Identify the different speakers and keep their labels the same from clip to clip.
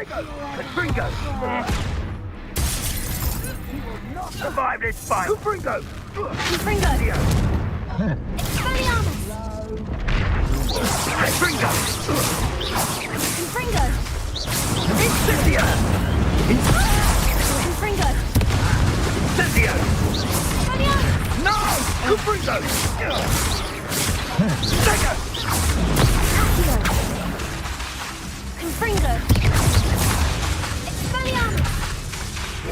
Speaker 1: Protego! Confringo! You will not survive this fight! Confringo!
Speaker 2: Confringo! Expelliarmus!
Speaker 1: Confringo!
Speaker 2: Confringo!
Speaker 1: Incendio!
Speaker 2: Confringo!
Speaker 1: Incendio!
Speaker 2: Expelliarmus!
Speaker 1: No! Confringo! Stagger!
Speaker 2: Accio! Confringo! Expelliarmus!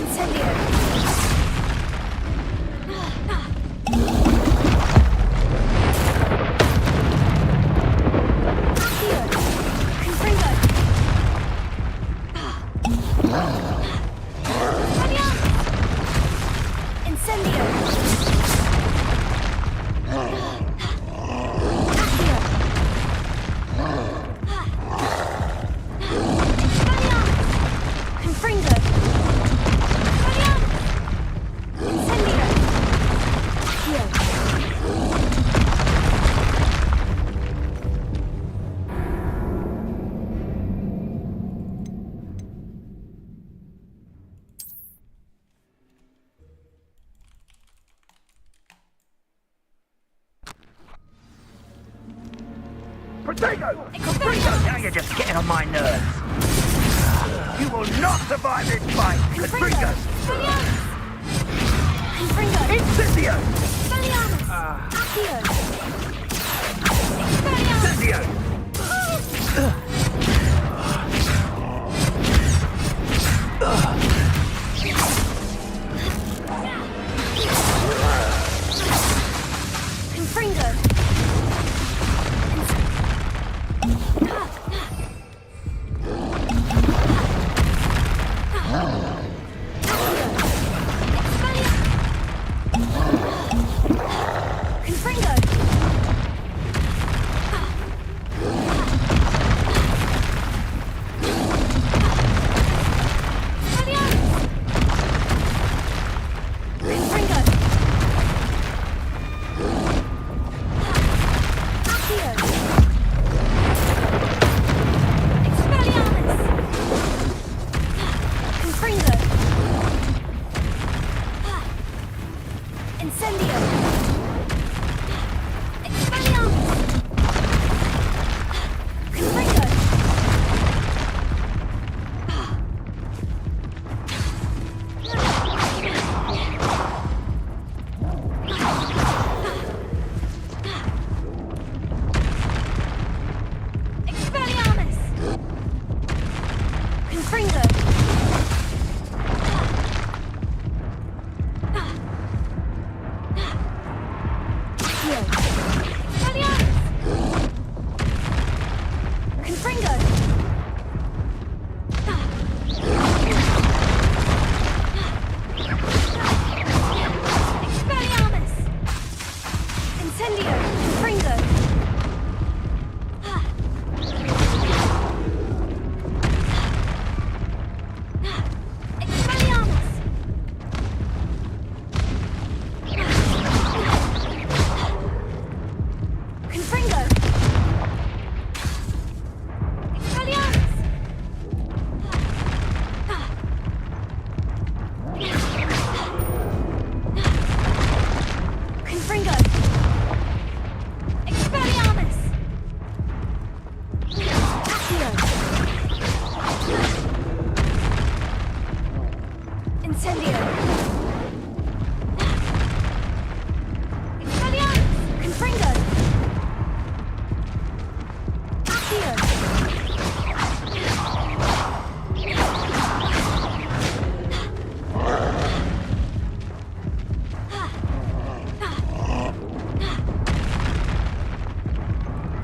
Speaker 2: Incendio! Accio! Confringo! Expelliarmus! Incendio! Accio! Confringo! Expelliarmus! Incendio! Accio!
Speaker 1: Protego! Confringo! Now you're just getting on my nerves. You will not survive this fight! Confringo!
Speaker 2: Expelliarmus! Confringo!
Speaker 1: Incendio!
Speaker 2: Expelliarmus! Accio! Expelliarmus!
Speaker 1: Incendio!
Speaker 2: Confringo! Confringo! Incendio! Expelliarmus! Confringo! Expelliarmus! Confringo! Confringo! Expelliarmus! Incendio! Confringo! Expelliarmus! Confringo! Expelliarmus! Confringo! Expelliarmus! Accio! Incendio! Expelliarmus! Confringo! Accio!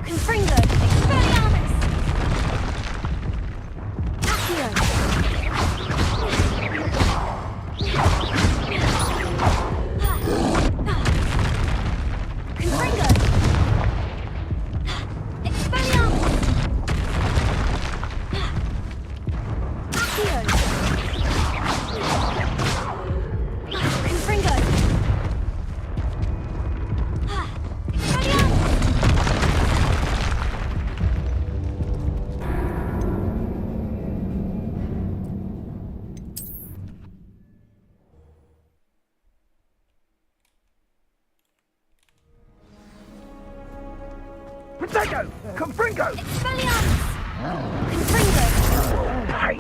Speaker 2: Confringo! Expelliarmus! Accio!
Speaker 1: Potato! Confringo!
Speaker 2: Expelliarmus! Confringo!
Speaker 1: Hey!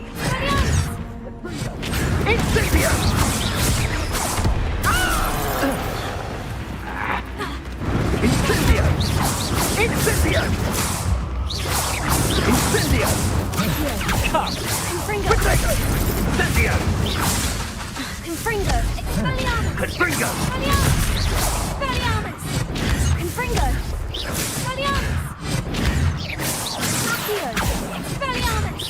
Speaker 2: Expelliarmus!
Speaker 1: Incendio! Incendio! Incendio! Incendio! Come!
Speaker 2: Confringo!
Speaker 1: Potato! Incendio!
Speaker 2: Confringo! Expelliarmus!
Speaker 1: Confringo!
Speaker 2: Expelliarmus! Confringo! Expelliarmus! Accio! Expelliarmus!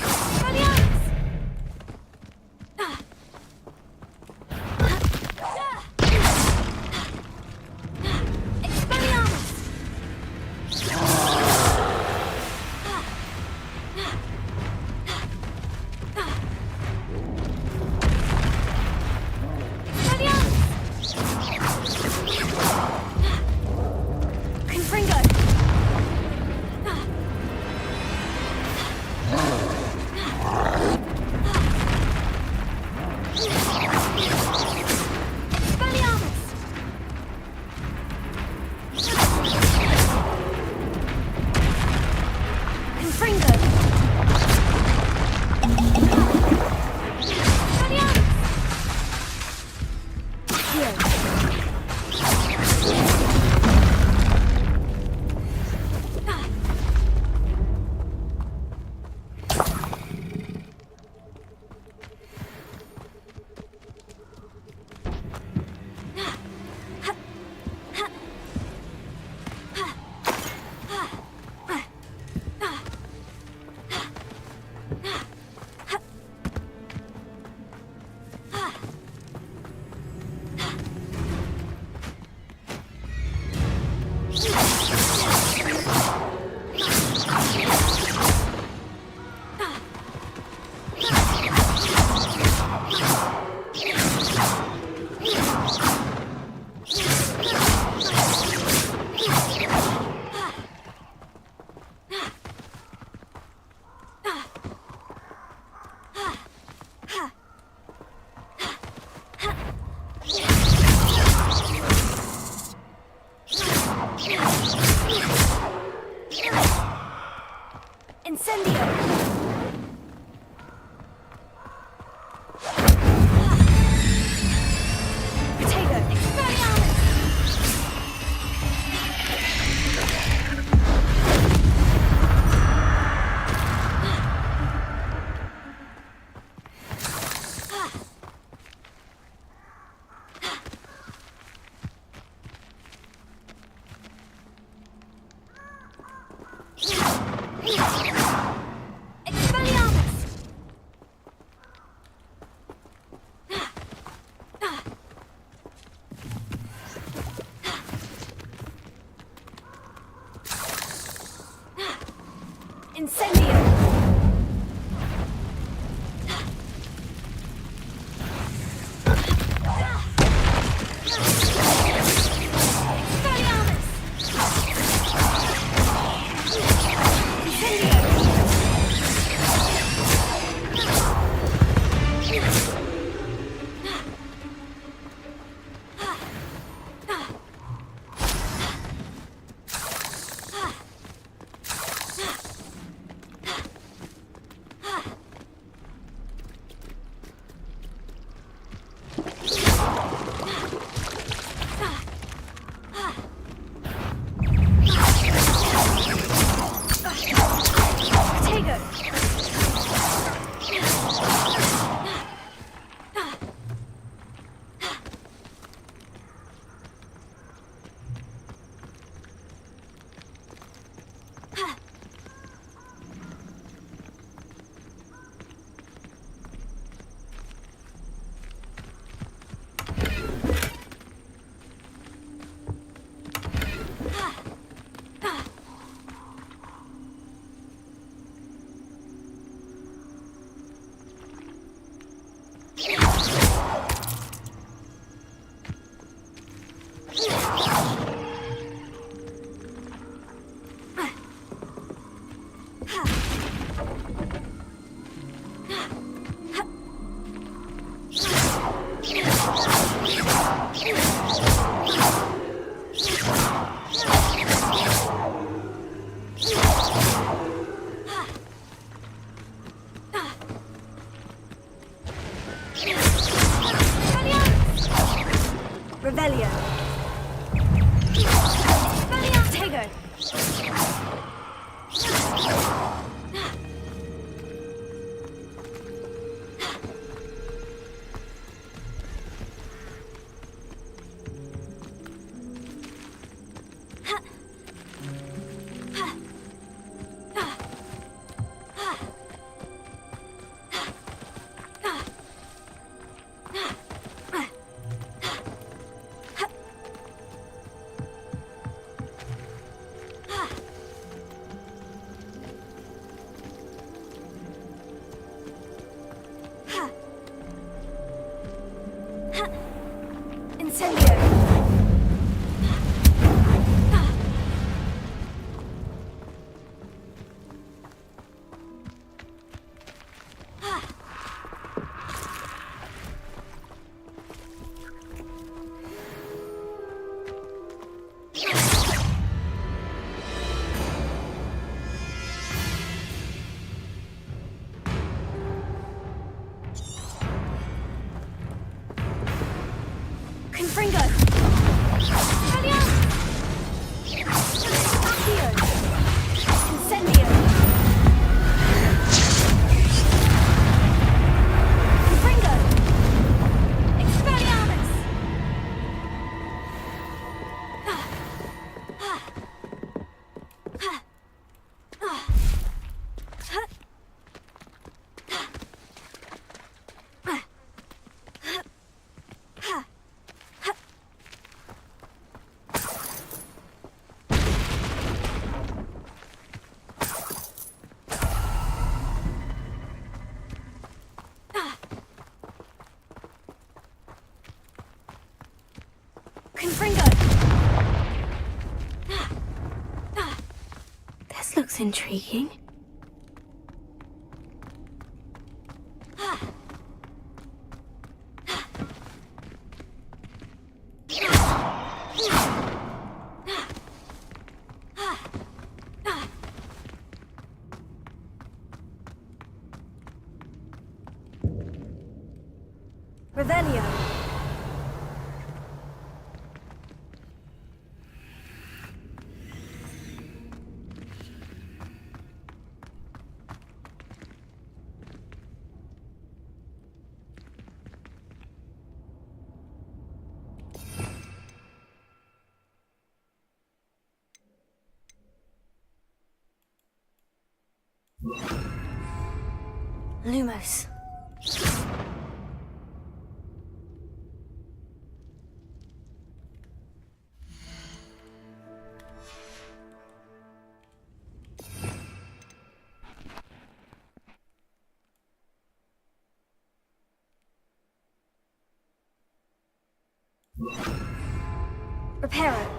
Speaker 2: Expelliarmus! Expelliarmus! Confringo! Expelliarmus! Confringo! Expelliarmus! Incendio! Potato! Expelliarmus! Expelliarmus! Incendio! Expelliarmus! Revelio. Expelliarmus. Potato. Incendio. Confringo. Expelliarmus. Accio. Incendio. Confringo. Expelliarmus. Confringo. This looks intriguing. Revelio. Lumos. Reparo.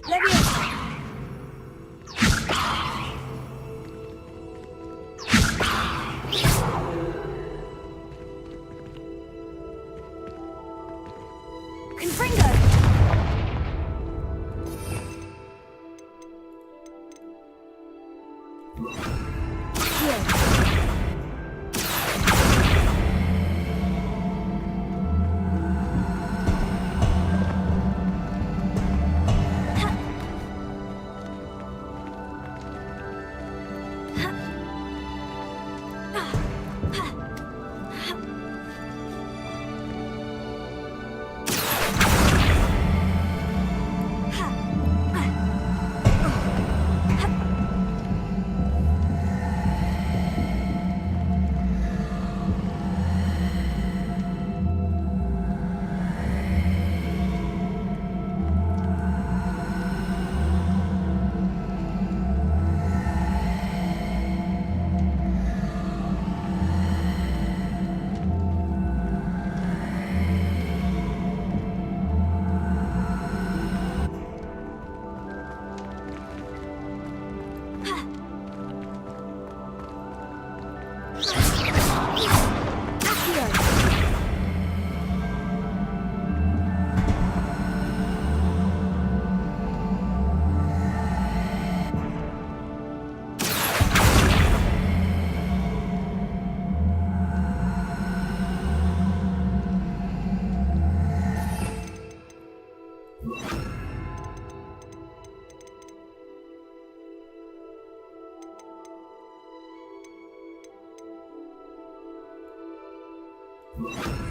Speaker 2: Leviosa. Confringo. Revelio.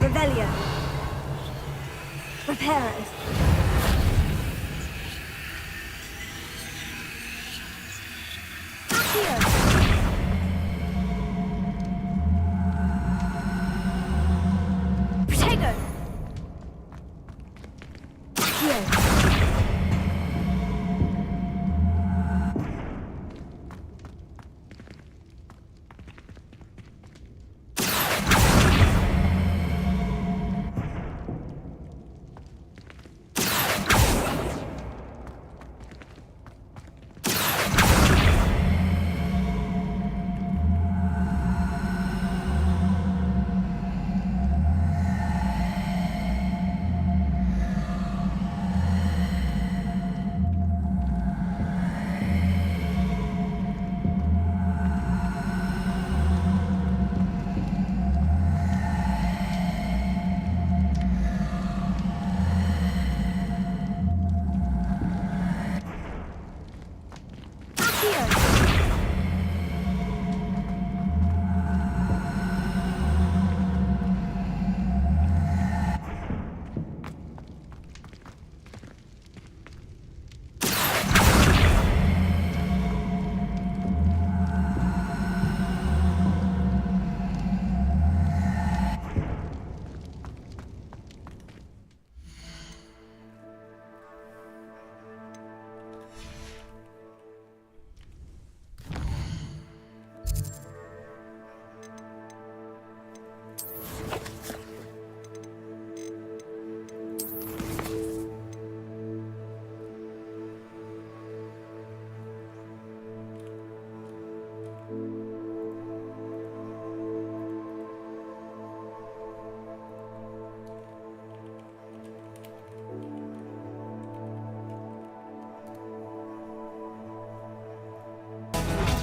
Speaker 2: Revelio. Reparo. Accio. Protego. Accio.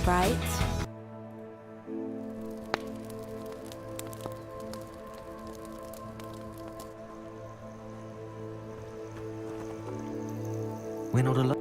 Speaker 3: Right?
Speaker 4: We're not alone.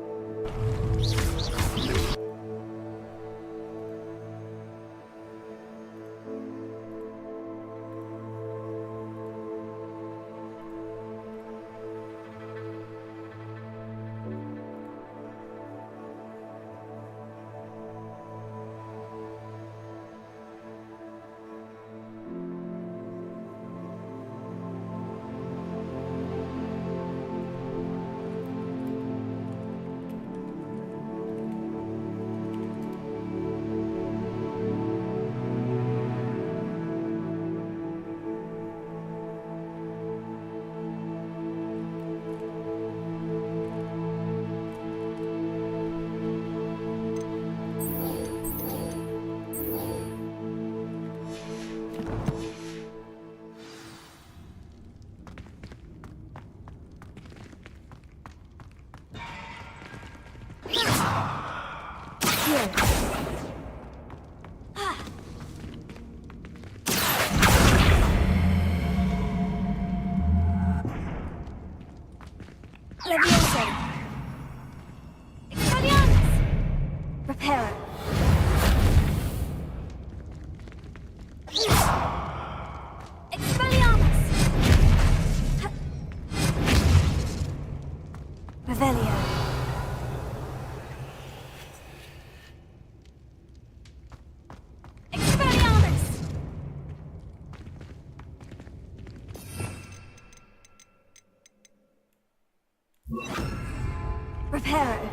Speaker 2: Reparo.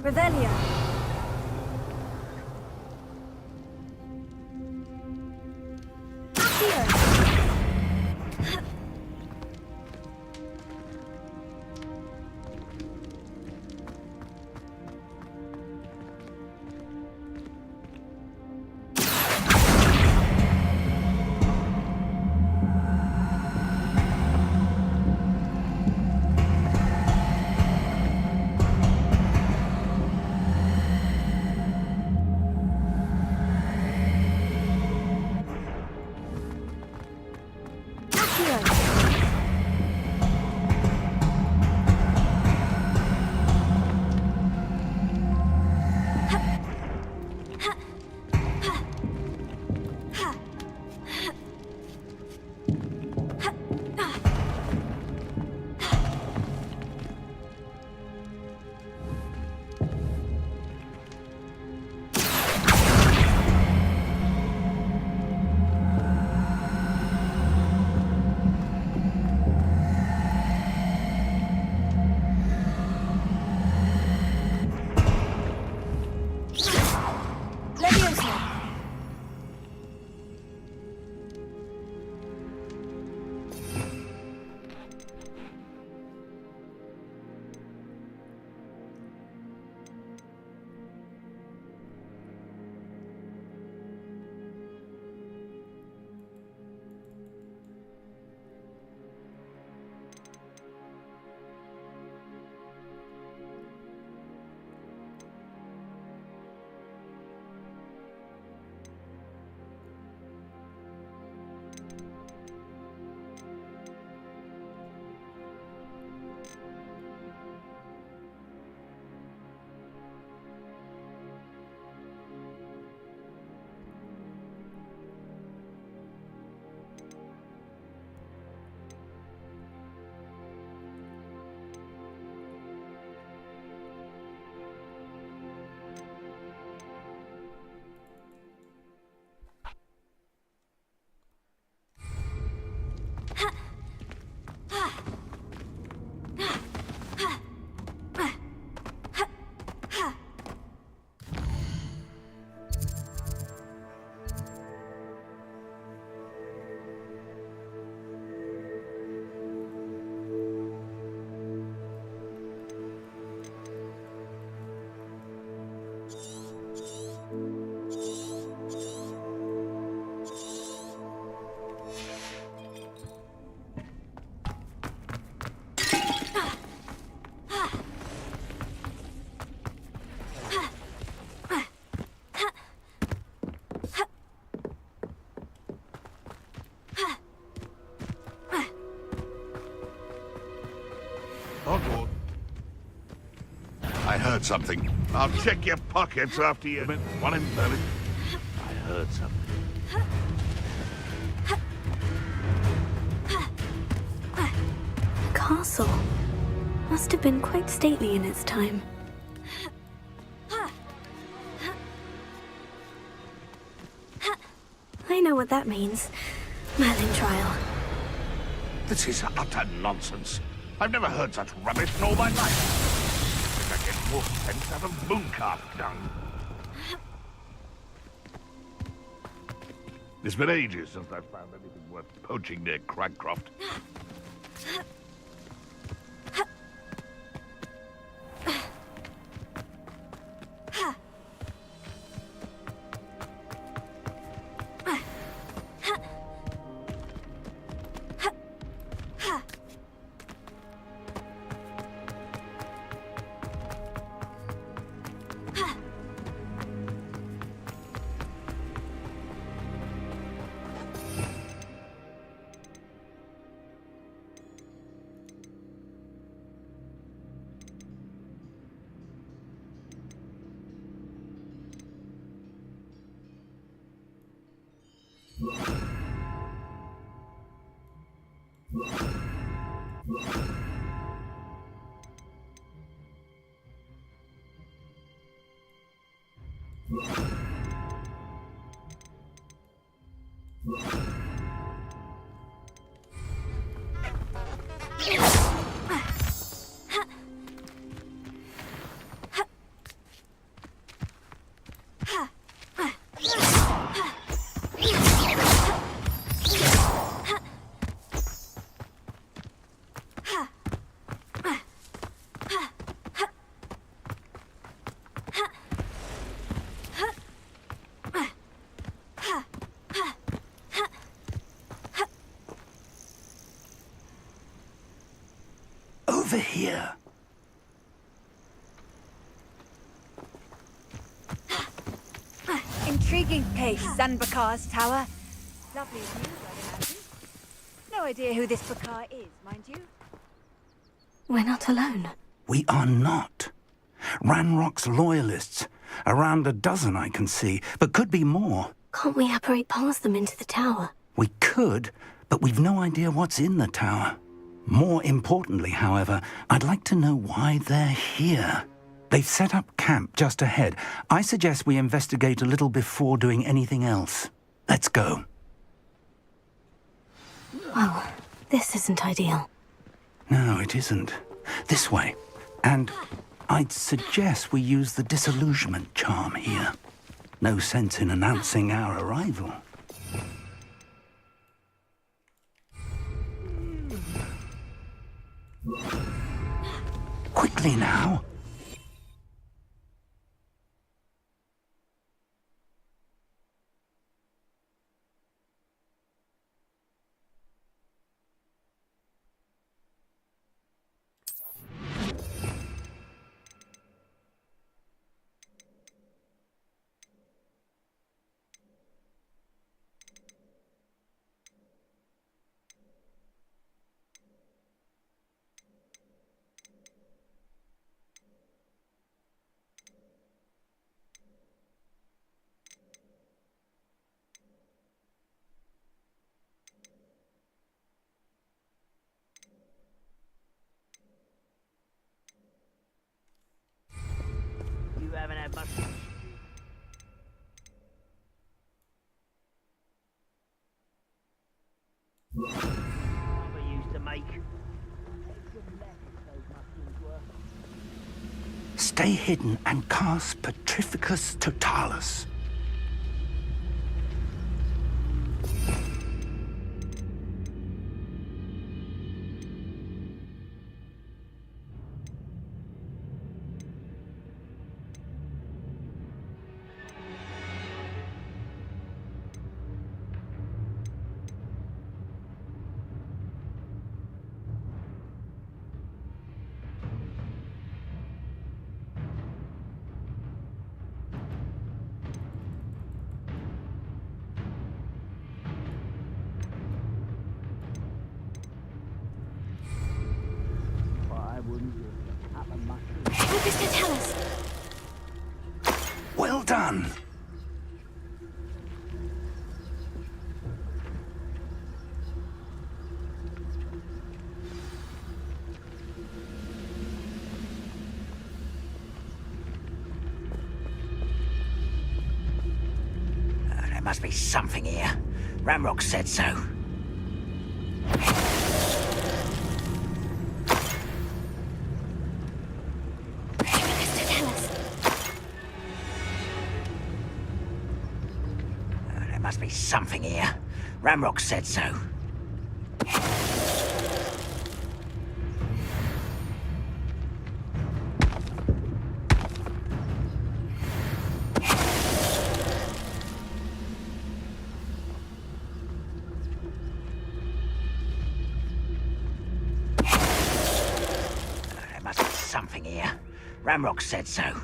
Speaker 2: Revelio. Accio.
Speaker 3: Hogwarts. I heard something. I'll check your pockets after you... One in Berlin. I heard something.
Speaker 2: The castle must have been quite stately in its time. I know what that means. Merlin trial.
Speaker 3: This is utter nonsense. I've never heard such rubbish in all my life. I get more sense out of mooncalf dung. It's been ages since I've found anything worth poaching near Cragcroft.
Speaker 1: Over here.
Speaker 4: Intriguing case, Zanbakar's tower. Lovely view, I'd imagine. No idea who this Bakar is, mind you.
Speaker 2: We're not alone.
Speaker 1: We are not. Ranrock's loyalists. Around a dozen I can see, but could be more.
Speaker 2: Can't we apparate past them into the tower?
Speaker 1: We could, but we've no idea what's in the tower. More importantly, however, I'd like to know why they're here. They've set up camp just ahead. I suggest we investigate a little before doing anything else. Let's go.
Speaker 2: Well, this isn't ideal.
Speaker 1: No, it isn't. This way. And I'd suggest we use the disillusionment charm here. No sense in announcing our arrival. Quickly now.
Speaker 5: You haven't had much. Mother used to make.
Speaker 1: Stay hidden and cast Petrificus Totalis.
Speaker 2: Focus to tell us.
Speaker 1: Well done.
Speaker 5: There must be something here. Ramrock said so.
Speaker 2: Focus to tell us.
Speaker 5: There must be something here. Ramrock said so. There must be something here. Ramrock said so.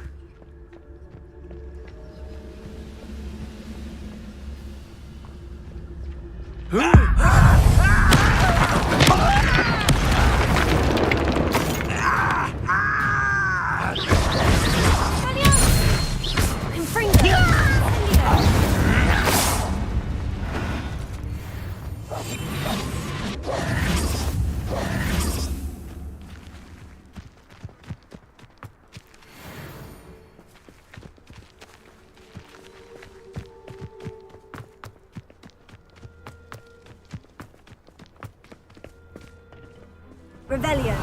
Speaker 4: Revelio.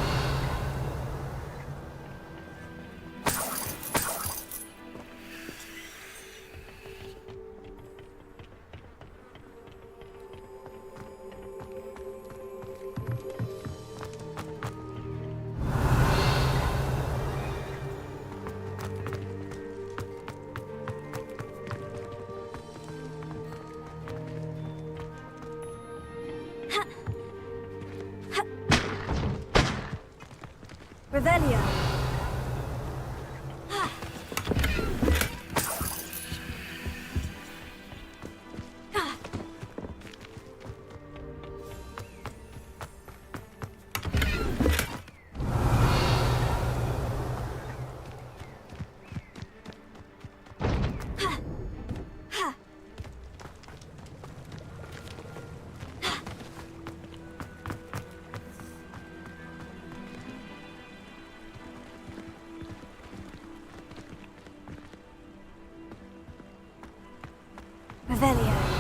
Speaker 4: Revelio. Revelio.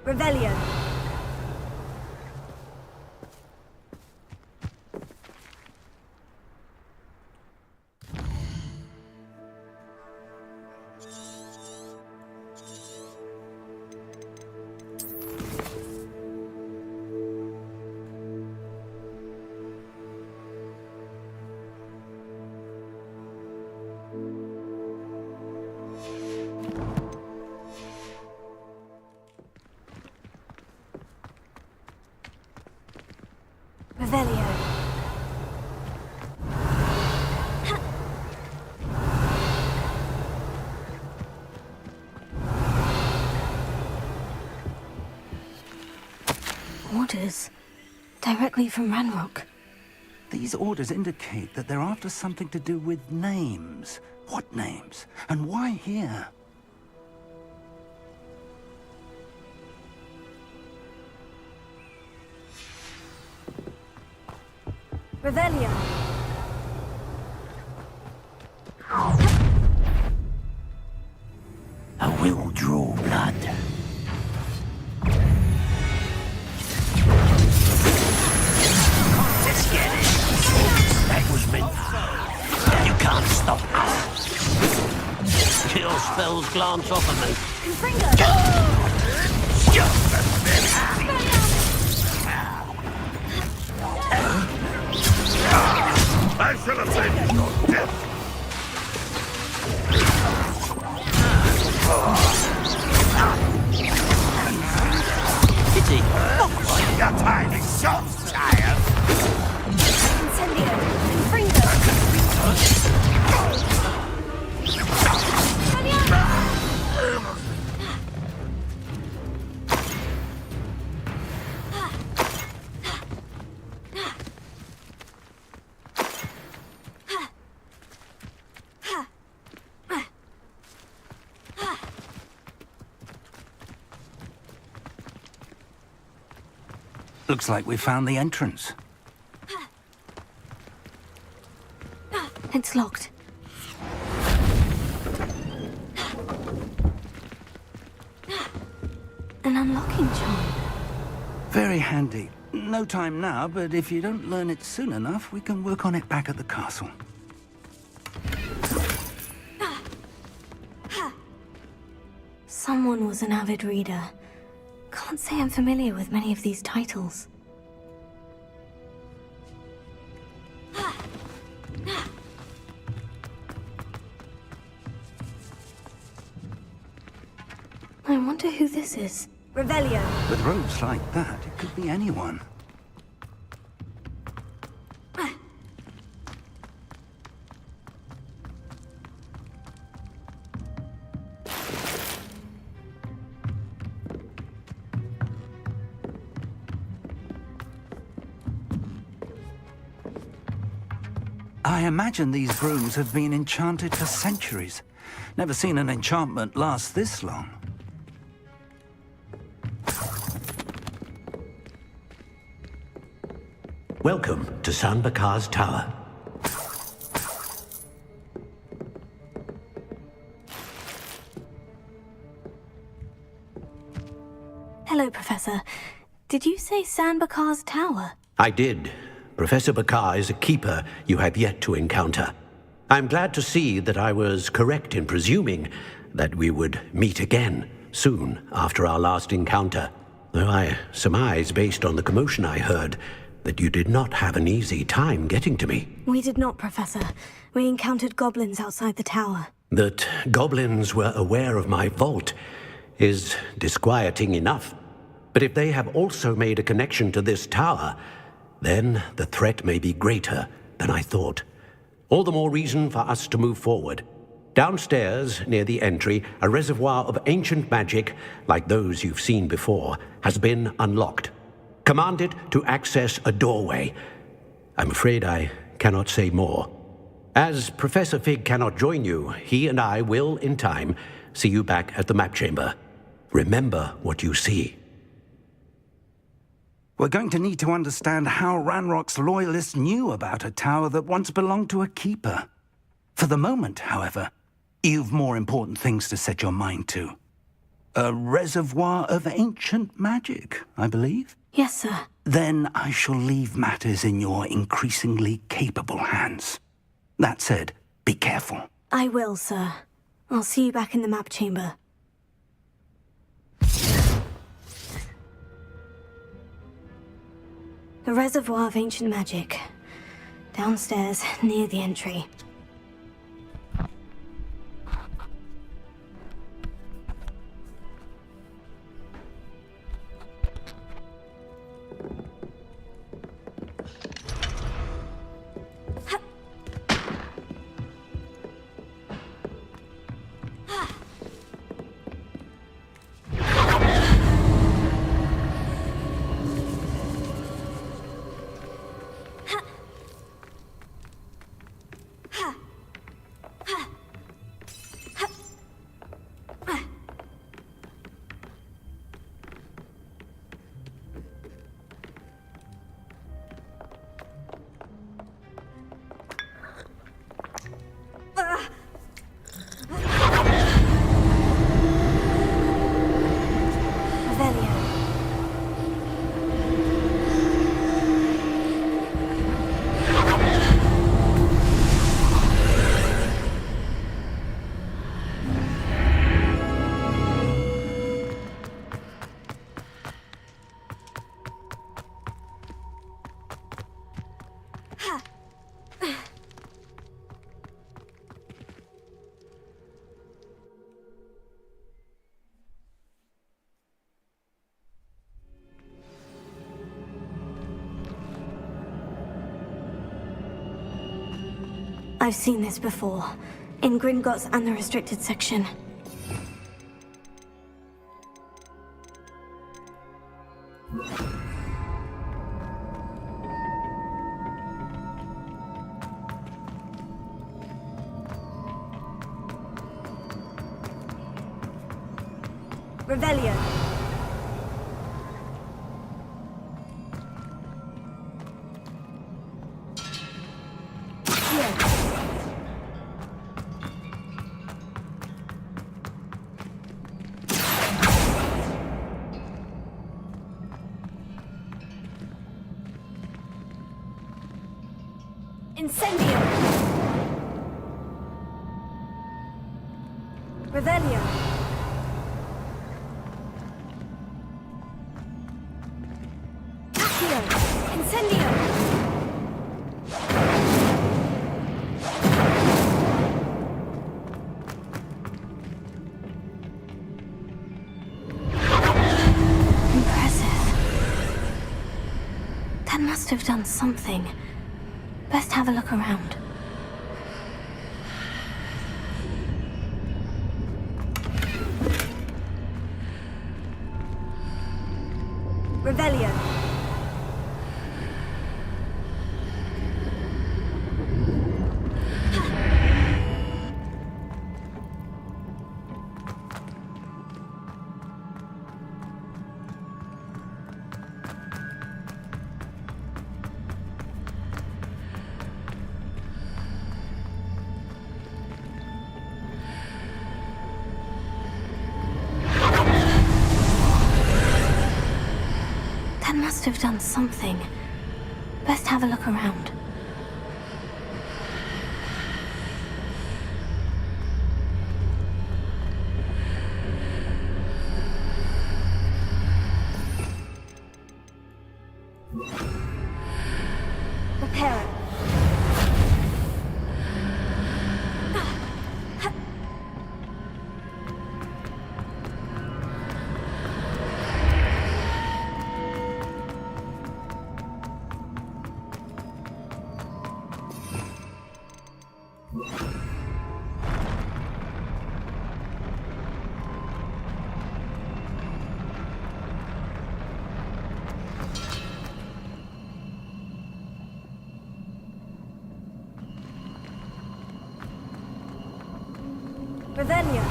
Speaker 4: Revelio. Revelio.
Speaker 2: Orders. Directly from Ranrock.
Speaker 1: These orders indicate that they're after something to do with names. What names? And why here?
Speaker 4: Revelio.
Speaker 5: I will draw blood. Let's get it. That was meant. You can't stop us. Your spells glance off of me.
Speaker 3: I shall avenge your death.
Speaker 5: Pity.
Speaker 3: Your timing shot's tired.
Speaker 4: Incendio. Confringo.
Speaker 1: Looks like we found the entrance.
Speaker 2: It's locked. An unlocking charm.
Speaker 1: Very handy. No time now, but if you don't learn it soon enough, we can work on it back at the castle.
Speaker 2: Someone was an avid reader. Can't say I'm familiar with many of these titles. I wonder who this is.
Speaker 4: Revelio.
Speaker 1: With robes like that, it could be anyone. I imagine these rooms have been enchanted for centuries. Never seen an enchantment last this long.
Speaker 5: Welcome to San Bakar's Tower.
Speaker 2: Hello, Professor. Did you say San Bakar's Tower?
Speaker 5: I did. Professor Bakar is a keeper you have yet to encounter. I'm glad to see that I was correct in presuming that we would meet again soon after our last encounter. Though I surmise, based on the commotion I heard, that you did not have an easy time getting to me.
Speaker 2: We did not, Professor. We encountered goblins outside the tower.
Speaker 5: That goblins were aware of my vault is disquieting enough. But if they have also made a connection to this tower, then the threat may be greater than I thought. All the more reason for us to move forward. Downstairs, near the entry, a reservoir of ancient magic, like those you've seen before, has been unlocked. Command it to access a doorway. I'm afraid I cannot say more. As Professor Fig cannot join you, he and I will, in time, see you back at the map chamber. Remember what you see.
Speaker 1: We're going to need to understand how Ranrock's loyalists knew about a tower that once belonged to a keeper. For the moment, however, you've more important things to set your mind to. A reservoir of ancient magic, I believe?
Speaker 2: Yes, sir.
Speaker 1: Then I shall leave matters in your increasingly capable hands. That said, be careful.
Speaker 2: I will, sir. I'll see you back in the map chamber. The reservoir of ancient magic. Downstairs, near the entry. I've seen this before, in Gringotts and the restricted section.
Speaker 4: Revelio. Incendio! Revelio! Accio! Incendio!
Speaker 2: Impressive. That must have done something. Best have a look around.
Speaker 4: Revelio!
Speaker 2: That must have done something. Best have a look around.
Speaker 4: Reparo! Revelio!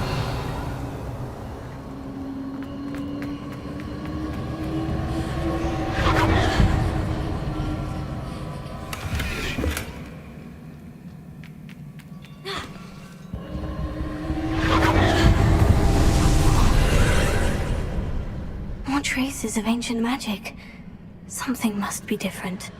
Speaker 2: More traces of ancient magic. Something must be different.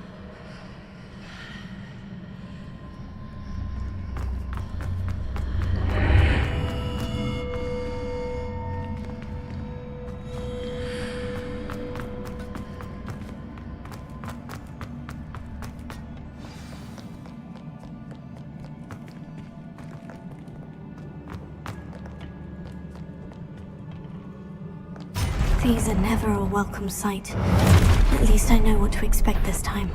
Speaker 2: These are never a welcome sight. At least I know what to expect this time.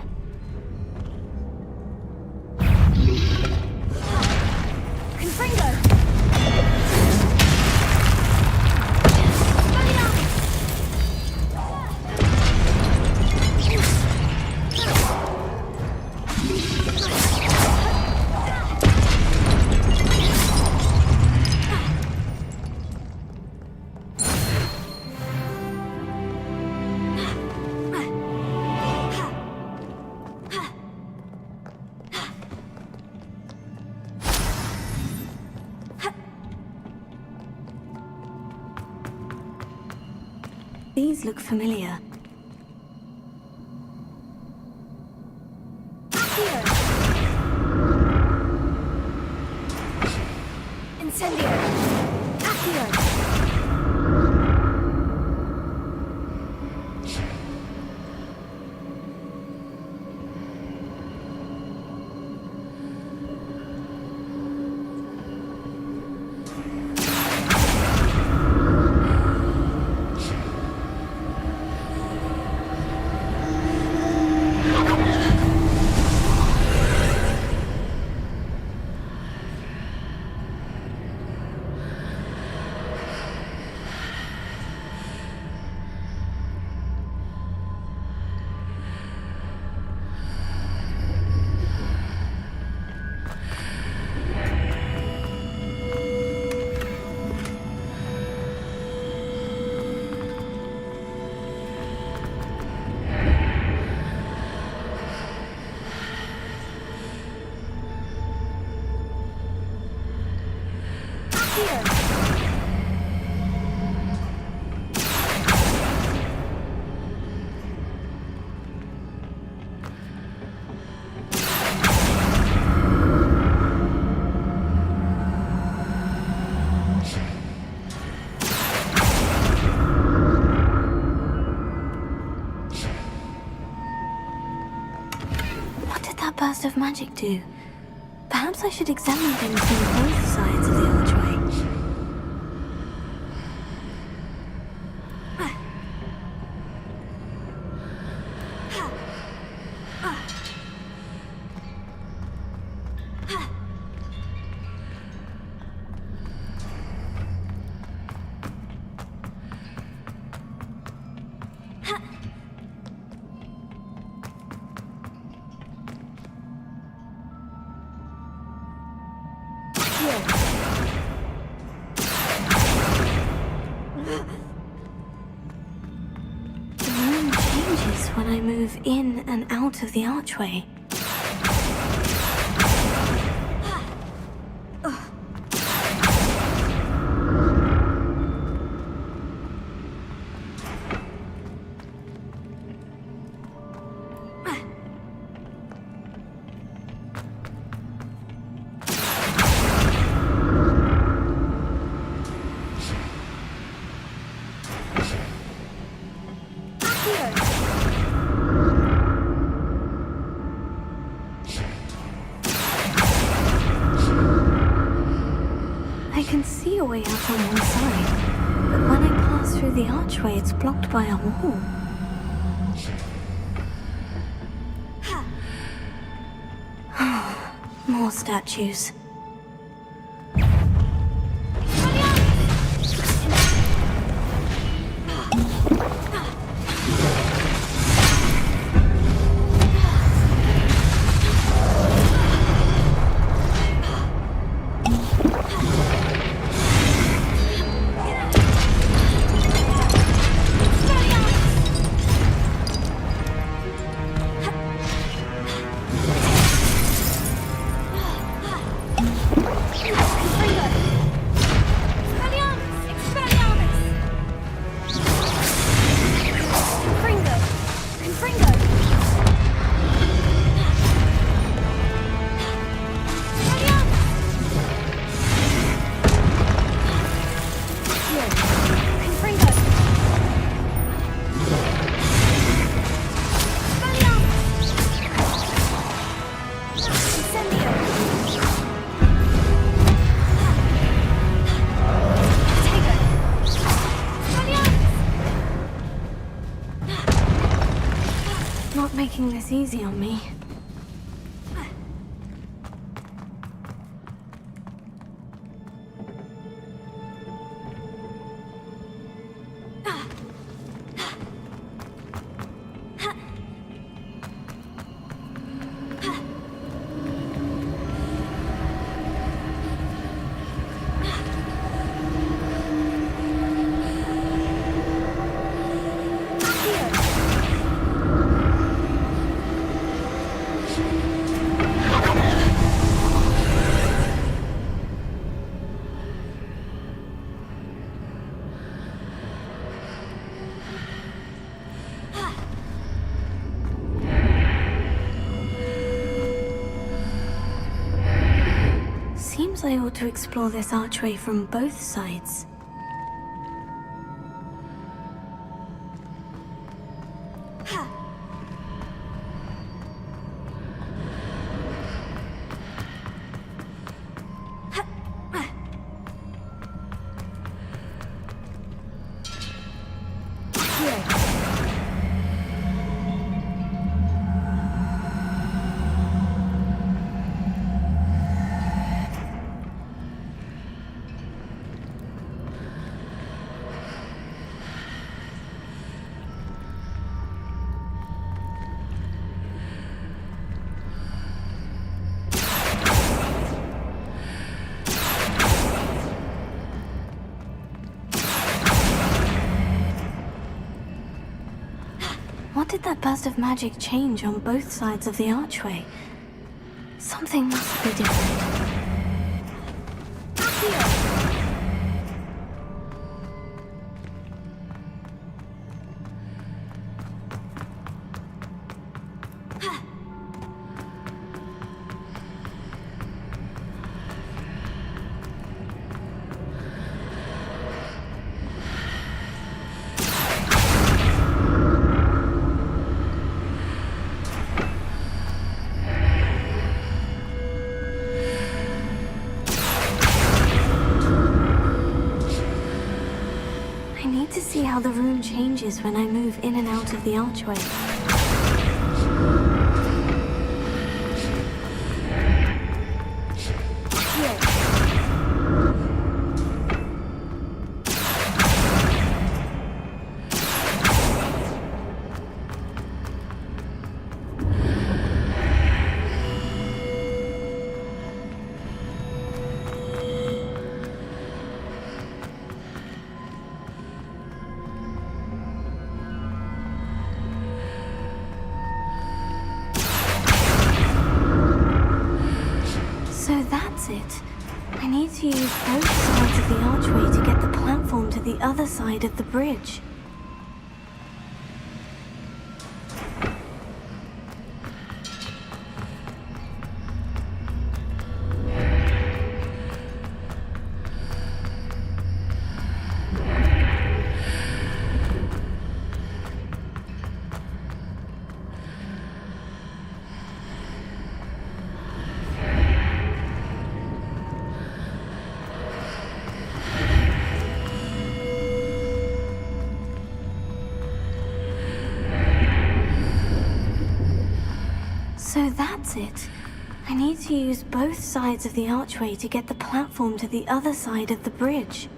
Speaker 4: Confringo!
Speaker 2: These look familiar.
Speaker 4: Accio! Incendio! Accio!
Speaker 2: of magic do? Perhaps I should examine things from both sides of the archway. The room changes when I move in and out of the archway. I can see a way out on one side, but when I pass through the archway, it's blocked by a wall. More statues. Not making this easy on me. Seems I ought to explore this archway from both sides. What did that burst of magic change on both sides of the archway? Something must be different. to see how the room changes when I move in and out of the archway. So that's it. I need to use both sides of the archway to get the platform to the other side of the bridge. So that's it. I need to use both sides of the archway to get the platform to the other side of the bridge.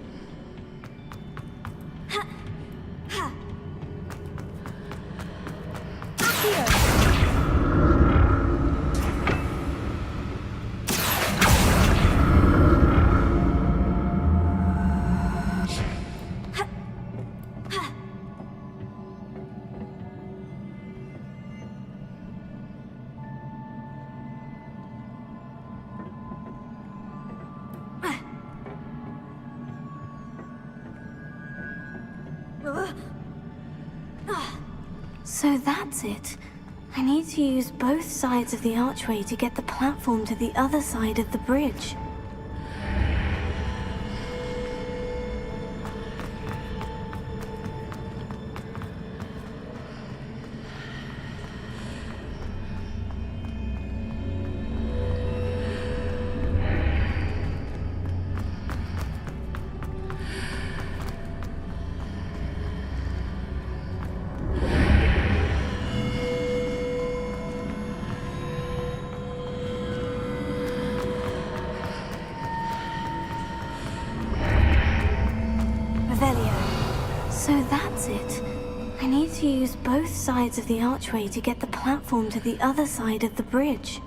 Speaker 2: So that's it. I need to use both sides of the archway to get the platform to the other side of the bridge. So that's it. I need to use both sides of the archway to get the platform to the other side of the bridge.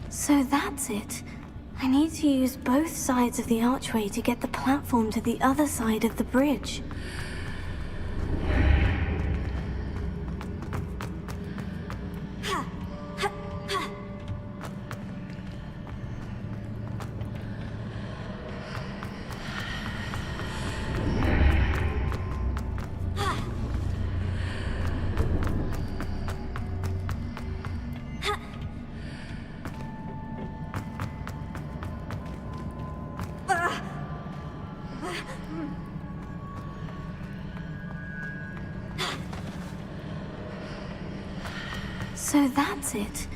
Speaker 2: So that's it. I need to use both sides of the archway to get the platform to the other side of the bridge. So that's it.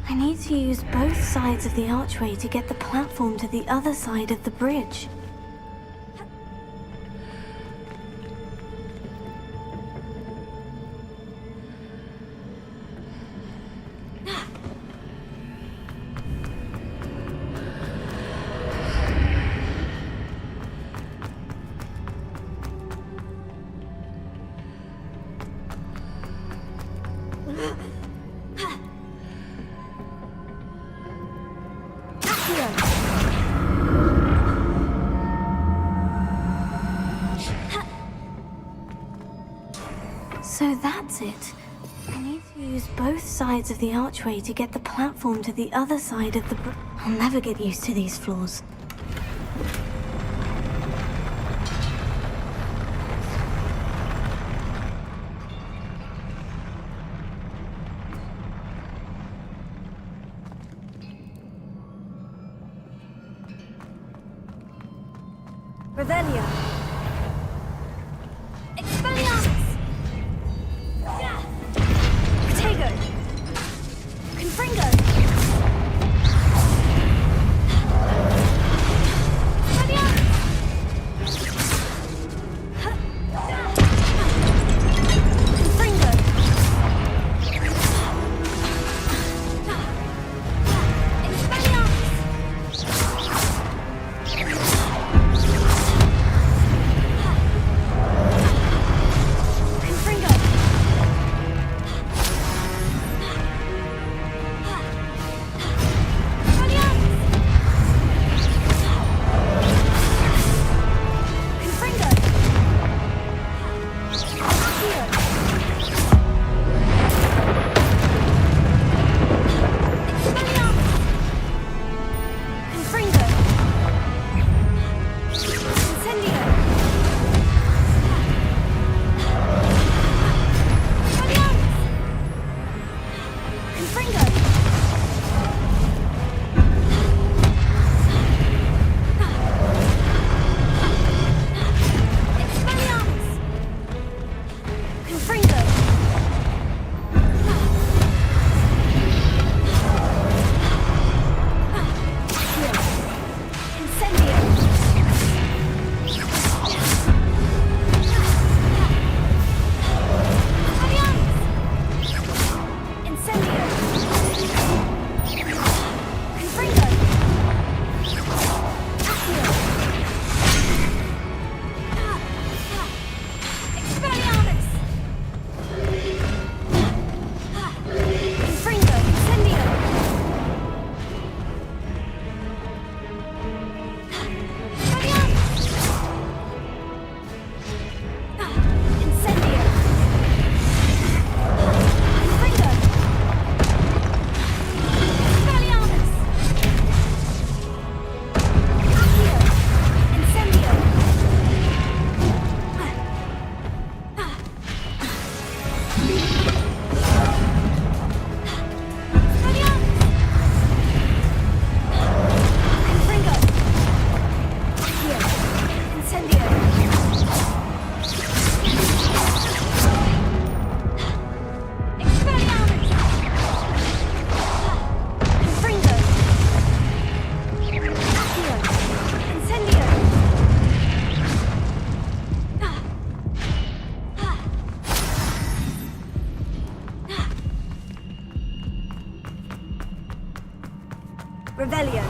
Speaker 2: I need to use both sides of the archway to get the platform to the other side of the bridge. So that's it. I need to use both sides of the archway to get the platform to the other side of the I'll never get used to these floors. Revelio. Expelliarmus. Protego. Confringo. Revelio.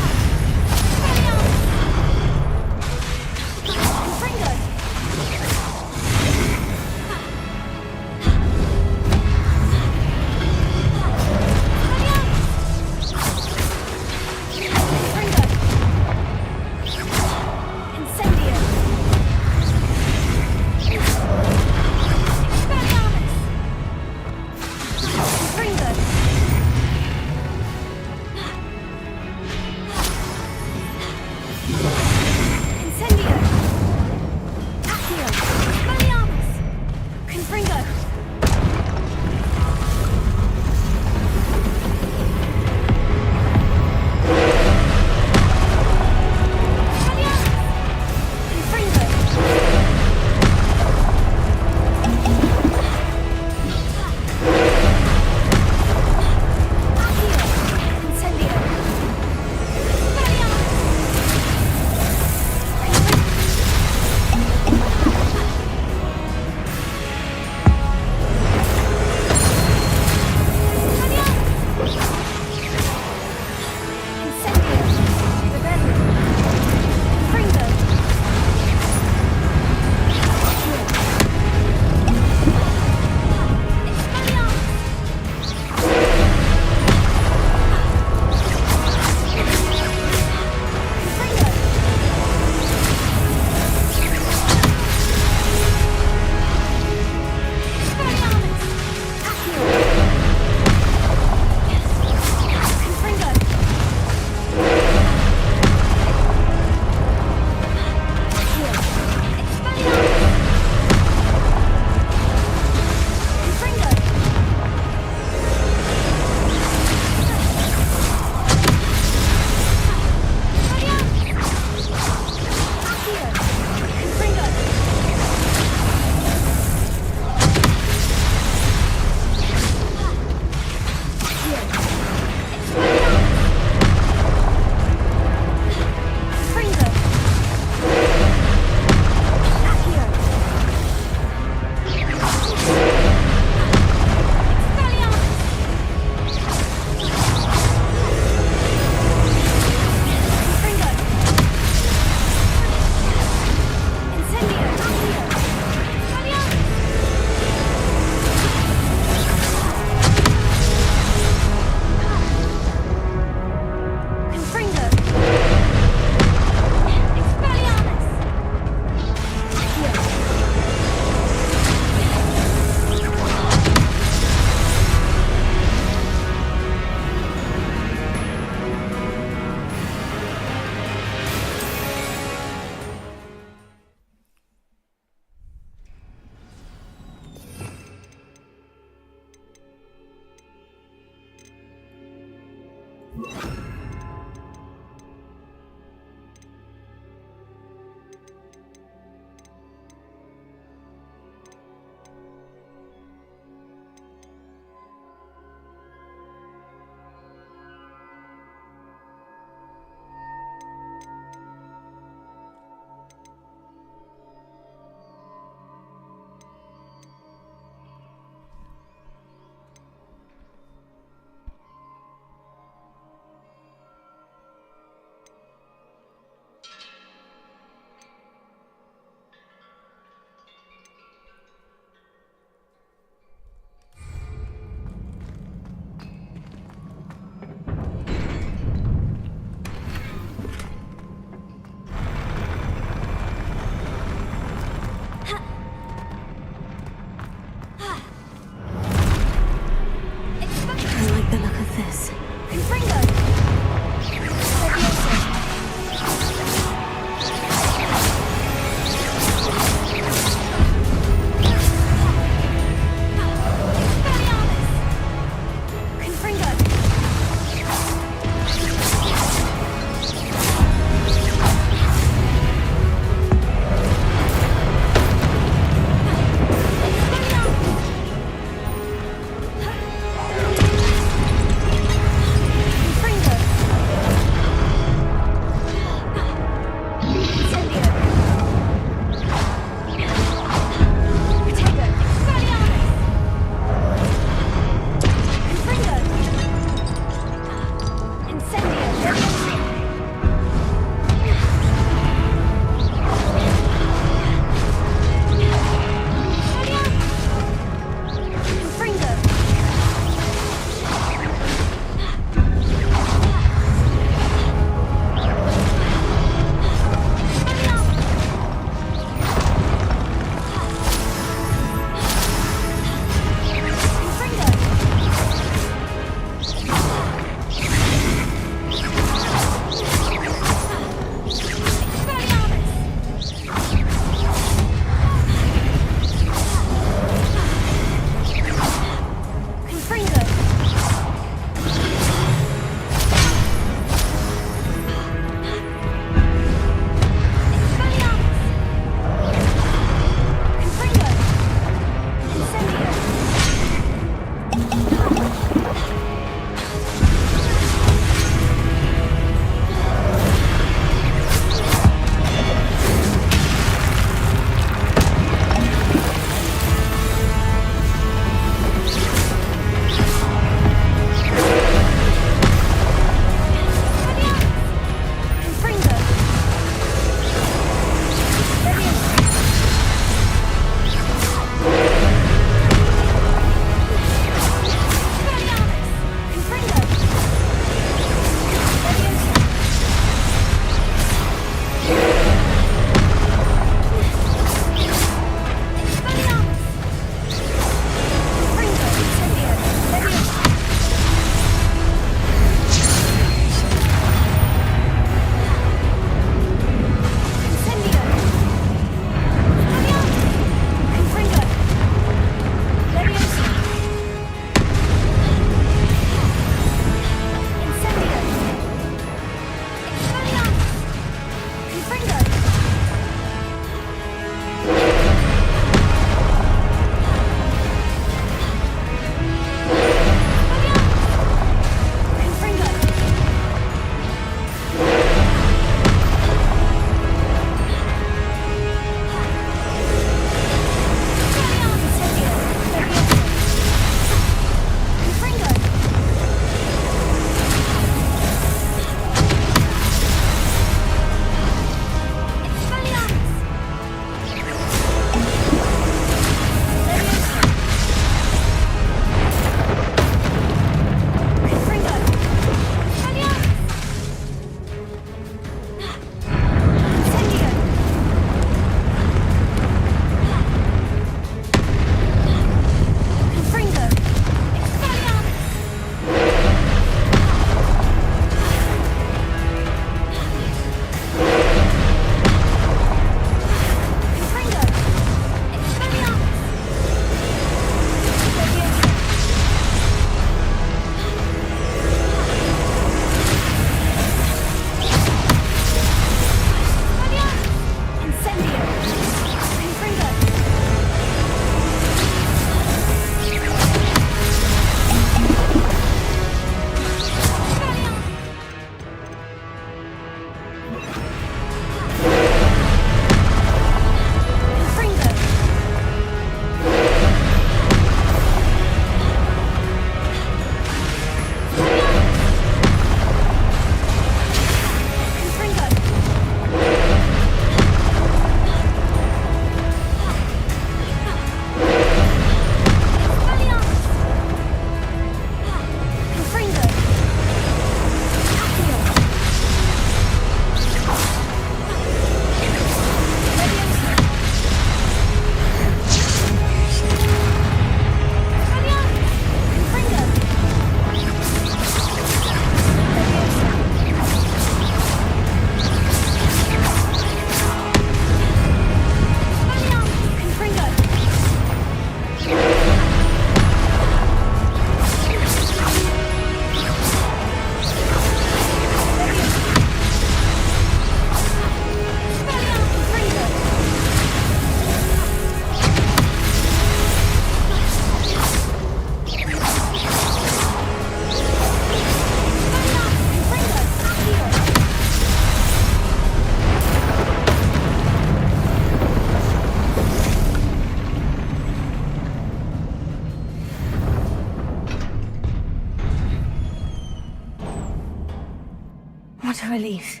Speaker 2: relief.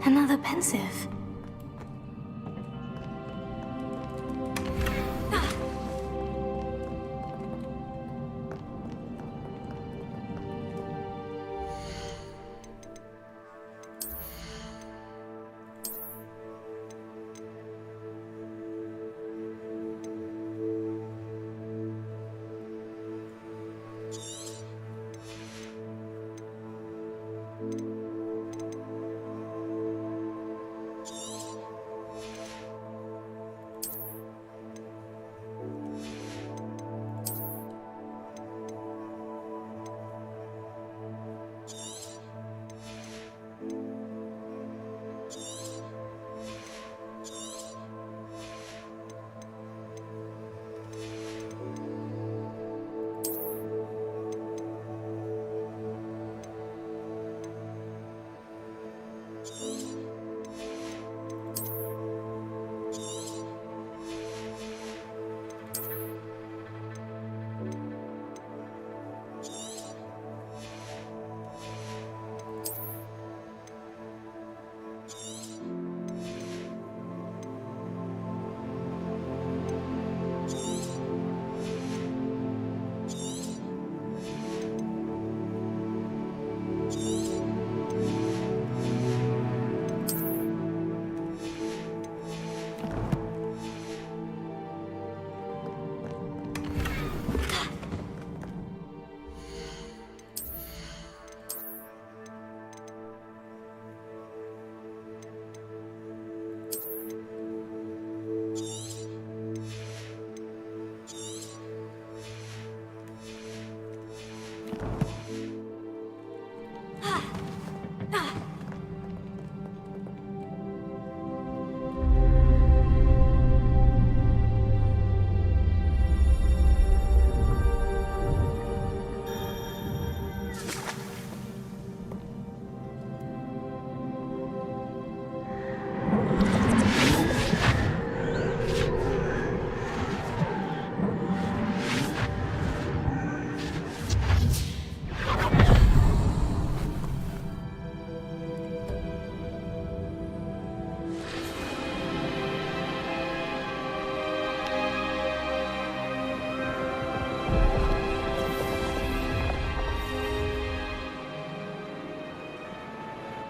Speaker 2: Another pensive.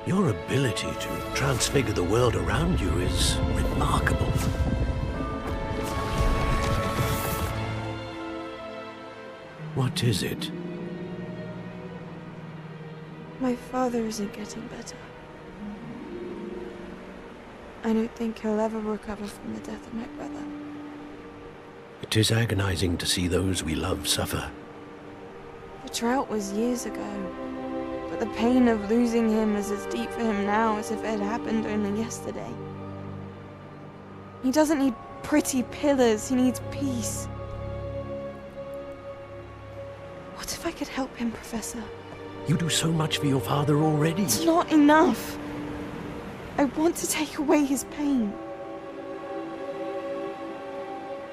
Speaker 5: Your ability to transfigure the world around you is remarkable. What is it?
Speaker 6: My father isn't getting better. I don't think he'll ever recover from the death of my brother.
Speaker 5: It is agonizing to see those we love suffer.
Speaker 6: The drought was years ago, but the pain of losing him is as deep for him now as if it had happened only yesterday. He doesn't need pretty pillars, he needs peace. What if I could help him, Professor?
Speaker 5: You do so much for your father already.
Speaker 6: It's not enough. I want to take away his pain.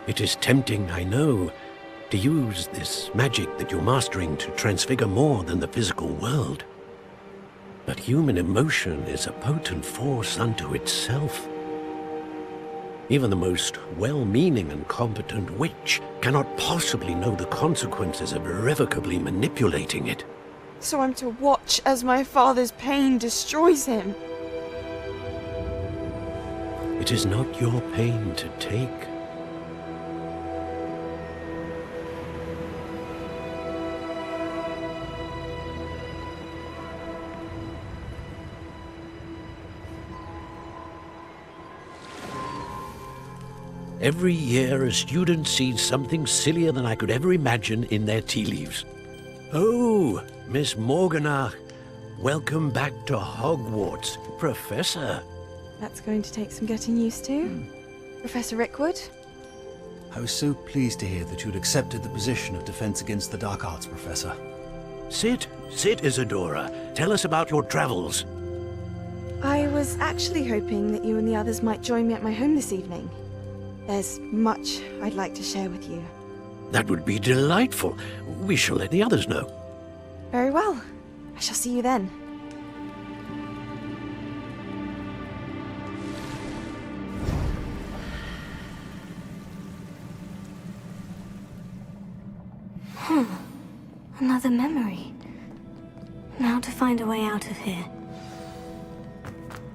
Speaker 5: It is tempting, I know, to use this magic that you're mastering to transfigure more than the physical world. But human emotion is a potent force unto itself. Even the most well-meaning and competent witch cannot possibly know the consequences of irrevocably manipulating it.
Speaker 6: So I'm to watch as my father's pain destroys him.
Speaker 5: It is not your pain to take. Every year, a student sees something sillier than I could ever imagine in their tea leaves. Oh, Miss Morganach, welcome back to Hogwarts, Professor.
Speaker 6: That's going to take some getting used to. Professor Rickwood?
Speaker 7: I was so pleased to hear that you'd accepted the position of Defense Against the Dark Arts, Professor.
Speaker 5: Sit Sit, Isadora. Tell us about your travels.
Speaker 6: I was actually hoping that you and the others might join me at my home this evening. There's much I'd like to share with you.
Speaker 5: That would be delightful. We shall let the others know.
Speaker 6: Very well. I shall see you then.
Speaker 2: Another memory. Now to find a way out of here.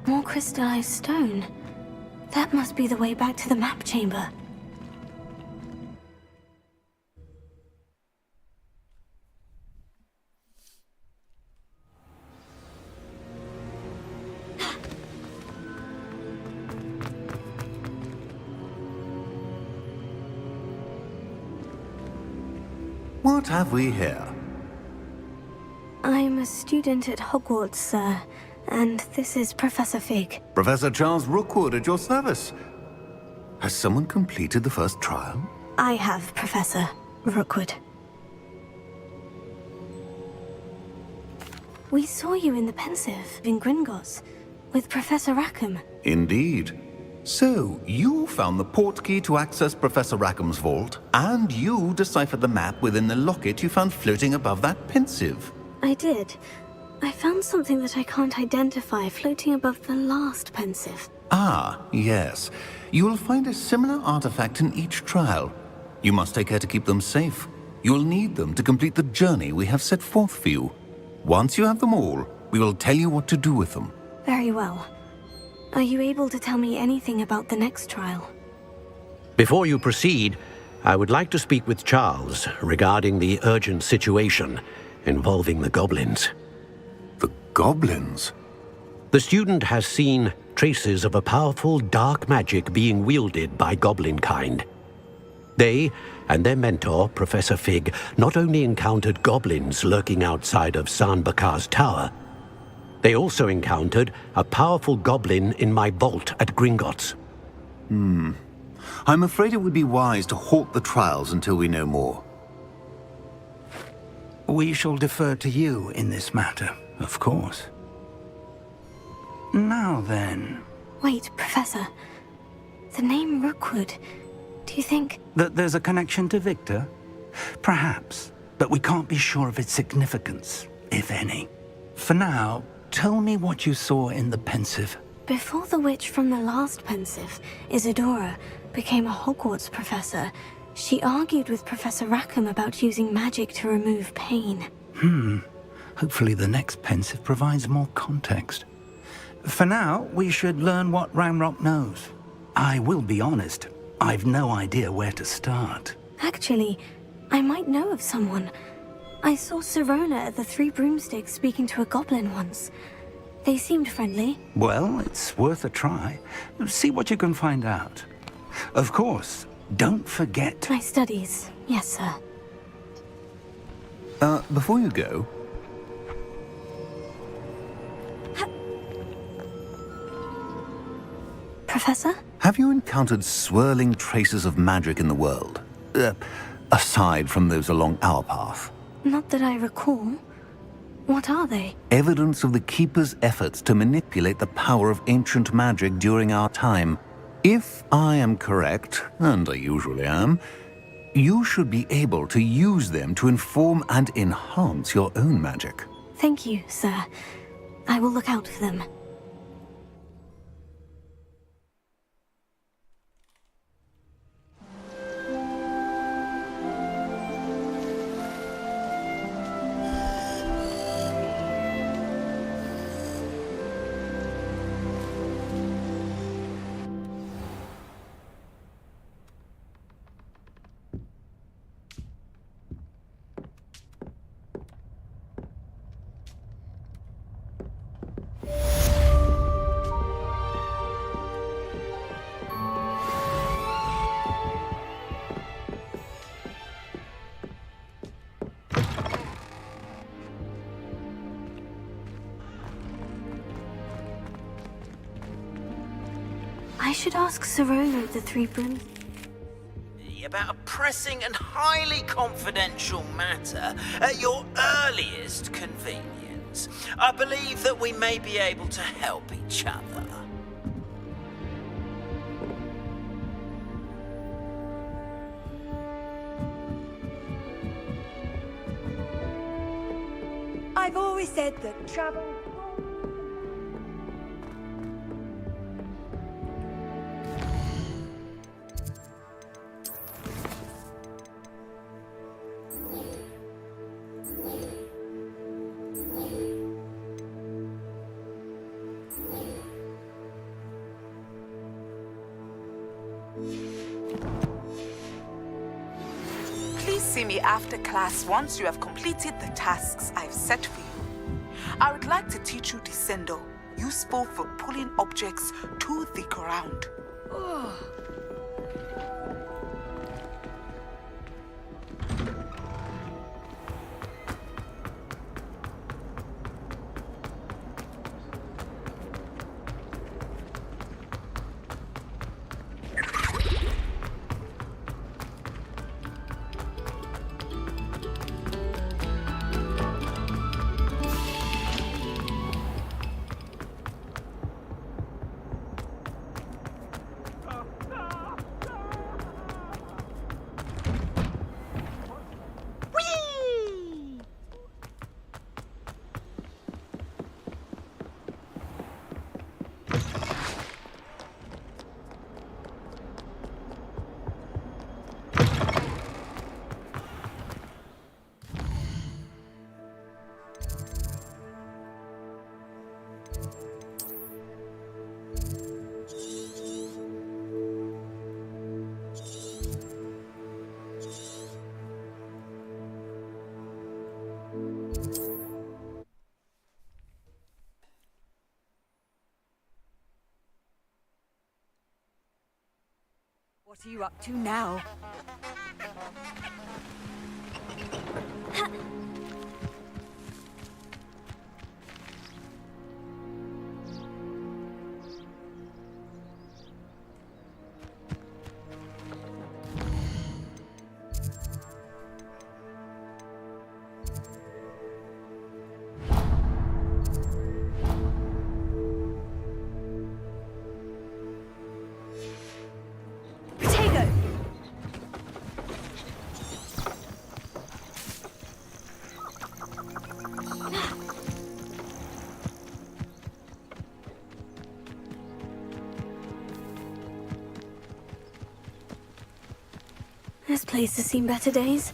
Speaker 2: More crystallized stone. That must be the way back to the map chamber.
Speaker 7: What have we here?
Speaker 2: I'm a student at Hogwarts, sir, and this is Professor Fig.
Speaker 7: Professor Charles Rookwood at your service. Has someone completed the first trial?
Speaker 2: I have, Professor Rookwood. We saw you in the Pensive in Gringotts with Professor Rackham.
Speaker 7: Indeed. So, you found the portkey to access Professor Rackham's vault, and you deciphered the map within the locket you found floating above that Pensive.
Speaker 2: I did. I found something that I can't identify floating above the last Pensive.
Speaker 7: Ah, yes. You will find a similar artifact in each trial. You must take care to keep them safe. You will need them to complete the journey we have set forth for you. Once you have them all, we will tell you what to do with them.
Speaker 2: Very well. Are you able to tell me anything about the next trial?
Speaker 5: Before you proceed, I would like to speak with Charles regarding the urgent situation involving the goblins.
Speaker 7: The goblins?
Speaker 5: The student has seen traces of a powerful dark magic being wielded by goblin kind. They and their mentor, Professor Fig, not only encountered goblins lurking outside of Sanbakar's tower, they also encountered a powerful goblin in my vault at Gringotts.
Speaker 7: I'm afraid it would be wise to halt the trials until we know more.
Speaker 1: We shall defer to you in this matter, of course. Now then,
Speaker 2: Wait, Professor. The name Rookwood. Do you think...
Speaker 1: that there's a connection to Victor? Perhaps, but we can't be sure of its significance, if any. For now, tell me what you saw in the Pensive.
Speaker 2: Before the witch from the last Pensive, Isadora, became a Hogwarts professor, she argued with Professor Rackham about using magic to remove pain.
Speaker 1: Hopefully the next Pensive provides more context. For now, we should learn what Ranrock knows. I will be honest, I've no idea where to start.
Speaker 2: Actually, I might know of someone. I saw Sirona at the Three Broomsticks speaking to a goblin once. They seemed friendly.
Speaker 1: Well, it's worth a try. See what you can find out. Of course, don't forget...
Speaker 2: My studies, yes, sir.
Speaker 7: Before you go,
Speaker 2: Professor?
Speaker 7: have you encountered swirling traces of magic in the world? Aside from those along our path.
Speaker 2: Not that I recall. What are they?
Speaker 7: Evidence of the Keeper's efforts to manipulate the power of ancient magic during our time. If I am correct, and I usually am, you should be able to use them to inform and enhance your own magic.
Speaker 2: Thank you, sir. I will look out for them. I should ask Sirona of the Three Brooms.
Speaker 8: me about a pressing and highly confidential matter at your earliest convenience. I believe that we may be able to help each other.
Speaker 4: I've always said that travel...
Speaker 9: Please see me after class once you have completed the tasks I've set for you. I would like to teach you Descendo, useful for pulling objects to the ground.
Speaker 4: What are you up to now?
Speaker 2: This place has seen better days.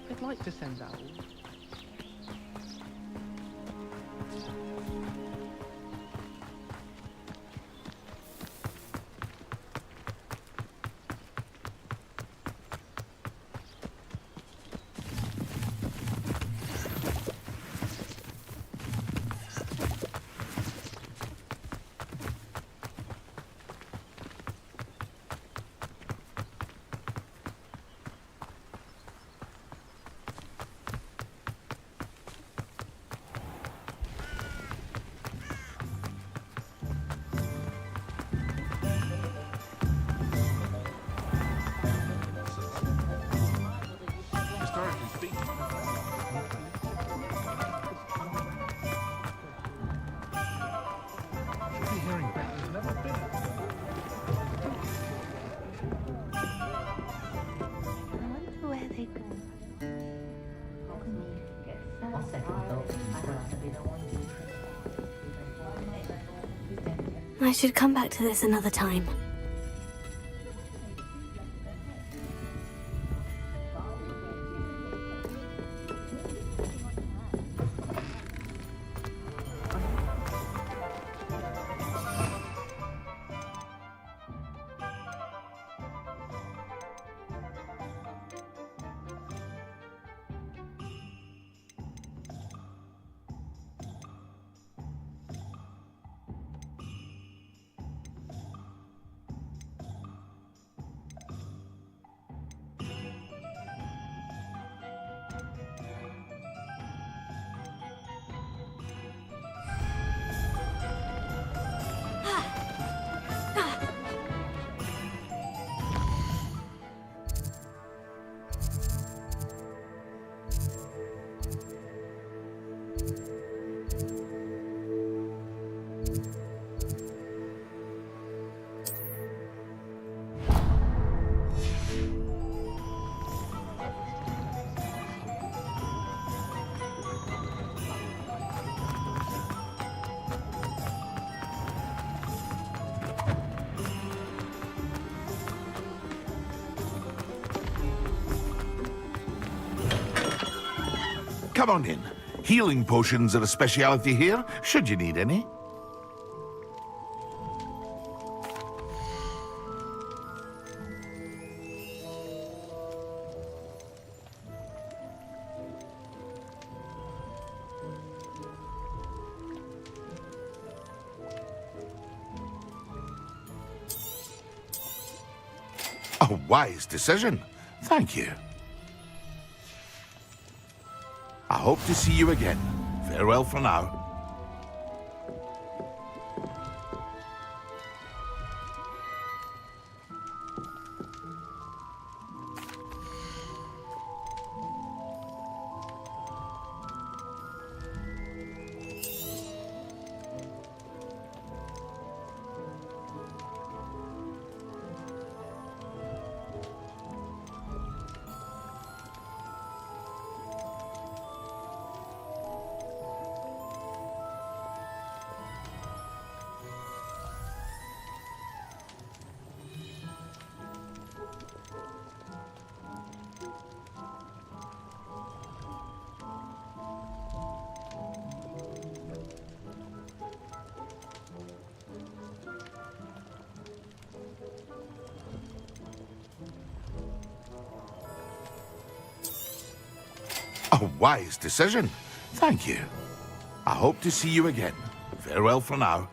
Speaker 10: I'd like to send out.
Speaker 2: are they gone? I should come back to this another time.
Speaker 3: Come on in. Healing potions are a speciality here, should you need any. A wise decision. Thank you. I hope to see you again. Farewell for now. A wise decision. Thank you. I hope to see you again. Farewell for now.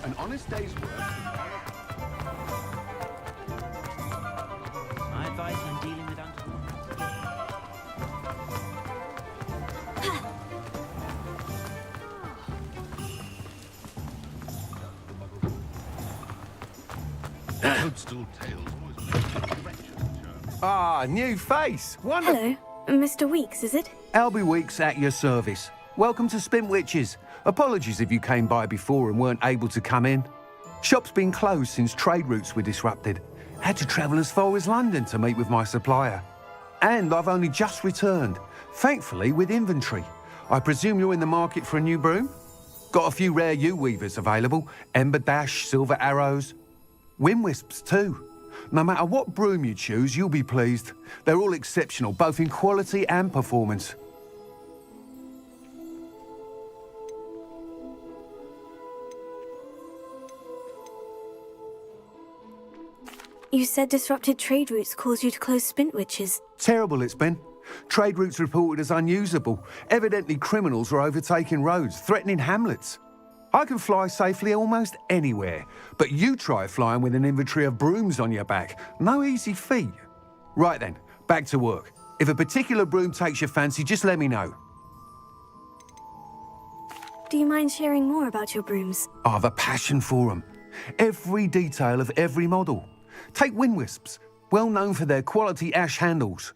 Speaker 3: An honest day's work.
Speaker 8: I advise when dealing with untoward.
Speaker 3: Toadstool tales always make a direction.
Speaker 11: Ah, new face. Wonderful.
Speaker 2: Hello, Mr. Weeks, is it?
Speaker 11: Albie Weeks at your service. Welcome to Spintwitches. Apologies if you came by before and weren't able to come in. Shop's been closed since trade routes were disrupted. Had to travel as far as London to meet with my supplier. And I've only just returned, thankfully with inventory. I presume you're in the market for a new broom? Got a few rare yew-weavers available. Ember Dash, Silver Arrows. Wind Wisps too. No matter what broom you choose, you'll be pleased. They're all exceptional, both in quality and performance.
Speaker 2: You said disrupted trade routes caused you to close Spintwitches.
Speaker 11: Terrible it's been. Trade routes reported as unusable. Evidently criminals are overtaking roads, threatening hamlets. I can fly safely almost anywhere, but you try flying with an inventory of brooms on your back. No easy feat. Right then, back to work. If a particular broom takes your fancy, just let me know.
Speaker 2: Do you mind sharing more about your brooms?
Speaker 11: I have a passion for them. Every detail of every model. Take Wind Wisps, well known for their quality ash handles.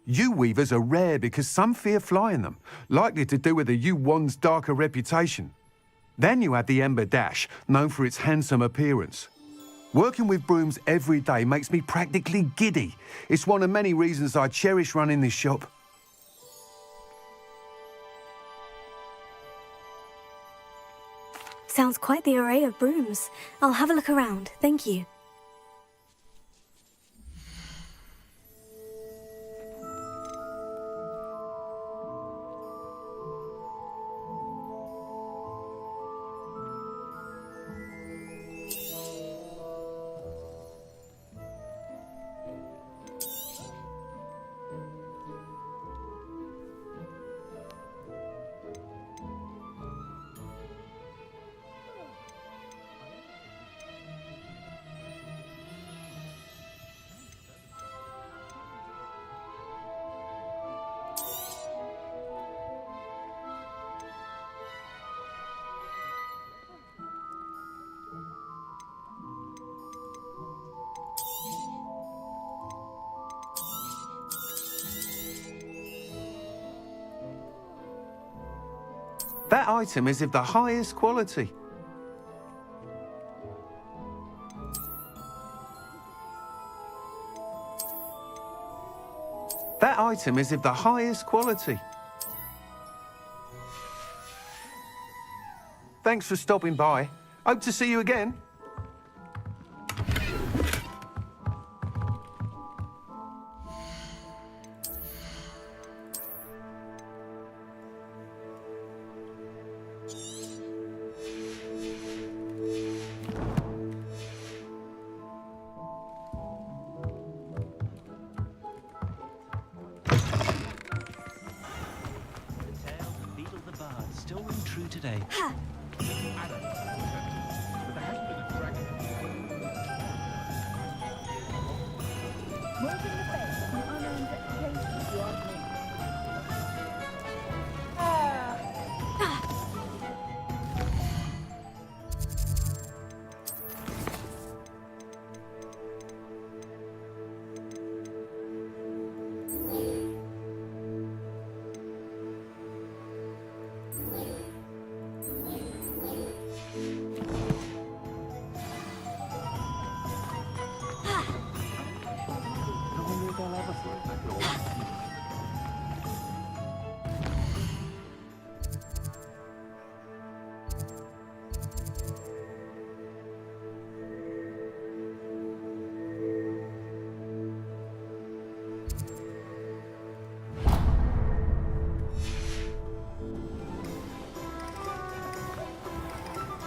Speaker 11: Yew-weavers are rare because some fear flying them, likely to do with the yew-wand's darker reputation. Then you have the Ember Dash, known for its handsome appearance. Working with brooms every day makes me practically giddy. It's one of many reasons I cherish running this shop.
Speaker 2: Sounds quite the array of brooms. I'll have a look around, thank you.
Speaker 11: That item is of the highest quality. That item is of the highest quality. Thanks for stopping by. Hope to see you again.
Speaker 8: Still ring true today.
Speaker 3: But there has been a dragon.
Speaker 4: More than the best of an unearned reputation, if you ask me.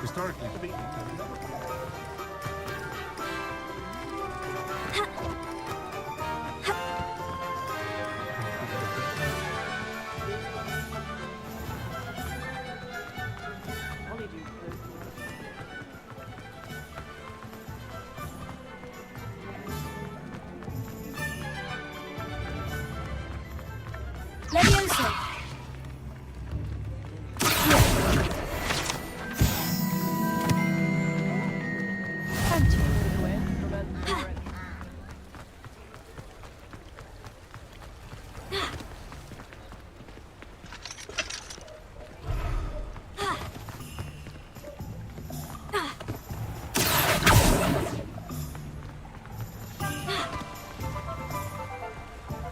Speaker 3: Historically speaking.
Speaker 4: Levioso!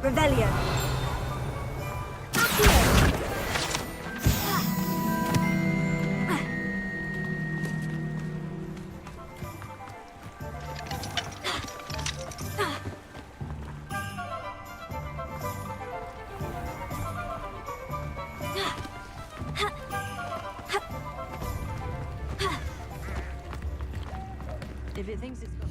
Speaker 4: Revelio.
Speaker 12: If it thinks it's got...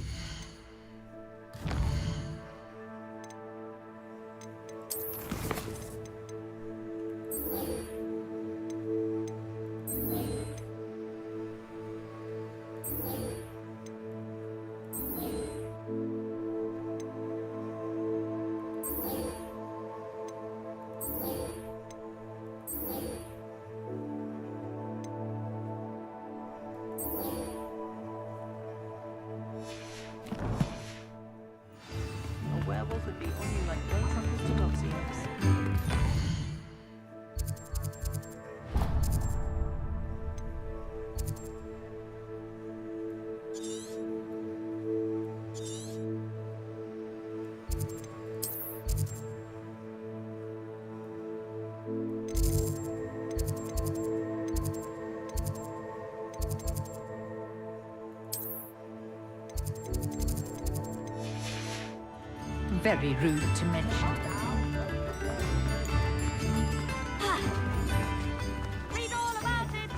Speaker 12: A werewolf would be on you like growing to dogs ears.
Speaker 13: Very rude to mention.
Speaker 4: Read all about it!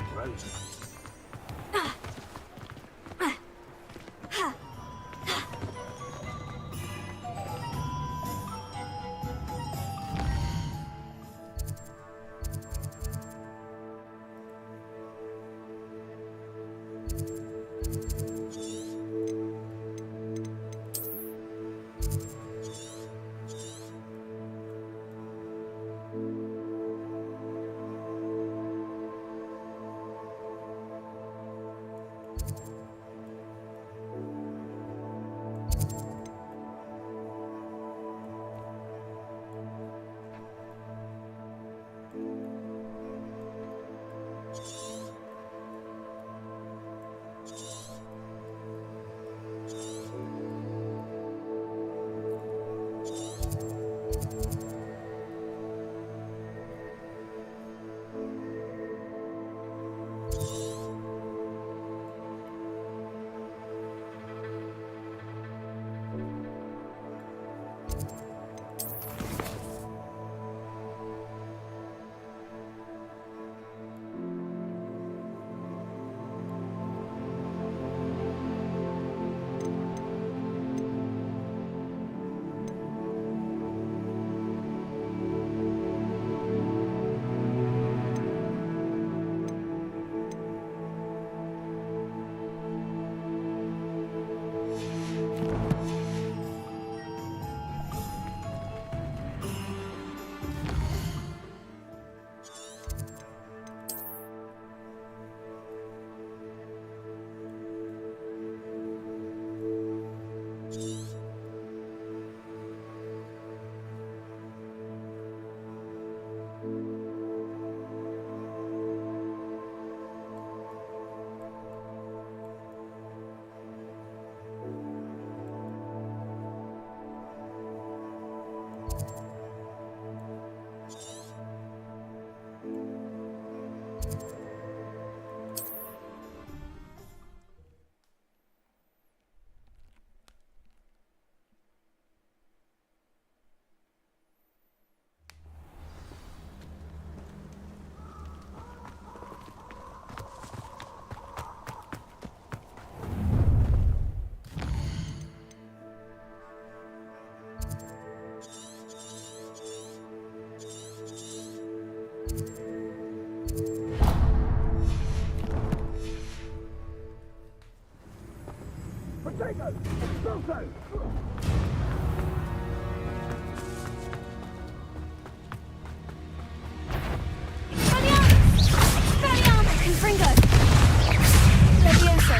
Speaker 2: Confringo! Levioso!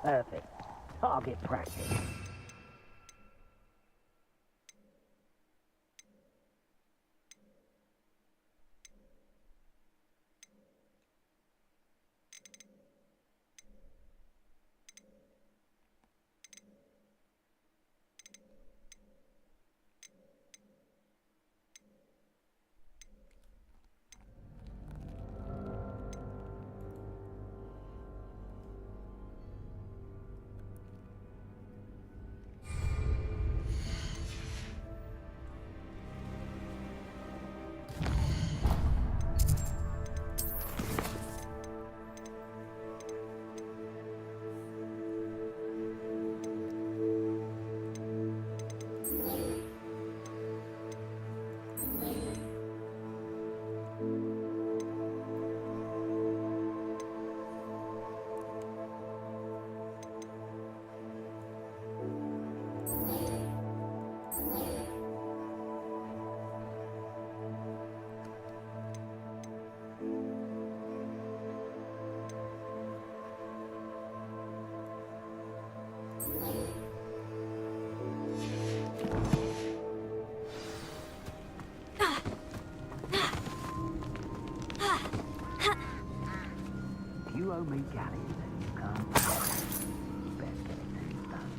Speaker 8: Perfect. Target practice. You owe me galleys and you can't pay. You best get it things done.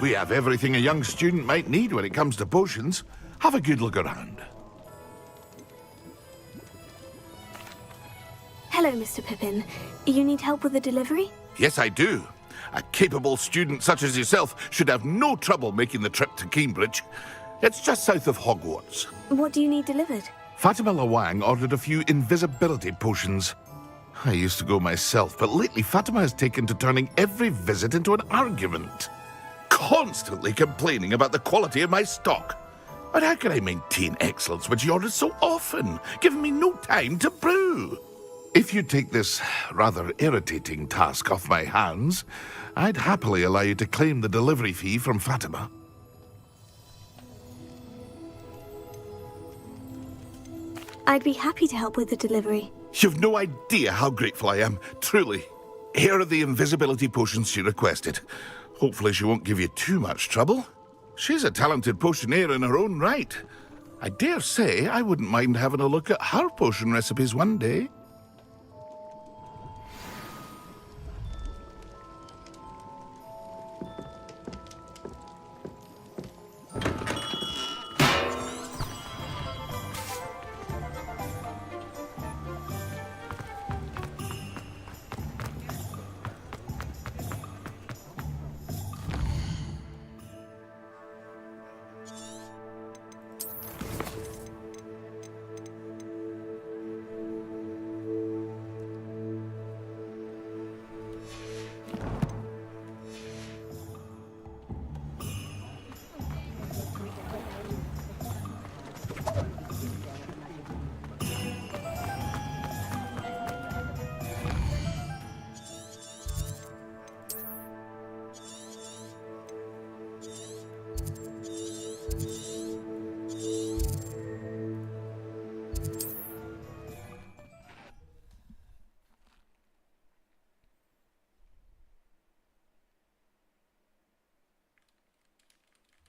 Speaker 3: We have everything a young student might need when it comes to potions. Have a good look around.
Speaker 2: Hello, Mr. Pippin. You need help with a delivery?
Speaker 3: Yes, I do. A capable student such as yourself should have no trouble making the trip to Cambridge. It's just south of Hogwarts.
Speaker 2: What do you need delivered?
Speaker 3: Fatima Lawang ordered a few invisibility potions. I used to go myself, but lately Fatima has taken to turning every visit into an argument. Constantly complaining about the quality of my stock. But how can I maintain excellence when she orders so often, giving me no time to brew? If you take this rather irritating task off my hands, I'd happily allow you to claim the delivery fee from Fatima.
Speaker 2: I'd be happy to help with the delivery.
Speaker 3: You've no idea how grateful I am, truly. Here are the invisibility potions she requested. Hopefully she won't give you too much trouble. She's a talented potioneer in her own right. I dare say I wouldn't mind having a look at her potion recipes one day.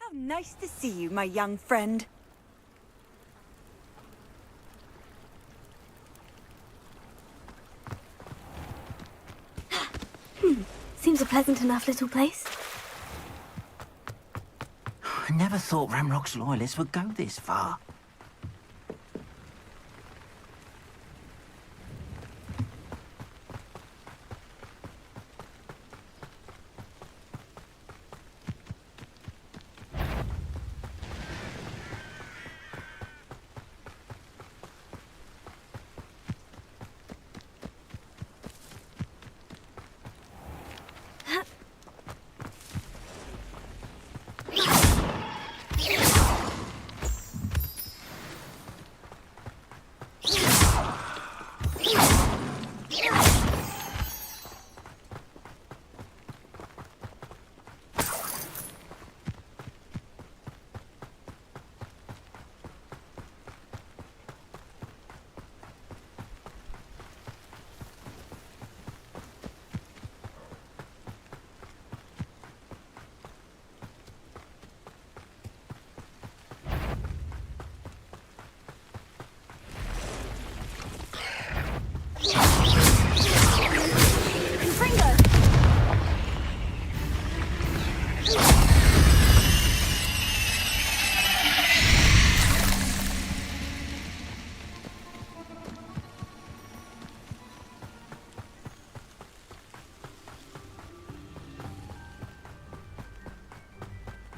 Speaker 4: How nice to see you, my young friend.
Speaker 2: Seems a pleasant enough little place.
Speaker 8: I never thought Ramrock's loyalists would go this far.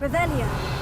Speaker 4: Revelio.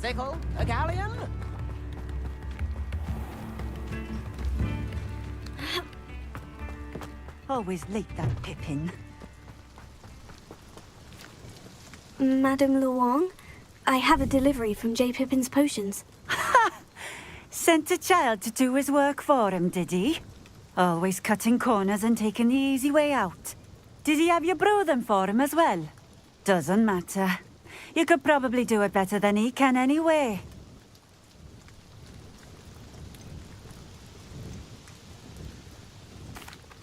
Speaker 14: sickle? A galleon?
Speaker 15: Always late, that Pippin.
Speaker 2: Madame Luong, I have a delivery from J. Pippin's potions.
Speaker 15: Sent a child to do his work for him, did he? Always cutting corners and taking the easy way out. Did he have you brew them for him as well? Doesn't matter. You could probably do it better than he can anyway.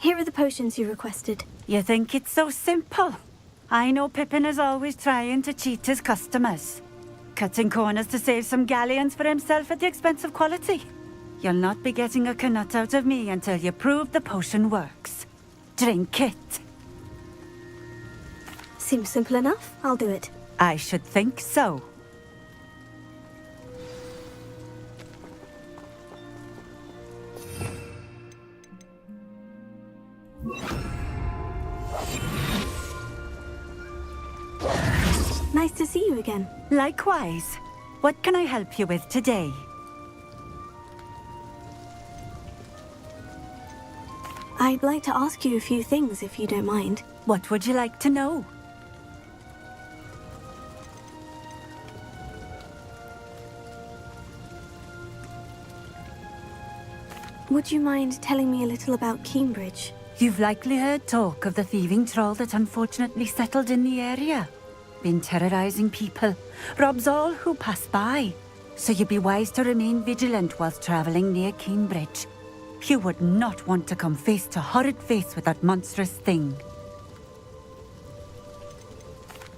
Speaker 2: Here are the potions you requested.
Speaker 15: You think it's so simple? I know Pippin is always trying to cheat his customers. Cutting corners to save some galleons for himself at the expense of quality. You'll not be getting a canut out of me until you prove the potion works. Drink it.
Speaker 2: Seems simple enough. I'll do it.
Speaker 15: I should think so.
Speaker 2: Nice to see you again.
Speaker 15: Likewise. What can I help you with today?
Speaker 2: I'd like to ask you a few things, if you don't mind.
Speaker 15: What would you like to know?
Speaker 2: Would you mind telling me a little about Cambridge?
Speaker 15: You've likely heard talk of the thieving troll that unfortunately settled in the area. Been terrorizing people, robs all who pass by. So you'd be wise to remain vigilant whilst traveling near Cambridge. You would not want to come face to horrid face with that monstrous thing.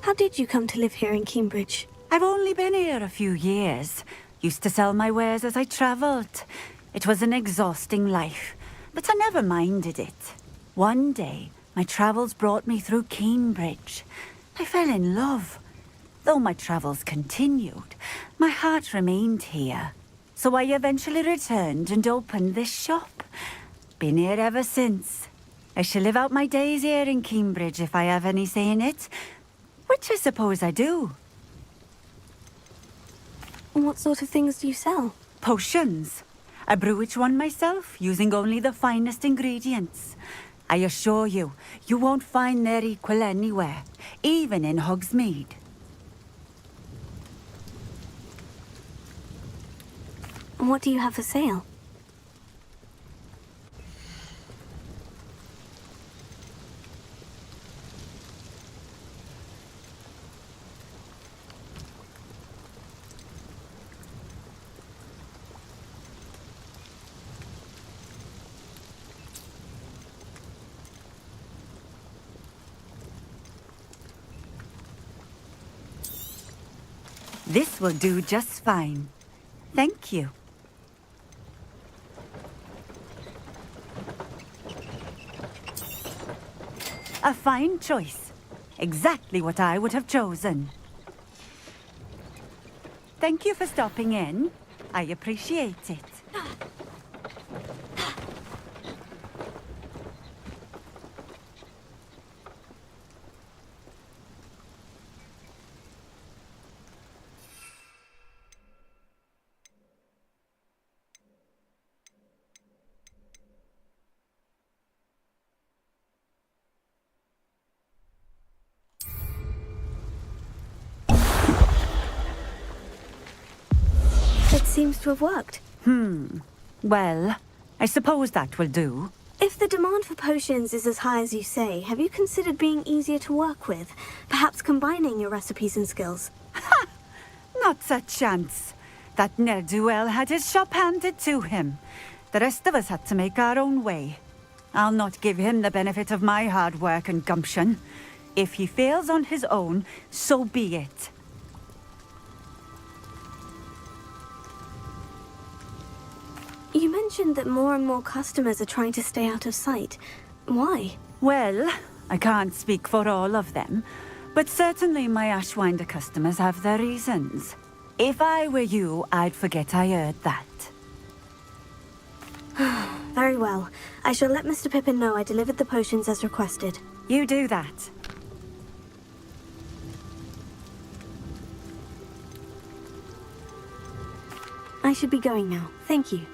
Speaker 2: How did you come to live here in Cambridge?
Speaker 15: I've only been here a few years. Used to sell my wares as I travelled. It was an exhausting life, but I never minded it. One day, my travels brought me through Cambridge. I fell in love. Though my travels continued, my heart remained here. So I eventually returned and opened this shop. Been here ever since. I shall live out my days here in Cambridge if I have any say in it, which I suppose I do.
Speaker 2: What sort of things do you sell?
Speaker 15: Potions. I brew each one myself, using only the finest ingredients. I assure you, you won't find their equal anywhere, even in Hogsmeade.
Speaker 2: What do you have for sale?
Speaker 15: This will do just fine. Thank you. A fine choice. Exactly what I would have chosen. Thank you for stopping in. I appreciate it.
Speaker 2: Seems to have worked.
Speaker 15: Well, I suppose that will do.
Speaker 2: If the demand for potions is as high as you say, have you considered being easier to work with? Perhaps combining your recipes and skills?
Speaker 15: Ha! Not a chance. That ne'er-do-well had his shop handed to him. The rest of us had to make our own way. I'll not give him the benefit of my hard work and gumption. If he fails on his own, so be it.
Speaker 2: You mentioned that more and more customers are trying to stay out of sight. Why?
Speaker 15: Well, I can't speak for all of them, but certainly my Ashwinder customers have their reasons. If I were you, I'd forget I heard that.
Speaker 2: Very well. I shall let Mr. Pippin know I delivered the potions as requested.
Speaker 15: You do that.
Speaker 2: I should be going now. Thank you.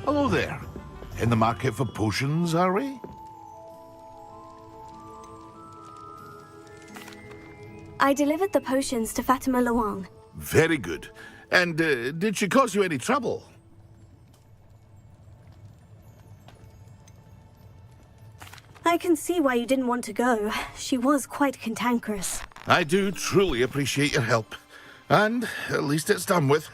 Speaker 3: Hello there. In the market for potions, are we?
Speaker 2: I delivered the potions to Fatima Luang.
Speaker 3: Very good. And did she cause you any trouble?
Speaker 2: I can see why you didn't want to go. She was quite cantankerous.
Speaker 3: I do truly appreciate your help. And at least it's done with.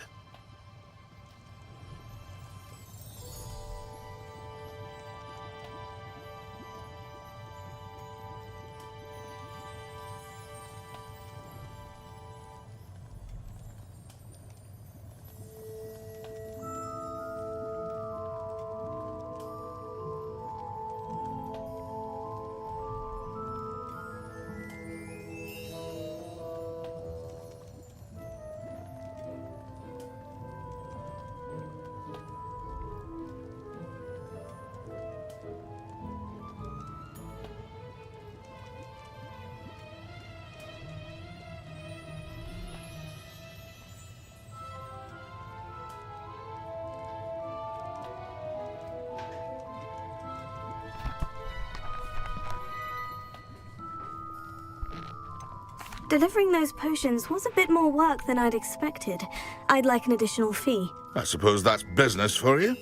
Speaker 2: Delivering those potions was a bit more work than I'd expected. I'd like an additional fee.
Speaker 3: I suppose that's business for you.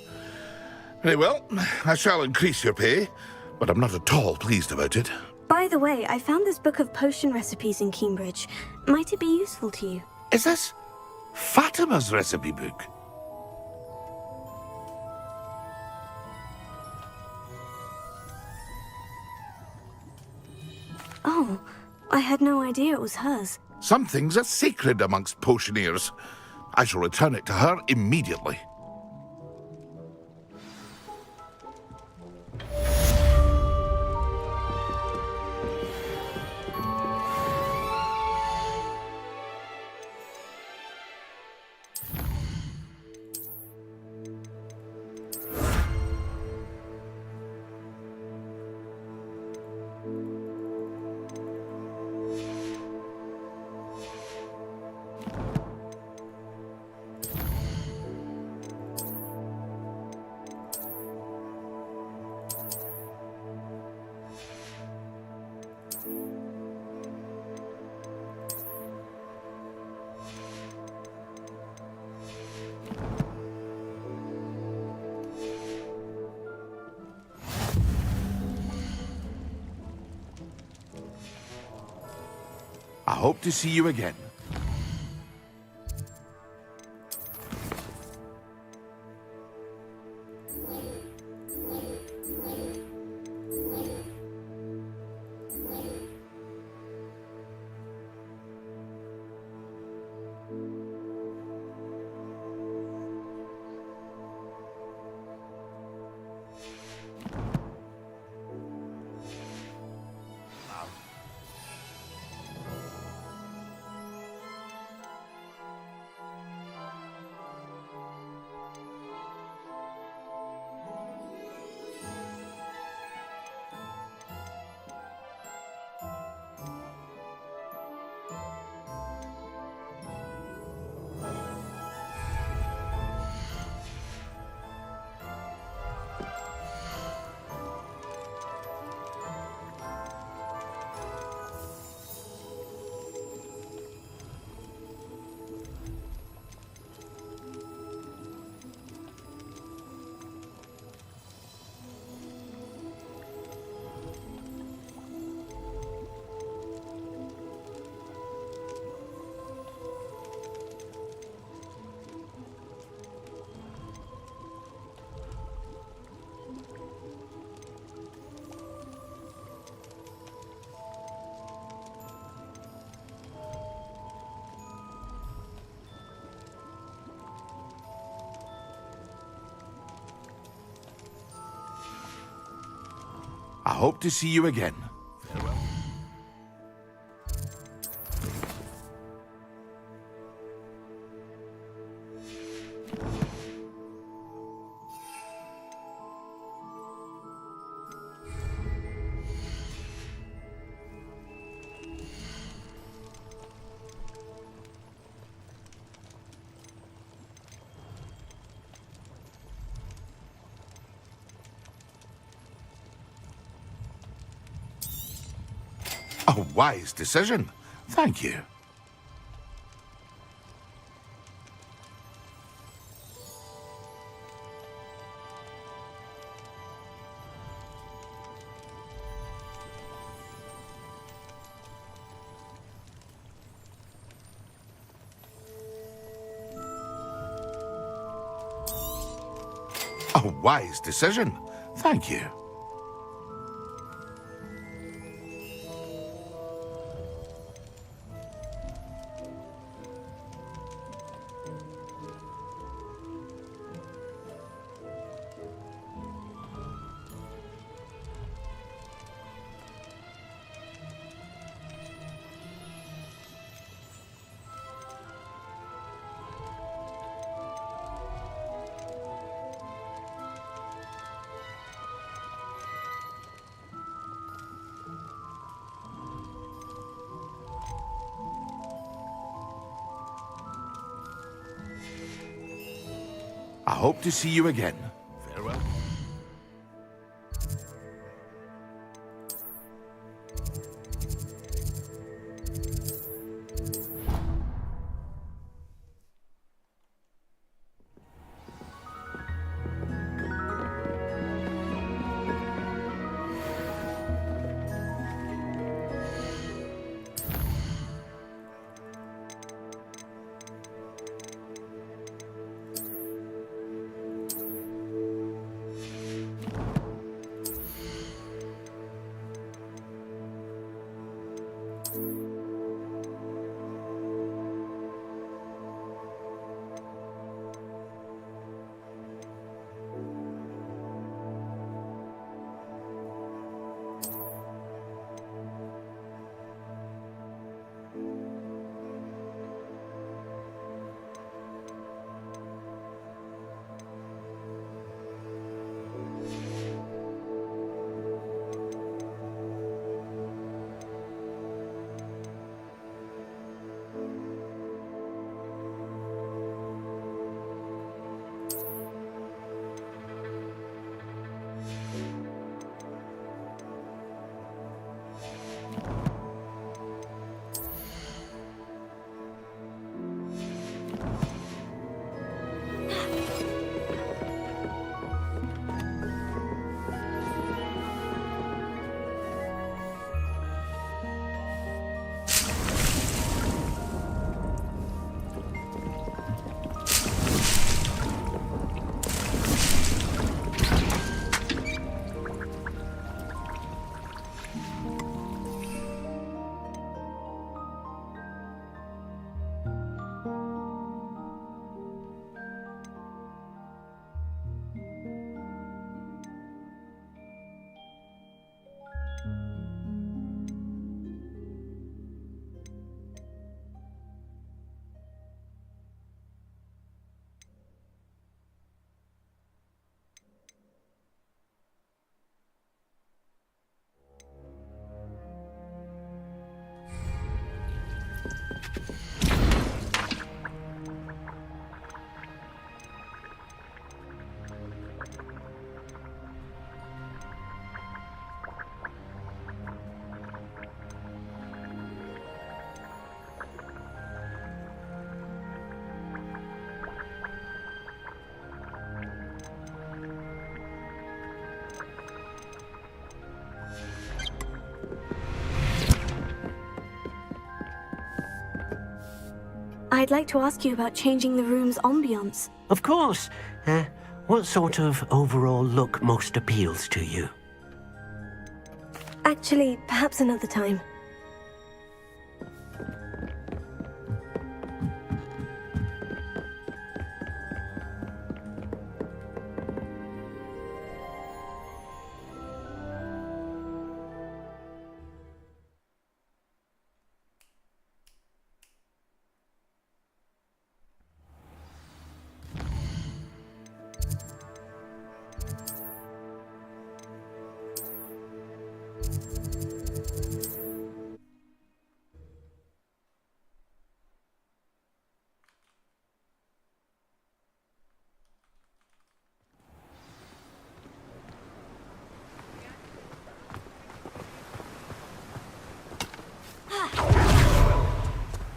Speaker 3: Very well, I shall increase your pay, but I'm not at all pleased about it.
Speaker 2: By the way, I found this book of potion recipes in Cambridge. Might it be useful to you?
Speaker 3: Is this Fatima's recipe book?
Speaker 2: Oh, I had no idea it was hers.
Speaker 3: Some things are sacred amongst potioneers. I shall return it to her immediately. I hope to see you again. hope to see you again. Farewell. A wise decision. Thank you. A wise decision. Thank you. I hope to see you again. Farewell.
Speaker 2: I'd like to ask you about changing the room's ambiance.
Speaker 5: Of course. What sort of overall look most appeals to you?
Speaker 2: Actually, perhaps another time.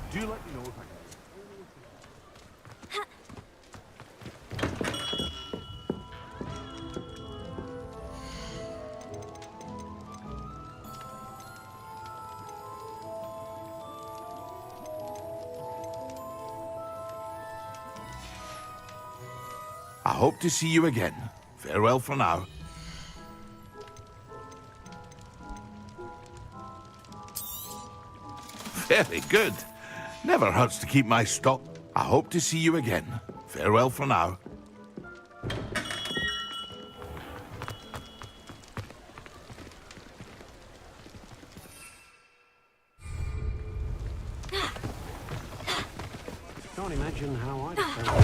Speaker 3: Do let me know if I can. I hope to see you again. Farewell for now. Very good. Never hurts to keep my stock. I hope to see you again. Farewell for now.
Speaker 5: Can't imagine how I'd felt.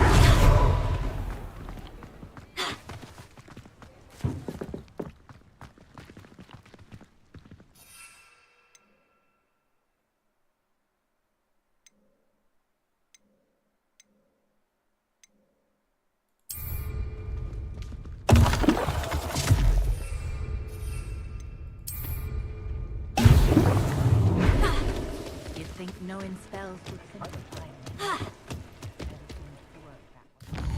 Speaker 13: You'd think knowing spells would simplify them. Never seemed to work that way.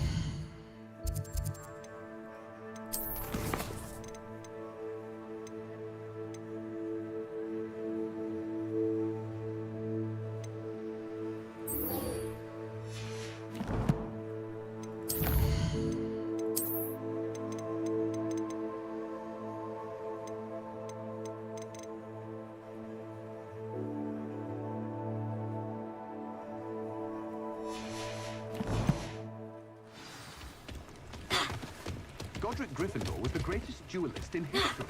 Speaker 11: Godric Gryffindor was the greatest duelist in history.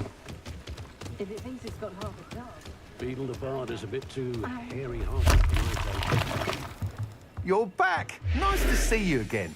Speaker 12: If it thinks it's got half a chance.
Speaker 5: Beetle the Bard is a bit too hairy-hearted for my taste.
Speaker 11: You're back! Nice to see you again.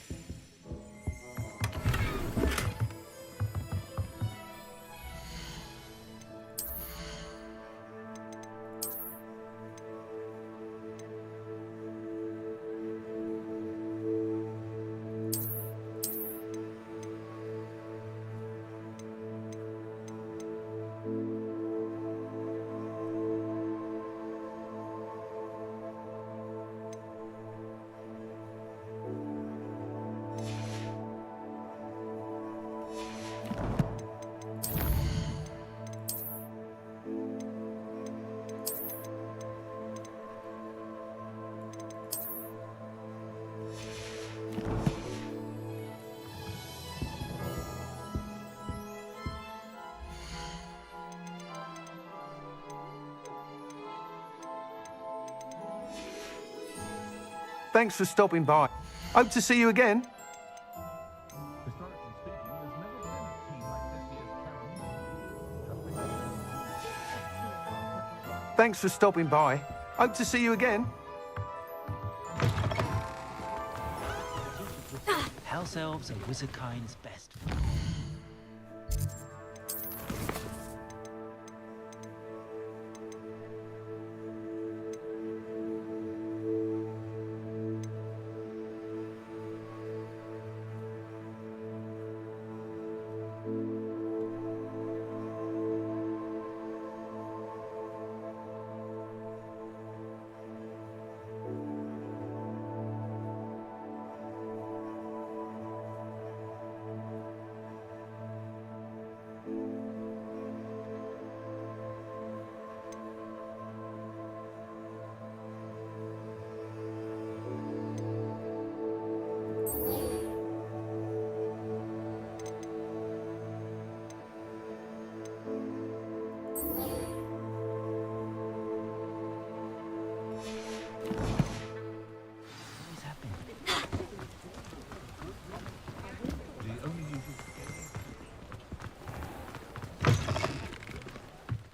Speaker 11: Thanks for stopping by. Hope to see you again. Thanks for stopping by. Hope to see you again.
Speaker 14: House elves are wizardkind's best.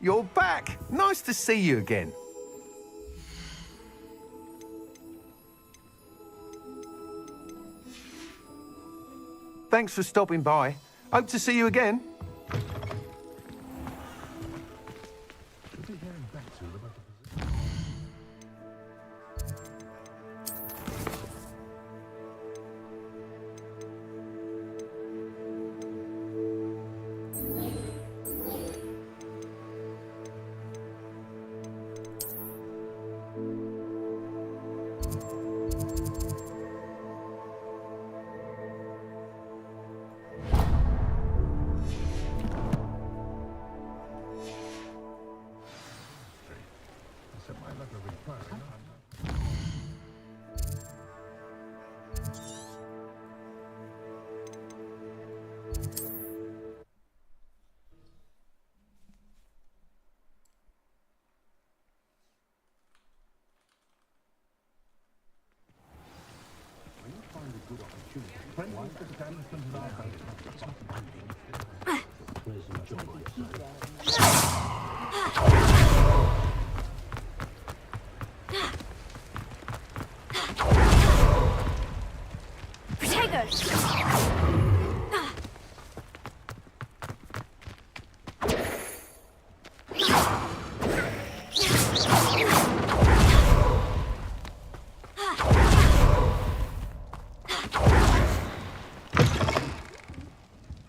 Speaker 11: You're back! Nice to see you again. Thanks for stopping by. Hope to see you again.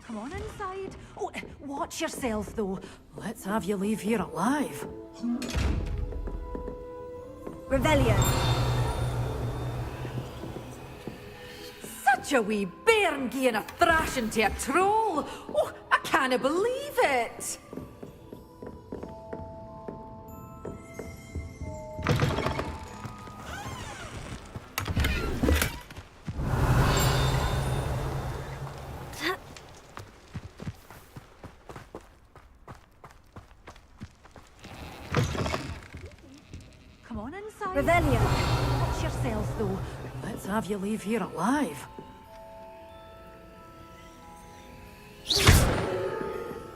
Speaker 13: Come on inside. Oh, watch yourself, though. Let's have you leave here alive.
Speaker 2: Revelio.
Speaker 13: Such a wee bairn gieing a thrashing to a troll. Oh, I can't believe it. Come on inside.
Speaker 2: Revelio.
Speaker 13: Watch yourself, though. Let's have you leave here alive.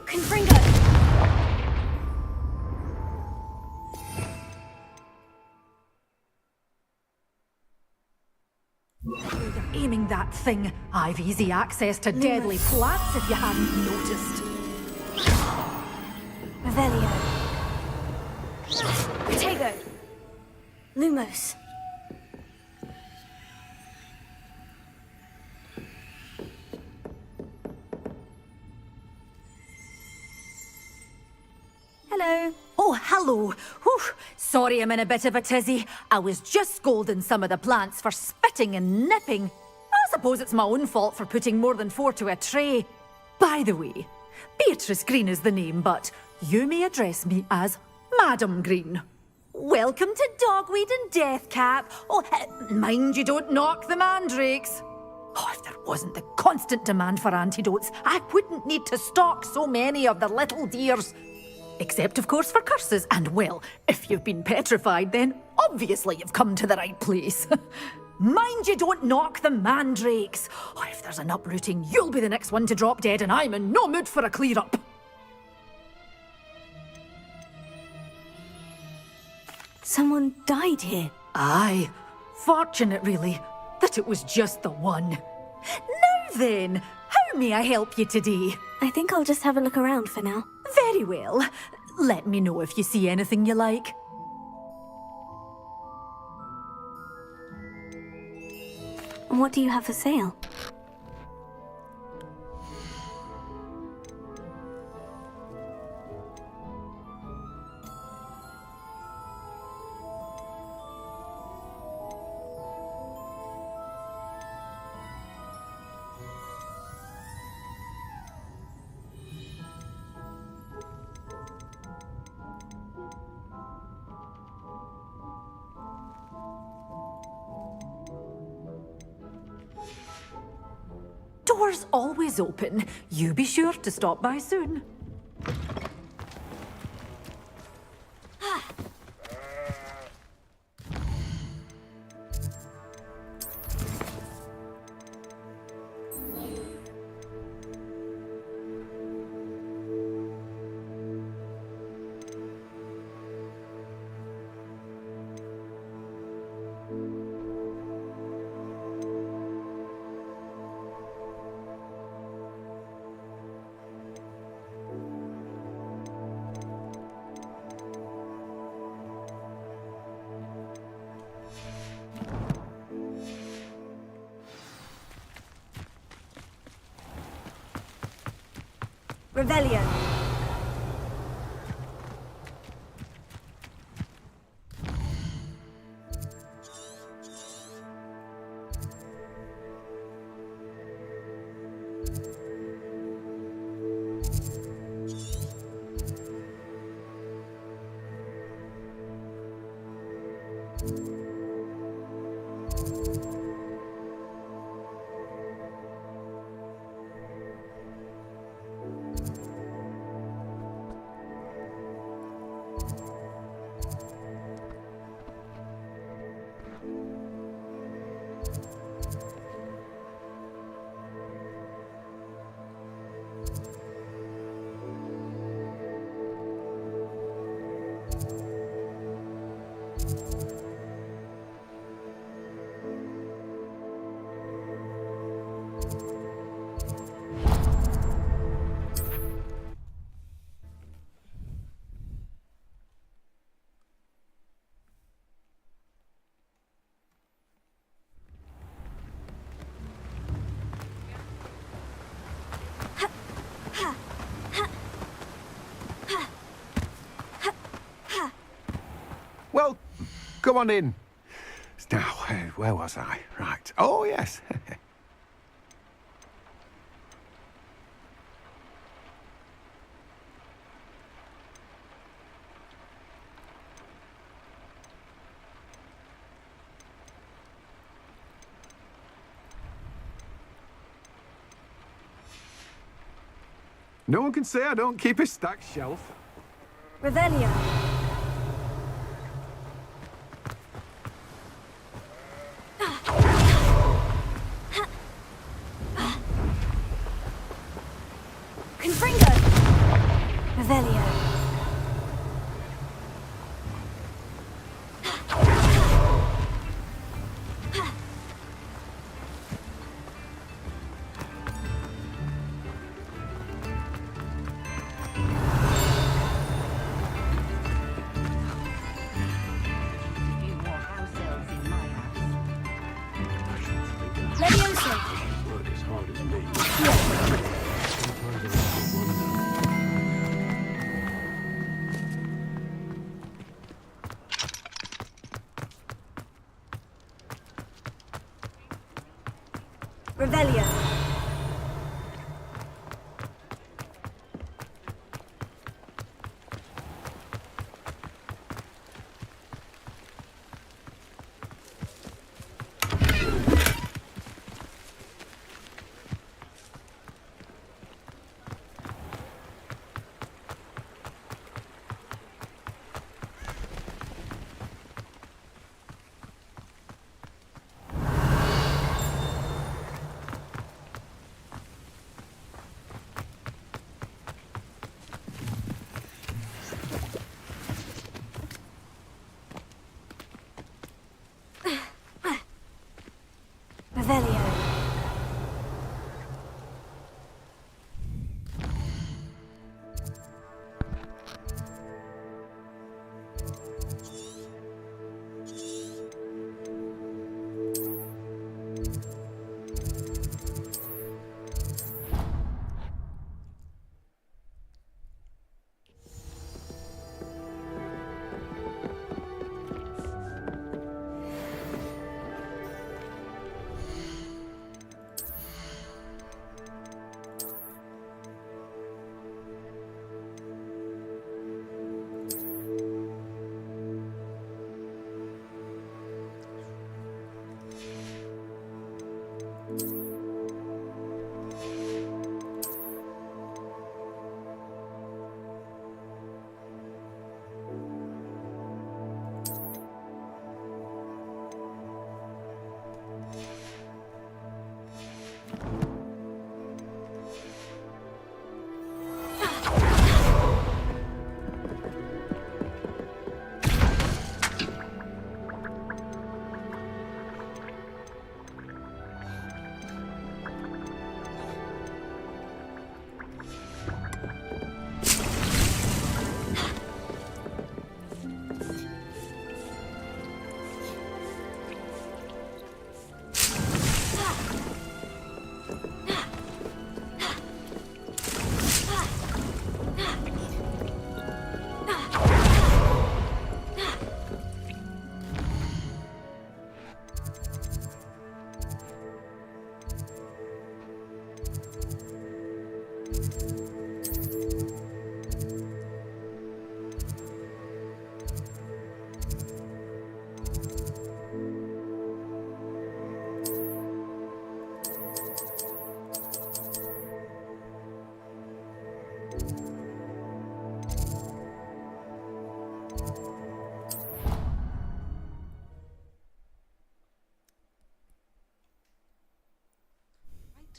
Speaker 2: Confringo.
Speaker 13: You're aiming that thing. I've easy access to deadly plants if you hadn't noticed.
Speaker 2: Revelio. Protego. Lumos. Hello.
Speaker 13: Oh, hello. Whew. Sorry I'm in a bit of a tizzy. I was just scolding some of the plants for spitting and nipping. I suppose it's my own fault for putting more than 4 to a tray. By the way, Beatrice Green is the name, but you may address me as Madam Green. Welcome to Dogweed and Deathcap. Oh, mind you don't knock the mandrakes. Oh, if there wasn't the constant demand for antidotes, I wouldn't need to stock so many of the little dears. Except, of course, for curses. And, well, if you've been petrified, then obviously you've come to the right place. Mind you don't knock the mandrakes. Oh, if there's an uprooting, you'll be the next one to drop dead, and I'm in no mood for a clear-up.
Speaker 2: Someone died here.
Speaker 13: Aye. Fortunate, really, that it was just the one. Now then, how may I help you today?
Speaker 2: I think I'll just have a look around for now.
Speaker 13: Very well. Let me know if you see anything you like.
Speaker 2: What do you have for sale?
Speaker 13: Doors always open. You be sure to stop by soon.
Speaker 2: Revelio.
Speaker 11: Well, come on in. Now, where was I? Right. Oh, yes. No one can say I don't keep a stacked shelf.
Speaker 2: Revelio. Confringo. Revelio. Levioso.
Speaker 5: Work as hard as me. Sometimes I have to wonder.
Speaker 2: Revelio.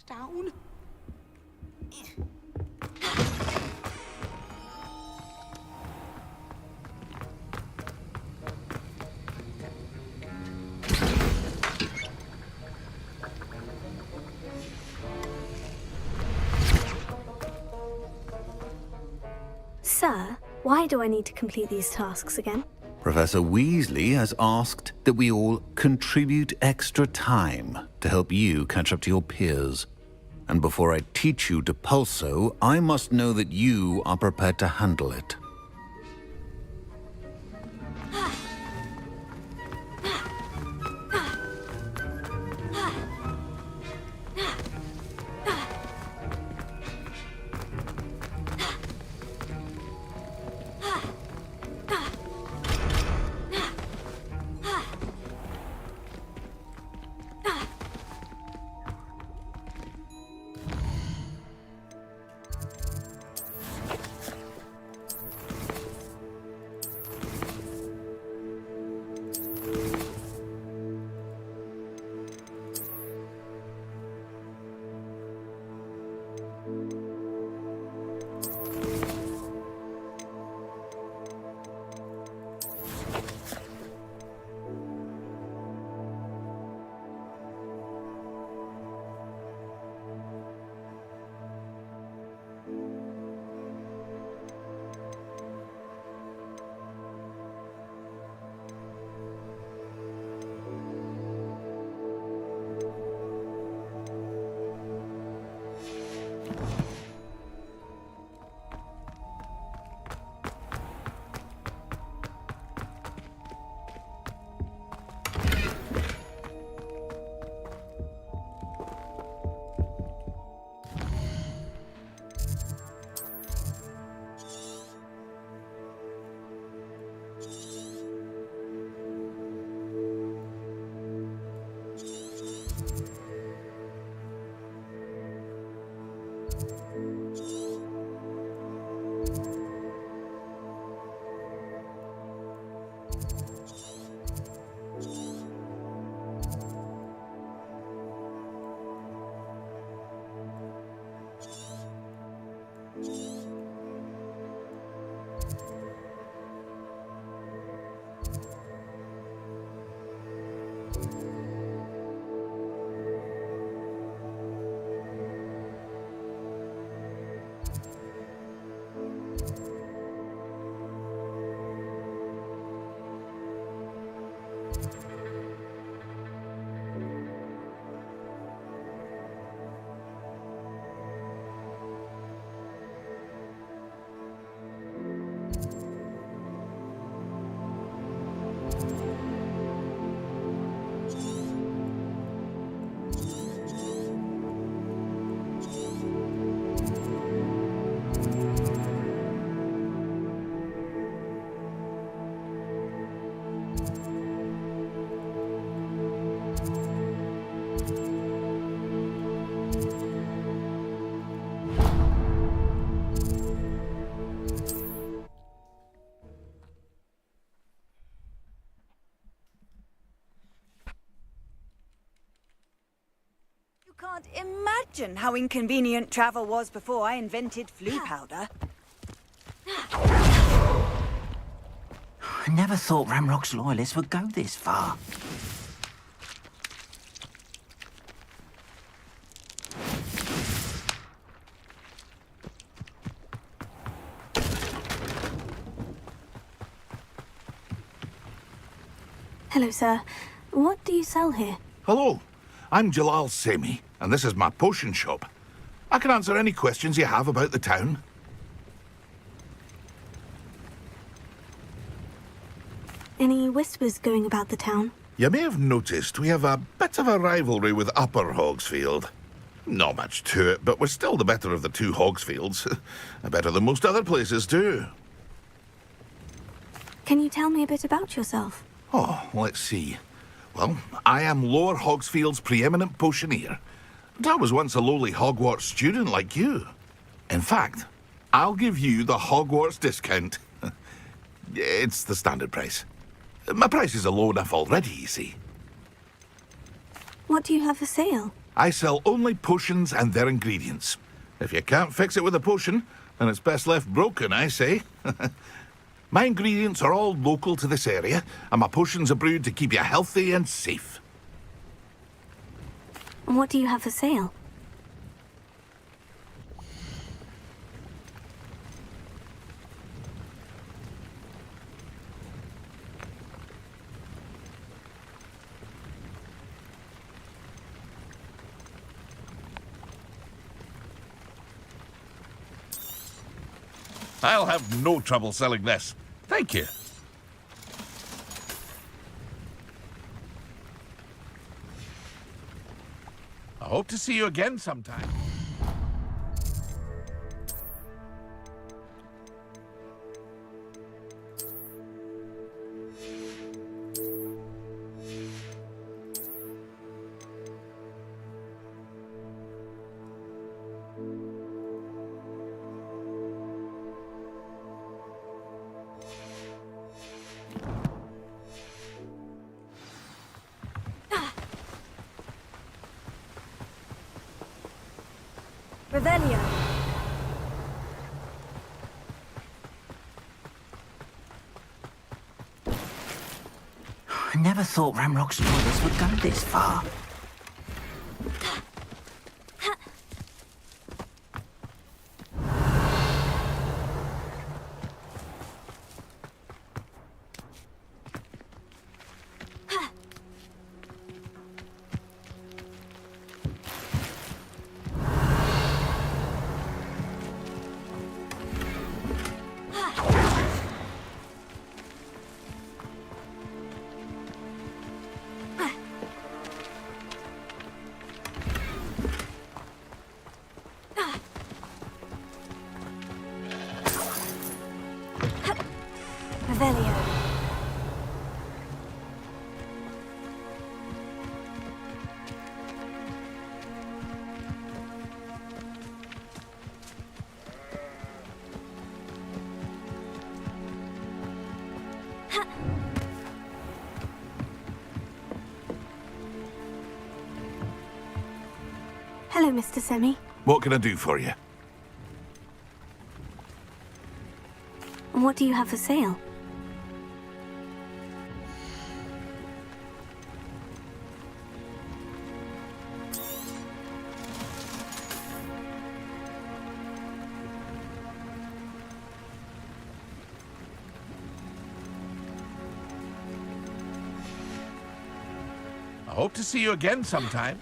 Speaker 9: down.
Speaker 2: Sir, why do I need to complete these tasks again?
Speaker 7: Professor Weasley has asked that we all contribute extra time to help you catch up to your peers. And before I teach you to pulso, I must know that you are prepared to handle it.
Speaker 4: Can't imagine how inconvenient travel was before I invented flu powder.
Speaker 8: I never thought Ramrock's loyalists would go this far.
Speaker 2: Hello, sir. What do you sell here?
Speaker 3: Hello, I'm Jalal Semi, and this is my potion shop. I can answer any questions you have about the town.
Speaker 2: Any whispers going about the town?
Speaker 3: You may have noticed we have a bit of a rivalry with Upper Hogsfield. Not much to it, but we're still the better of the two Hogsfields. Better than most other places, too.
Speaker 2: Can you tell me a bit about yourself?
Speaker 3: Oh, let's see. Well, I am Lower Hogsfield's preeminent potioneer. And I was once a lowly Hogwarts student like you. In fact, I'll give you the Hogwarts discount. It's the standard price. My prices are low enough already, you see.
Speaker 2: What do you have for sale?
Speaker 3: I sell only potions and their ingredients. If you can't fix it with a potion, then it's best left broken, I say. My ingredients are all local to this area, and my potions are brewed to keep you healthy and safe.
Speaker 2: And what do you have for sale?
Speaker 3: I'll have no trouble selling this. Thank you. I hope to see you again sometime.
Speaker 2: Revelio.
Speaker 1: I never thought Ramrock's spoilers would go this far.
Speaker 2: Revelio. Hello, Mr. Semi.
Speaker 3: What can I do for you?
Speaker 2: And what do you have for sale?
Speaker 3: I hope to see you again sometime.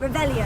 Speaker 2: Revelio.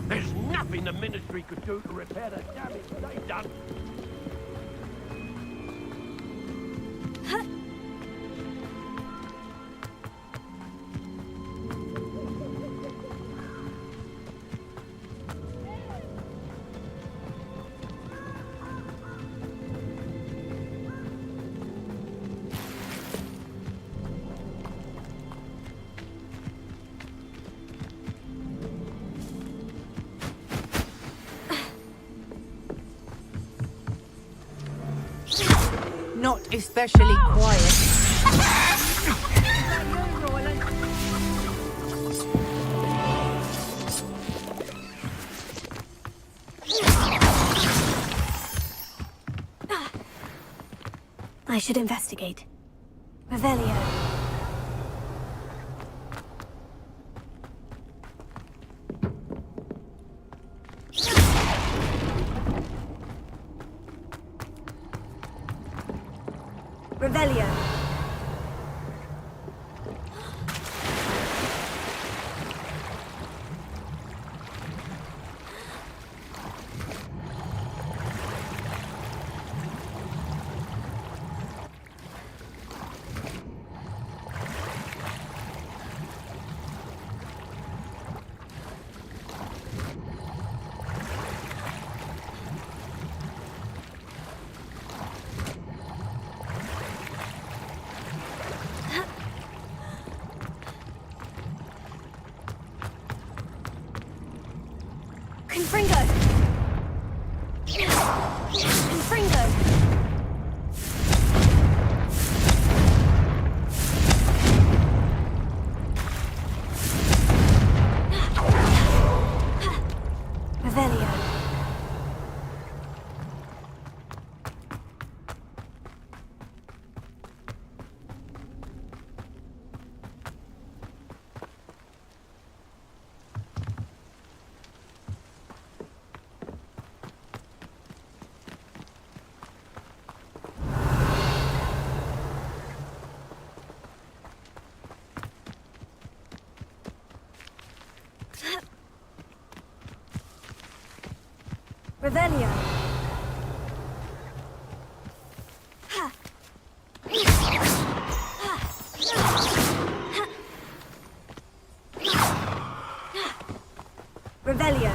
Speaker 16: There's nothing the Ministry could do to repair the damage they've done.
Speaker 12: Not especially quiet.
Speaker 2: I should investigate. Revelio. Revelio. Confringo! Confringo! Revelio. Revelio. Revelio.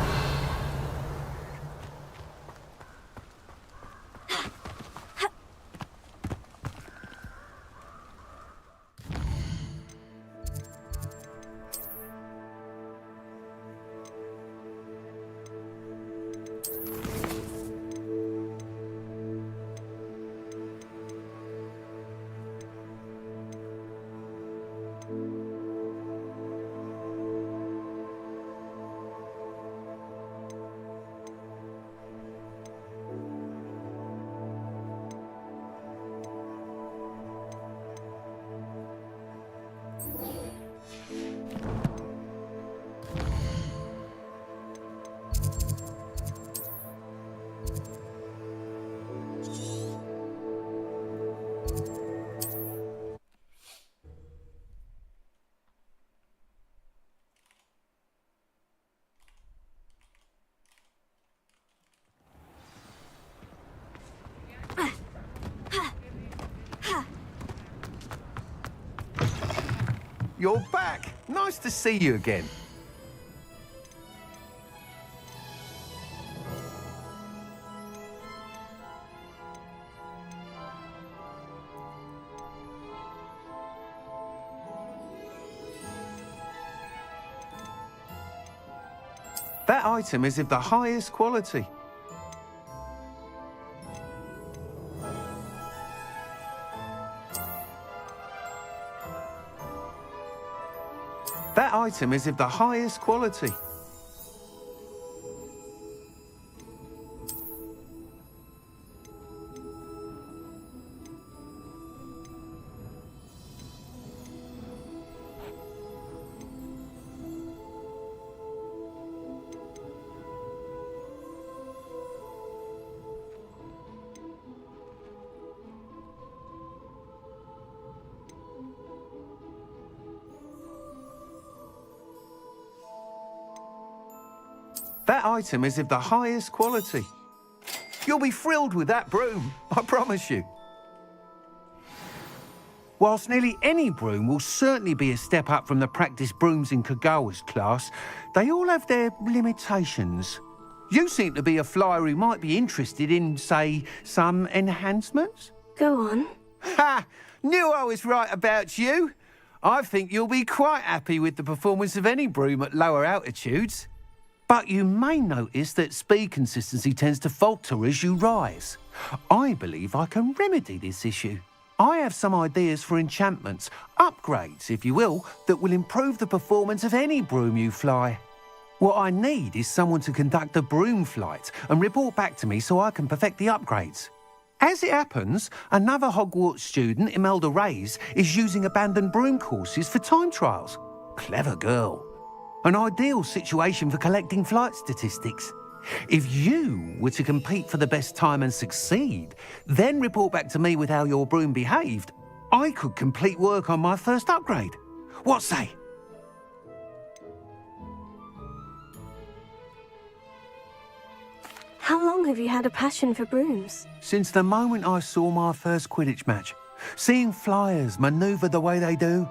Speaker 11: You're back. Nice to see you again. That item is of the highest quality. That item is of the highest quality. That item is of the highest quality. You'll be thrilled with that broom, I promise you. Whilst nearly any broom will certainly be a step up from the practice brooms in Kagawa's class, they all have their limitations. You seem to be a flyer who might be interested in, say, some enhancements?
Speaker 2: Go on.
Speaker 11: Ha! Knew I was right about you. I think you'll be quite happy with the performance of any broom at lower altitudes. But you may notice that speed consistency tends to falter as you rise. I believe I can remedy this issue. I have some ideas for enchantments, upgrades, if you will, that will improve the performance of any broom you fly. What I need is someone to conduct a broom flight and report back to me so I can perfect the upgrades. As it happens, another Hogwarts student, Imelda Reyes, is using abandoned broom courses for time trials. Clever girl. An ideal situation for collecting flight statistics. If you were to compete for the best time and succeed, then report back to me with how your broom behaved, I could complete work on my first upgrade. What say?
Speaker 2: How long have you had a passion for brooms?
Speaker 11: Since the moment I saw my first Quidditch match, seeing flyers manoeuvre the way they do.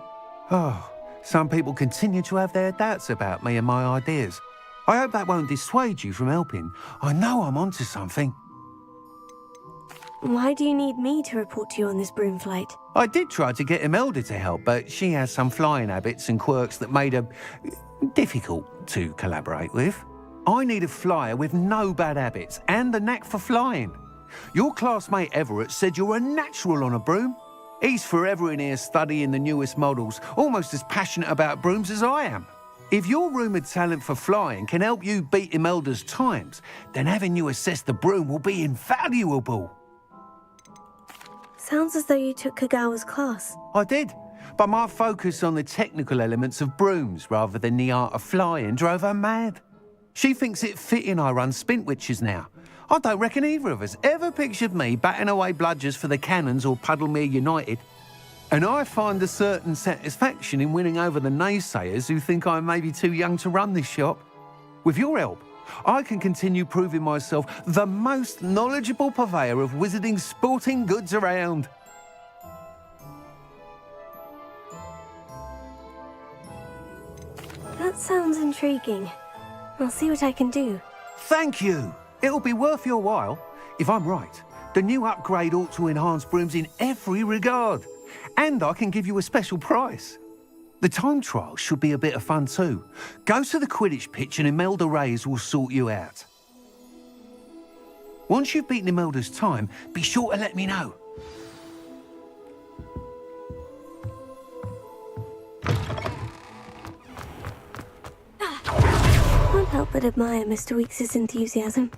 Speaker 11: Oh, some people continue to have their doubts about me and my ideas. I hope that won't dissuade you from helping. I know I'm onto something.
Speaker 2: Why do you need me to report to you on this broom flight?
Speaker 11: I did try to get Imelda to help, but she has some flying habits and quirks that made her difficult to collaborate with. I need a flyer with no bad habits and the knack for flying. Your classmate Everett said you're a natural on a broom. He's forever in here studying the newest models, almost as passionate about brooms as I am. If your rumoured talent for flying can help you beat Imelda's times, then having you assess the broom will be invaluable.
Speaker 2: Sounds as though you took Kagawa's class.
Speaker 11: I did, but my focus on the technical elements of brooms rather than the art of flying drove her mad. She thinks it fitting I run Spintwitches now. I don't reckon either of us ever pictured me batting away bludgers for the Cannons or Puddlemere United. And I find a certain satisfaction in winning over the naysayers who think I may be too young to run this shop. With your help, I can continue proving myself the most knowledgeable purveyor of wizarding sporting goods around.
Speaker 2: That sounds intriguing. I'll see what I can do.
Speaker 11: Thank you. It'll be worth your while. If I'm right, the new upgrade ought to enhance brooms in every regard. And I can give you a special price. The time trial should be a bit of fun too. Go to the Quidditch pitch and Imelda Reyes will sort you out. Once you've beaten Imelda's time, be sure to let me know.
Speaker 2: Can't help but admire Mr. Weekes' enthusiasm.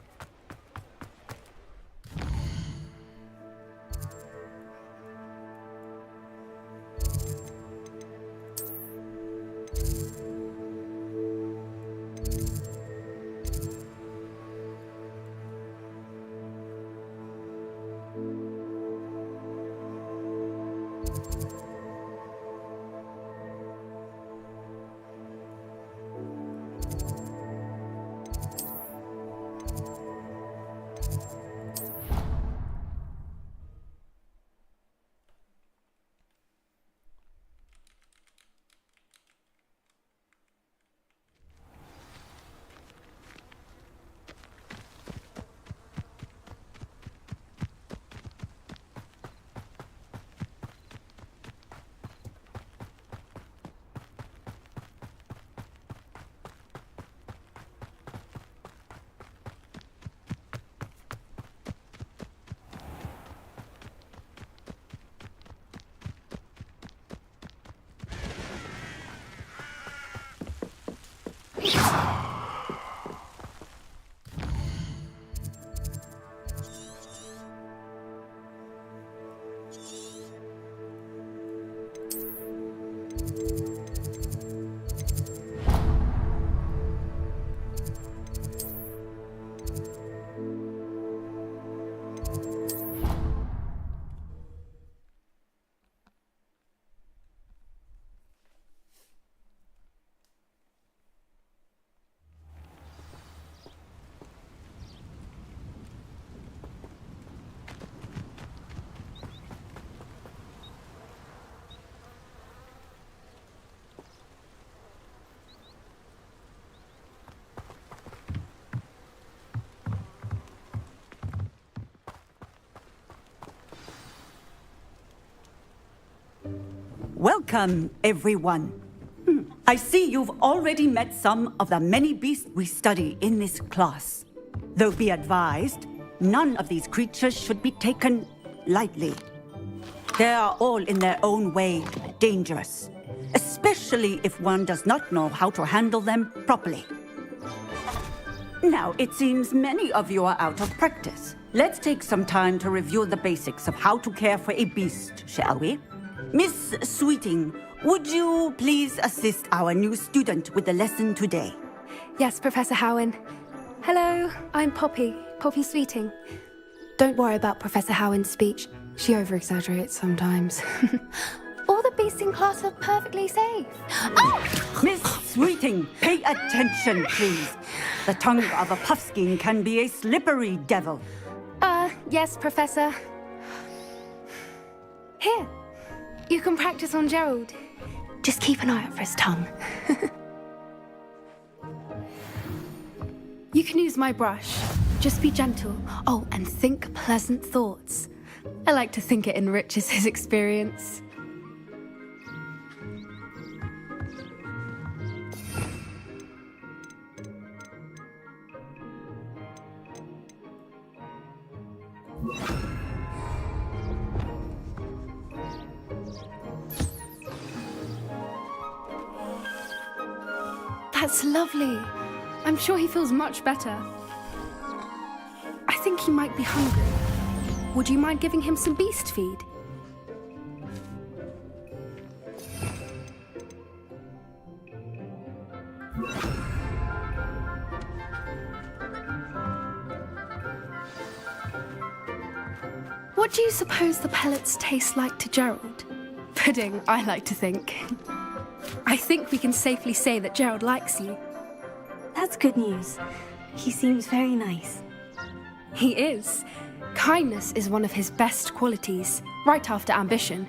Speaker 15: Welcome, everyone. I see you've already met some of the many beasts we study in this class. Though be advised, none of these creatures should be taken lightly. They are all in their own way dangerous, especially if one does not know how to handle them properly. Now, it seems many of you are out of practice. Let's take some time to review the basics of how to care for a beast, shall we? Miss Sweeting, would you please assist our new student with the lesson today?
Speaker 17: Yes, Professor Howen. Hello, I'm Poppy Sweeting. Don't worry about Professor Howen's speech. She over-exaggerates sometimes. All the beasts in class are perfectly safe.
Speaker 15: Oh! Miss Sweeting, pay attention, please. The tongue of a puffskein can be a slippery devil.
Speaker 17: Yes, Professor. Here, you can practice on Gerald. Just keep an eye out for his tongue. You can use my brush. Just be gentle. Oh, and think pleasant thoughts. I like to think it enriches his experience. That's lovely. I'm sure he feels much better. I think he might be hungry. Would you mind giving him some beast feed? What do you suppose the pellets taste like to Gerald? Pudding, I like to think. I think we can safely say that Gerald likes you.
Speaker 2: That's good news. He seems very nice.
Speaker 17: He is. Kindness is one of his best qualities, right after ambition.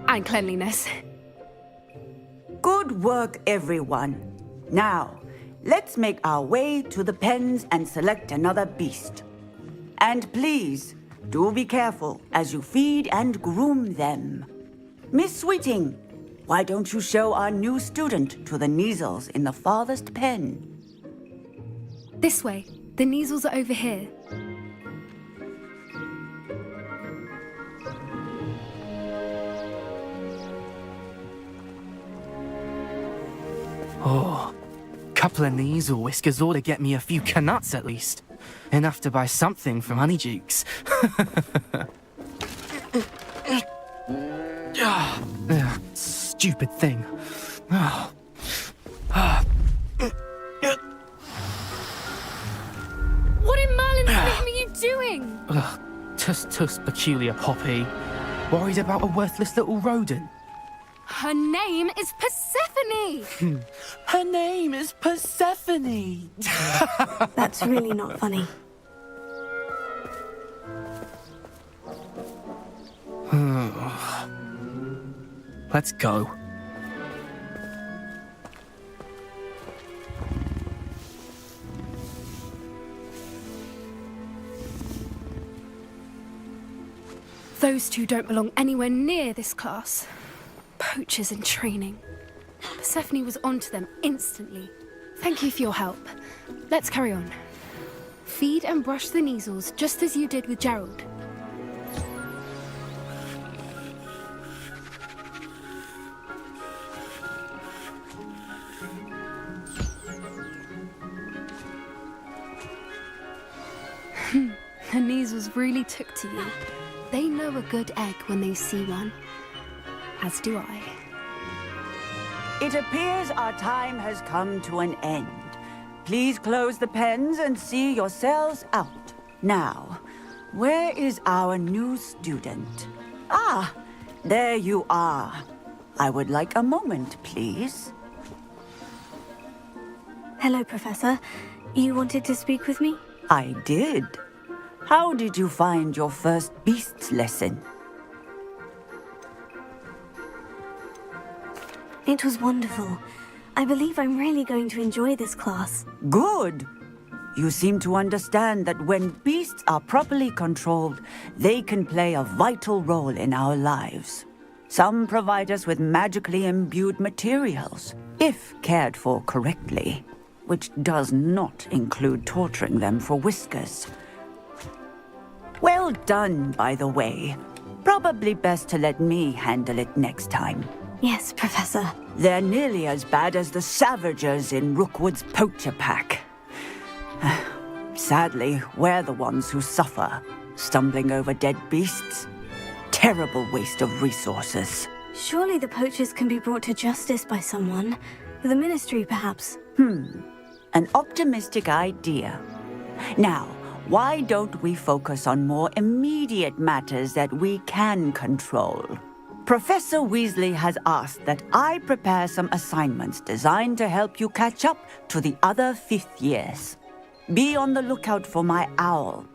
Speaker 17: And cleanliness.
Speaker 15: Good work, everyone. Now, let's make our way to the pens and select another beast. And please, do be careful as you feed and groom them. Miss Sweeting, why don't you show our new student to the Kneazles in the farthest pen?
Speaker 17: This way. The Kneazles are over here.
Speaker 10: Oh, couple of Kneazle whiskers ought to get me a few canuts at least. Enough to buy something from Honeydukes. Stupid thing.
Speaker 17: What in Merlin's name are you doing?
Speaker 10: Tuss peculiar Poppy. Worried about a worthless little rodent?
Speaker 17: Her name is Persephone!
Speaker 10: Her name is Persephone!
Speaker 2: That's really not funny.
Speaker 10: Let's go.
Speaker 17: Those two don't belong anywhere near this class. Poachers in training. Persephone was onto them instantly. Thank you for your help. Let's carry on. Feed and brush the Neasels just as you did with Gerald. The Neasels really took to you. They know a good egg when they see one. As do I.
Speaker 15: It appears our time has come to an end. Please close the pens and see yourselves out. Now, where is our new student? Ah, there you are. I would like a moment, please.
Speaker 2: Hello, Professor. You wanted to speak with me?
Speaker 15: I did. How did you find your first beasts lesson?
Speaker 2: It was wonderful. I believe I'm really going to enjoy this class.
Speaker 15: Good. You seem to understand that when beasts are properly controlled, they can play a vital role in our lives. Some provide us with magically imbued materials, if cared for correctly, which does not include torturing them for whiskers. Well done, by the way. Probably best to let me handle it next time.
Speaker 2: Yes, Professor.
Speaker 15: They're nearly as bad as the Savagers in Rookwood's poacher pack. Sadly, we're the ones who suffer, stumbling over dead beasts. Terrible waste of resources.
Speaker 2: Surely the poachers can be brought to justice by someone. The Ministry, perhaps.
Speaker 15: An optimistic idea. Now, why don't we focus on more immediate matters that we can control? Professor Weasley has asked that I prepare some assignments designed to help you catch up to the other fifth years. Be on the lookout for my owl.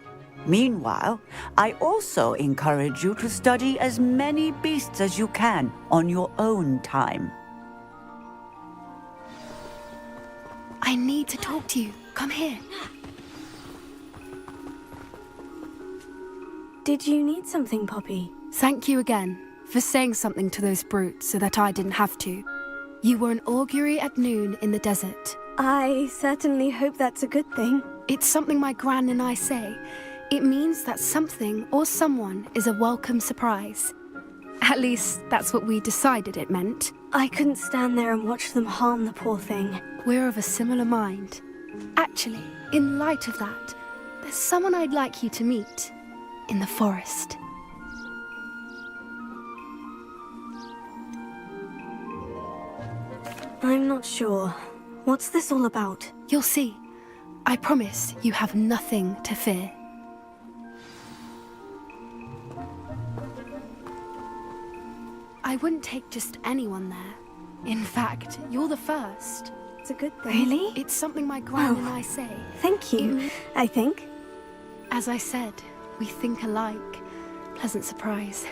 Speaker 15: Meanwhile, I also encourage you to study as many beasts as you can on your own time.
Speaker 17: I need to talk to you. Come here.
Speaker 2: Did you need something, Poppy?
Speaker 17: Thank you again for saying something to those brutes so that I didn't have to. You were an augury at noon in the desert.
Speaker 2: I certainly hope that's a good thing.
Speaker 17: It's something my gran and I say. It means that something or someone is a welcome surprise. At least, that's what we decided it meant.
Speaker 2: I couldn't stand there and watch them harm the poor thing.
Speaker 17: We're of a similar mind. Actually, in light of that, there's someone I'd like you to meet. In the forest.
Speaker 2: I'm not sure. What's this all about?
Speaker 17: You'll see. I promise you have nothing to fear. I wouldn't take just anyone there. In fact, you're the first.
Speaker 2: It's a good thing. Really?
Speaker 17: It's something my gran and I say.
Speaker 2: Thank you, I think.
Speaker 17: As I said, we think alike. Pleasant surprise.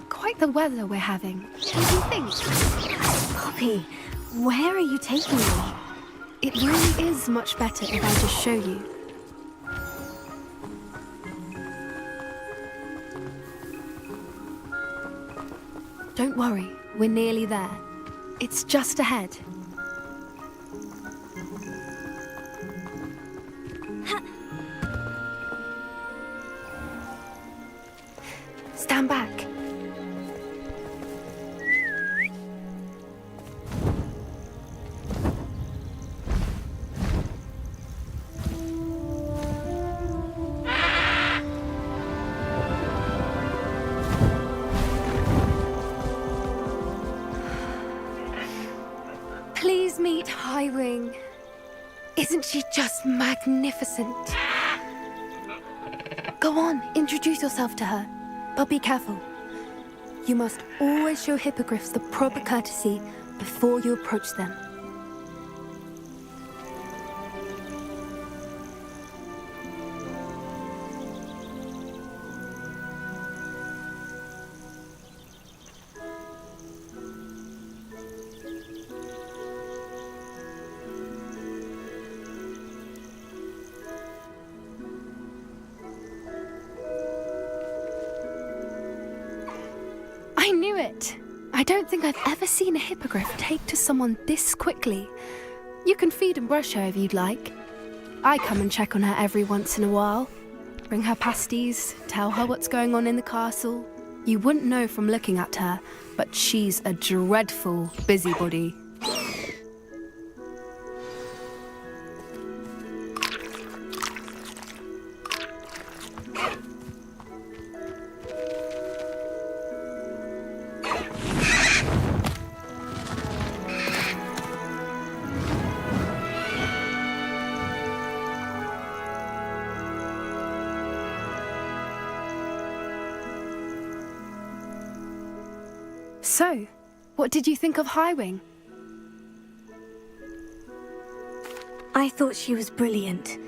Speaker 17: Quite the weather we're having. What do you think?
Speaker 2: Poppy, where are you taking me?
Speaker 17: It really is much better if I just show you. Don't worry, we're nearly there. It's just ahead. Stand back. Isn't she just magnificent? Go on, introduce yourself to her. But be careful. You must always show hippogriffs the proper courtesy before you approach them. I knew it! I don't think I've ever seen a hippogriff take to someone this quickly. You can feed and brush her if you'd like. I come and check on her every once in a while. Bring her pasties, tell her what's going on in the castle. You wouldn't know from looking at her, but she's a dreadful busybody. So, what did you think of Highwing?
Speaker 2: I thought she was brilliant.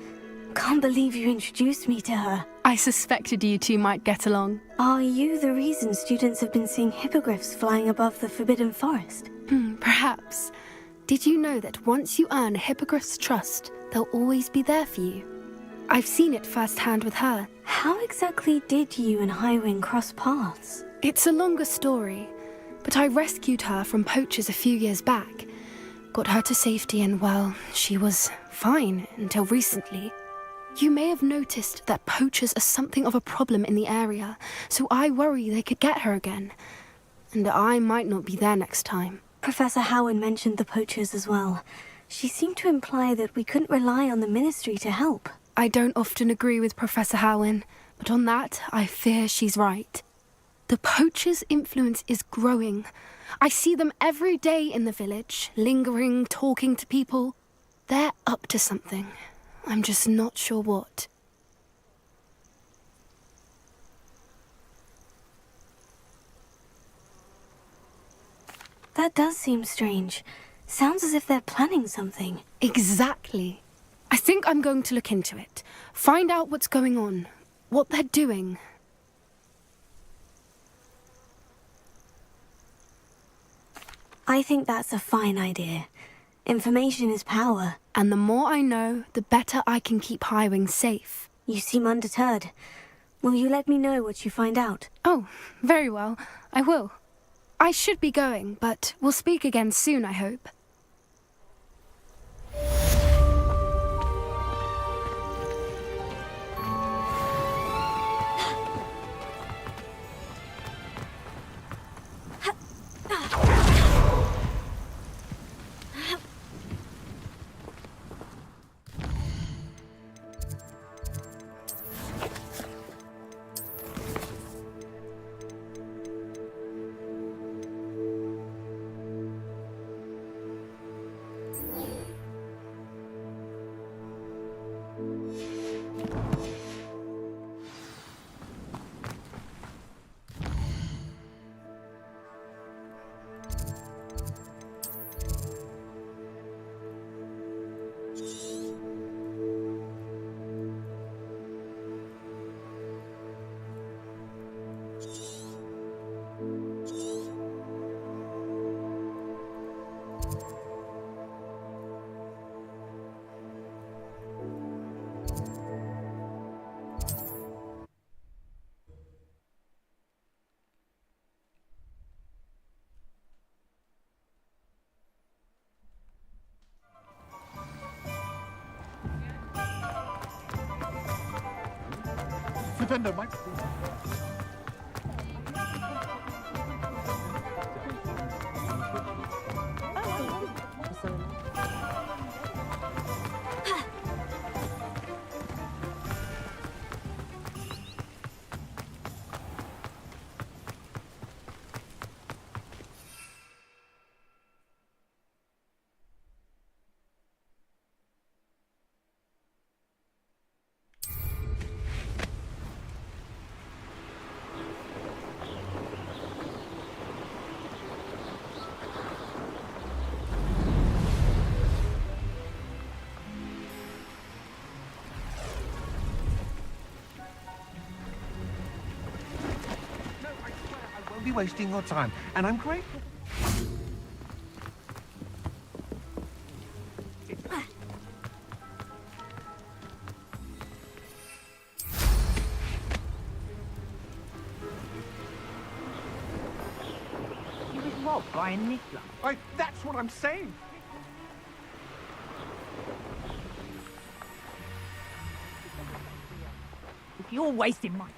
Speaker 2: Can't believe you introduced me to her.
Speaker 17: I suspected you two might get along.
Speaker 2: Are you the reason students have been seeing hippogriffs flying above the Forbidden Forest?
Speaker 17: Perhaps. Did you know that once you earn a hippogriff's trust, they'll always be there for you? I've seen it firsthand with her.
Speaker 2: How exactly did you and Highwing cross paths?
Speaker 17: It's a longer story, but I rescued her from poachers a few years back. Got her to safety and, well, she was fine until recently. You may have noticed that poachers are something of a problem in the area, so I worry they could get her again. And I might not be there next time.
Speaker 2: Professor Howen mentioned the poachers as well. She seemed to imply that we couldn't rely on the Ministry to help.
Speaker 17: I don't often agree with Professor Howen, but on that, I fear she's right. The poachers' influence is growing. I see them every day in the village, lingering, talking to people. They're up to something. I'm just not sure what.
Speaker 2: That does seem strange. Sounds as if they're planning something.
Speaker 17: Exactly. I think I'm going to look into it. Find out what's going on, what they're doing.
Speaker 2: I think that's a fine idea. Information is power.
Speaker 17: And the more I know, the better I can keep Highwing safe.
Speaker 2: You seem undeterred. Will you let me know what you find out?
Speaker 17: Oh, very well. I will. I should be going, but we'll speak again soon, I hope.
Speaker 3: Defender, Mike.
Speaker 11: won't be wasting your time, and I'm grateful.
Speaker 12: You was robbed by a niggler.
Speaker 11: That's what I'm saying.
Speaker 12: If you're wasting money.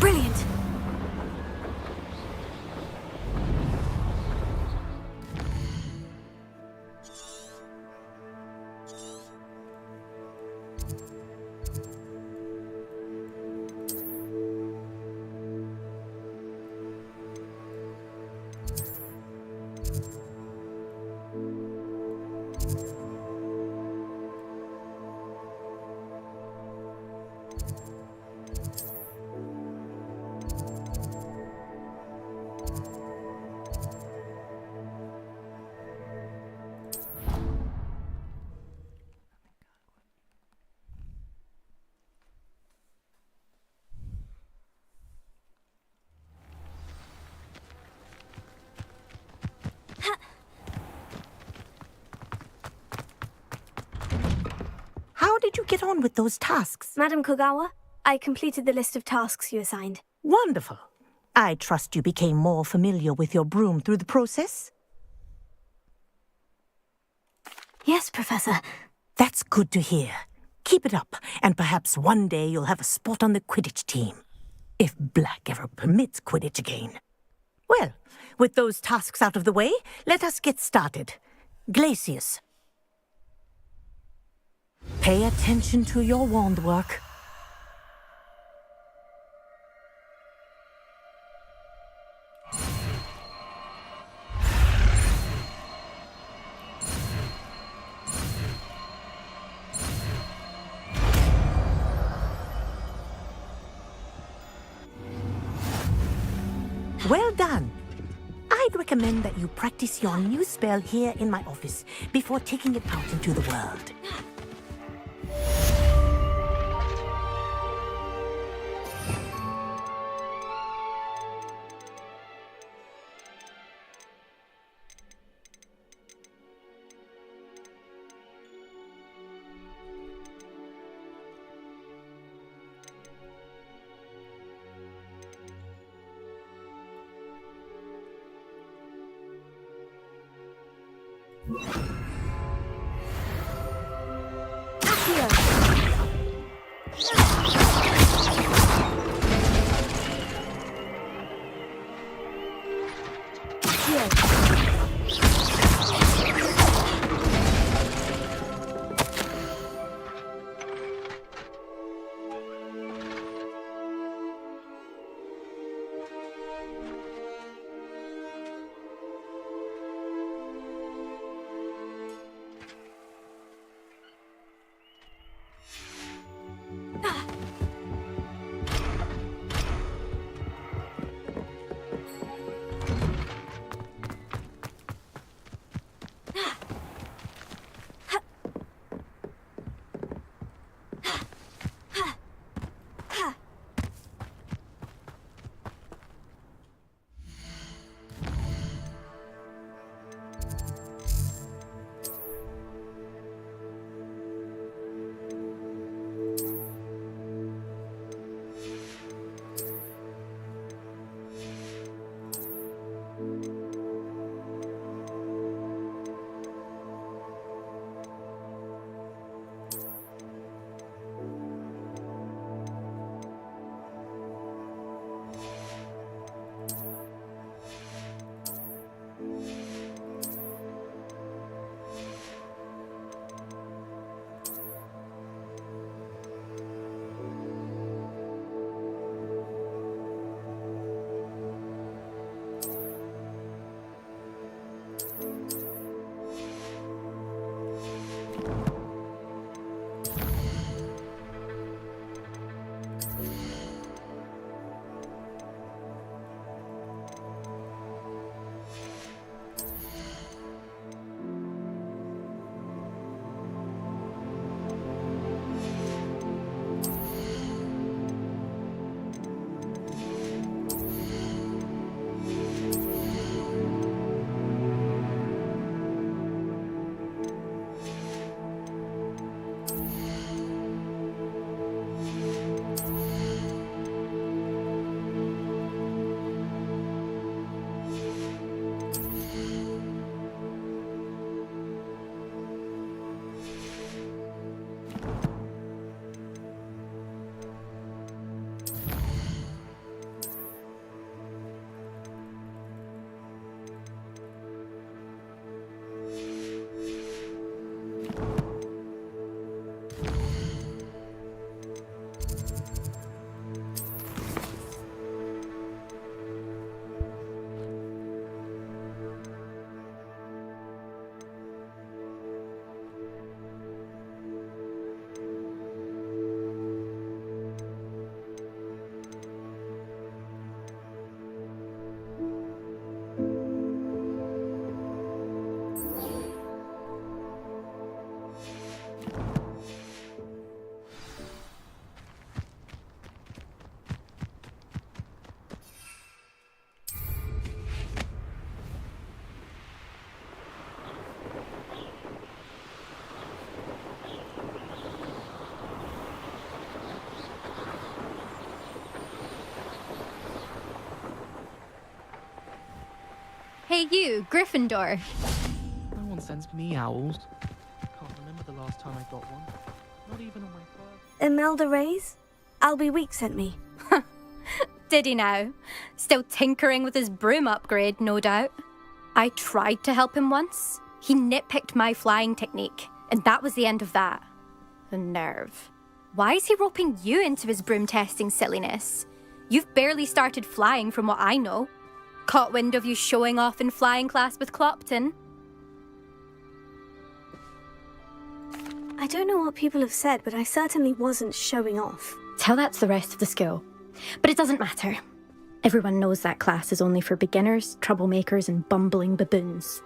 Speaker 2: Brilliant.
Speaker 18: How did you get on with those tasks?
Speaker 2: Madam Kogawa, I completed the list of tasks you assigned.
Speaker 18: Wonderful. I trust you became more familiar with your broom through the process?
Speaker 2: Yes, Professor.
Speaker 18: That's good to hear. Keep it up, and perhaps one day you'll have a spot on the Quidditch team. If Black ever permits Quidditch again. Well, with those tasks out of the way, let us get started. Glacius. Pay attention to your wand work. Well done. I'd recommend that you practice your new spell here in my office before taking it out into the world.
Speaker 19: Hey you, Gryffindor.
Speaker 10: No one sends me owls. Can't remember the last time I got one. Not even on my birthday.
Speaker 2: Imelda Reyes? Albie Week sent me.
Speaker 19: Did he now? Still tinkering with his broom upgrade, no doubt. I tried to help him once. He nitpicked my flying technique, and that was the end of that. The nerve. Why is he roping you into his broom testing silliness? You've barely started flying from what I know. Caught wind of you showing off in flying class with Clopton.
Speaker 2: I don't know what people have said, but I certainly wasn't showing off.
Speaker 19: Tell that to the rest of the school. But it doesn't matter. Everyone knows that class is only for beginners, troublemakers, and bumbling baboons.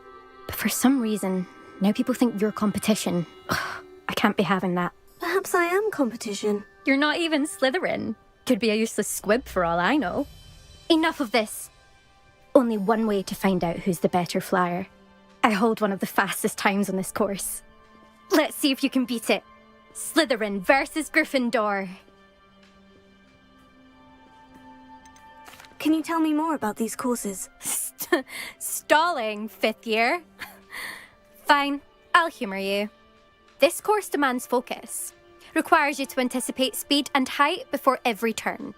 Speaker 19: But for some reason, now people think you're competition. Ugh, I can't be having that.
Speaker 2: Perhaps I am competition.
Speaker 19: You're not even Slytherin. Could be a useless squib for all I know. Enough of this. Only one way to find out who's the better flyer. I hold one of the fastest times on this course. Let's see if you can beat it. Slytherin versus Gryffindor.
Speaker 2: Can you tell me more about these courses?
Speaker 19: Stalling, 5th year. Fine, I'll humour you. This course demands focus. Requires you to anticipate speed and height before every turn.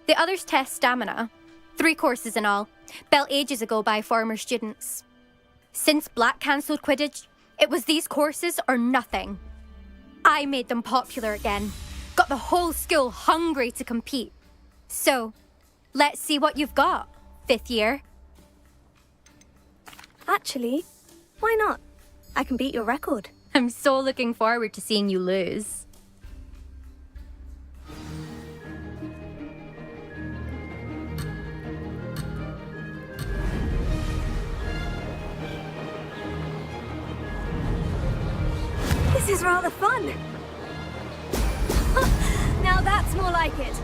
Speaker 19: The others test stamina. 3 courses in all, built ages ago by former students. Since Black cancelled Quidditch, it was these courses or nothing. I made them popular again. Got the whole school hungry to compete. So, let's see what you've got, 5th year.
Speaker 2: Actually, why not? I can beat your record.
Speaker 19: I'm so looking forward to seeing you lose.
Speaker 2: This is rather fun. Now that's more like it.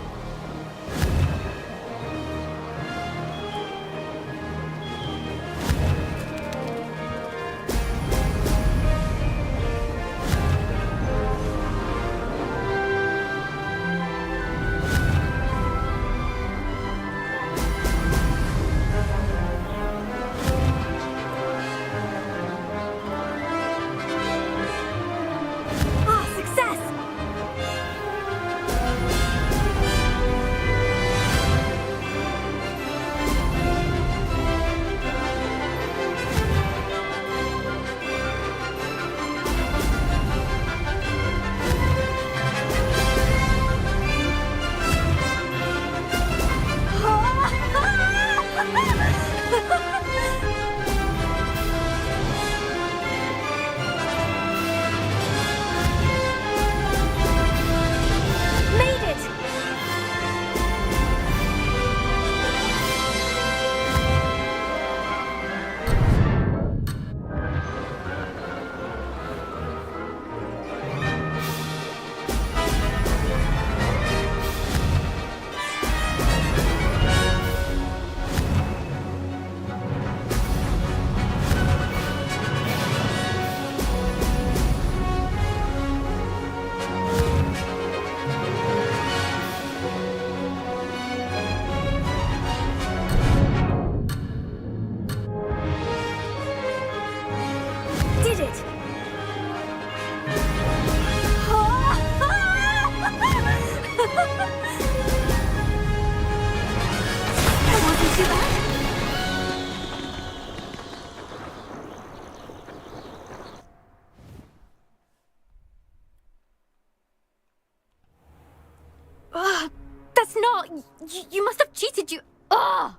Speaker 19: You must have cheated, you... Ugh!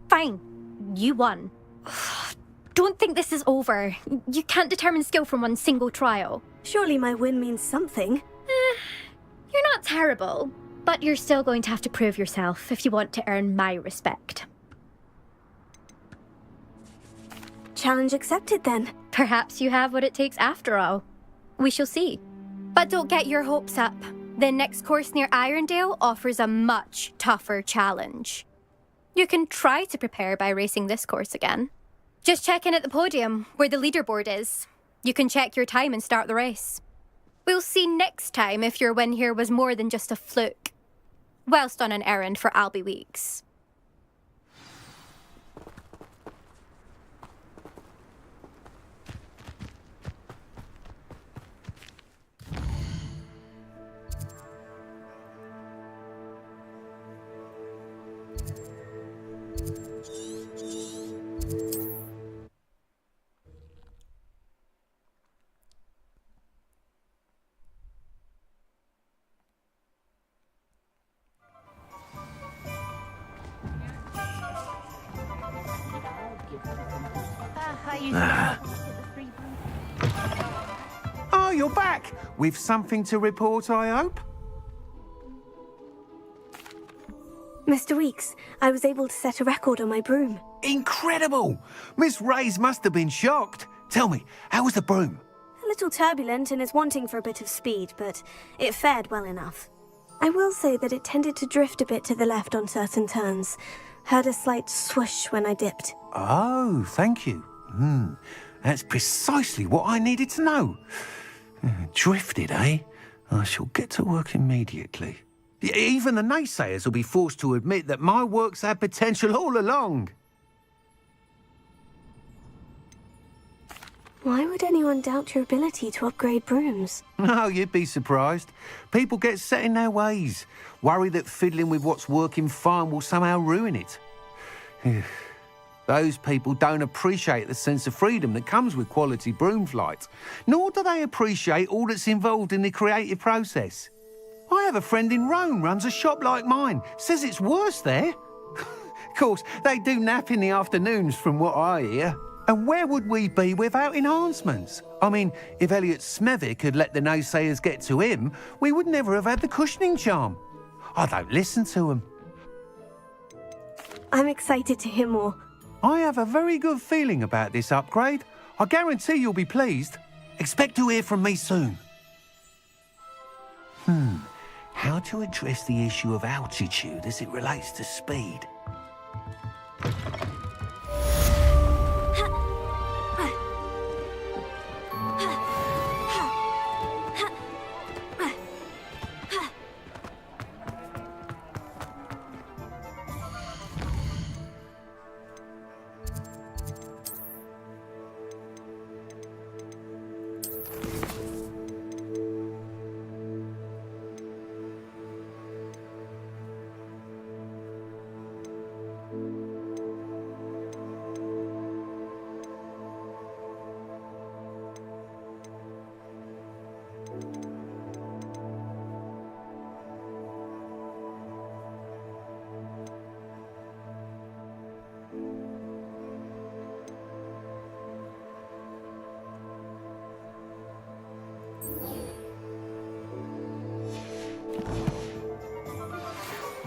Speaker 19: Fine. You won. Don't think this is over. You can't determine skill from one single trial.
Speaker 2: Surely my win means something.
Speaker 19: You're not terrible, but you're still going to have to prove yourself if you want to earn my respect.
Speaker 2: Challenge accepted, then.
Speaker 19: Perhaps you have what it takes after all. We shall see. But don't get your hopes up. The next course near Irondale offers a much tougher challenge. You can try to prepare by racing this course again. Just check in at the podium, where the leaderboard is. You can check your time and start the race. We'll see next time if your win here was more than just a fluke. Whilst on an errand for Albie Weeks.
Speaker 11: Oh, you're back! With something to report, I hope?
Speaker 2: Mr. Weeks, I was able to set a record on my broom.
Speaker 11: Incredible! Miss Reyes must have been shocked. Tell me, how was the broom?
Speaker 2: A little turbulent and is wanting for a bit of speed, but it fared well enough. I will say that it tended to drift a bit to the left on certain turns. Heard a slight swoosh when I dipped.
Speaker 11: Oh, thank you. That's precisely what I needed to know. Drifted, eh? I shall get to work immediately. Even the naysayers will be forced to admit that my work's had potential all along.
Speaker 2: Why would anyone doubt your ability to upgrade brooms?
Speaker 11: No, you'd be surprised. People get set in their ways, worry that fiddling with what's working fine will somehow ruin it. Those people don't appreciate the sense of freedom that comes with quality broom flight, nor do they appreciate all that's involved in the creative process. I have a friend in Rome runs a shop like mine, says it's worse there. Of course, they do nap in the afternoons from what I hear. And where would we be without enhancements? I mean, if Elliot Smethwick had let the naysayers get to him, we would never have had the cushioning charm. I don't listen to them.
Speaker 2: I'm excited to hear more.
Speaker 11: I have a very good feeling about this upgrade. I guarantee you'll be pleased. Expect to hear from me soon. How to address the issue of altitude as it relates to speed?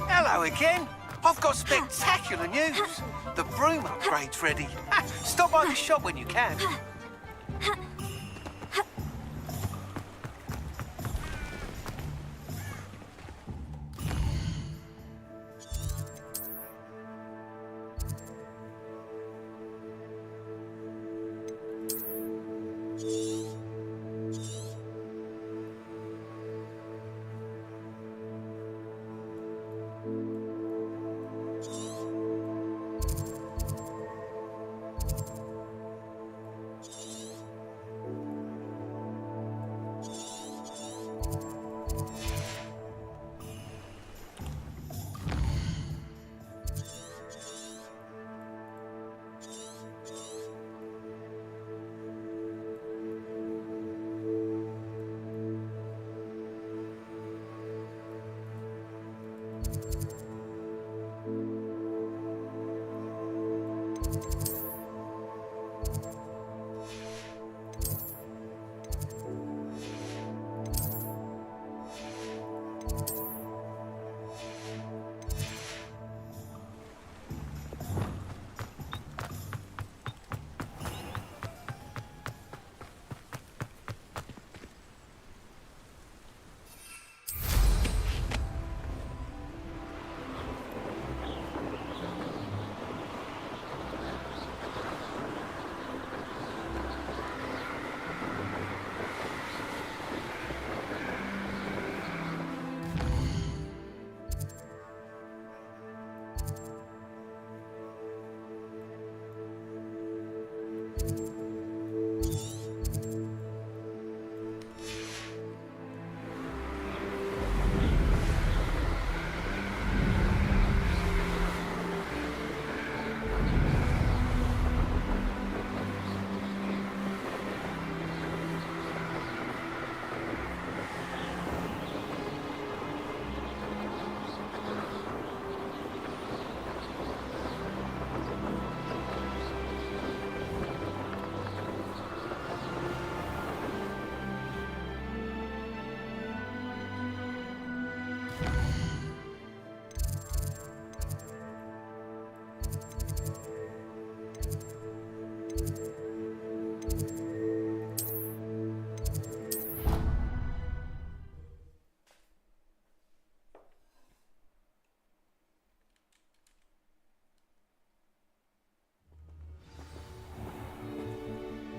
Speaker 11: Hello again. I've got spectacular news. The broom upgrade's ready. Stop by the shop when you can.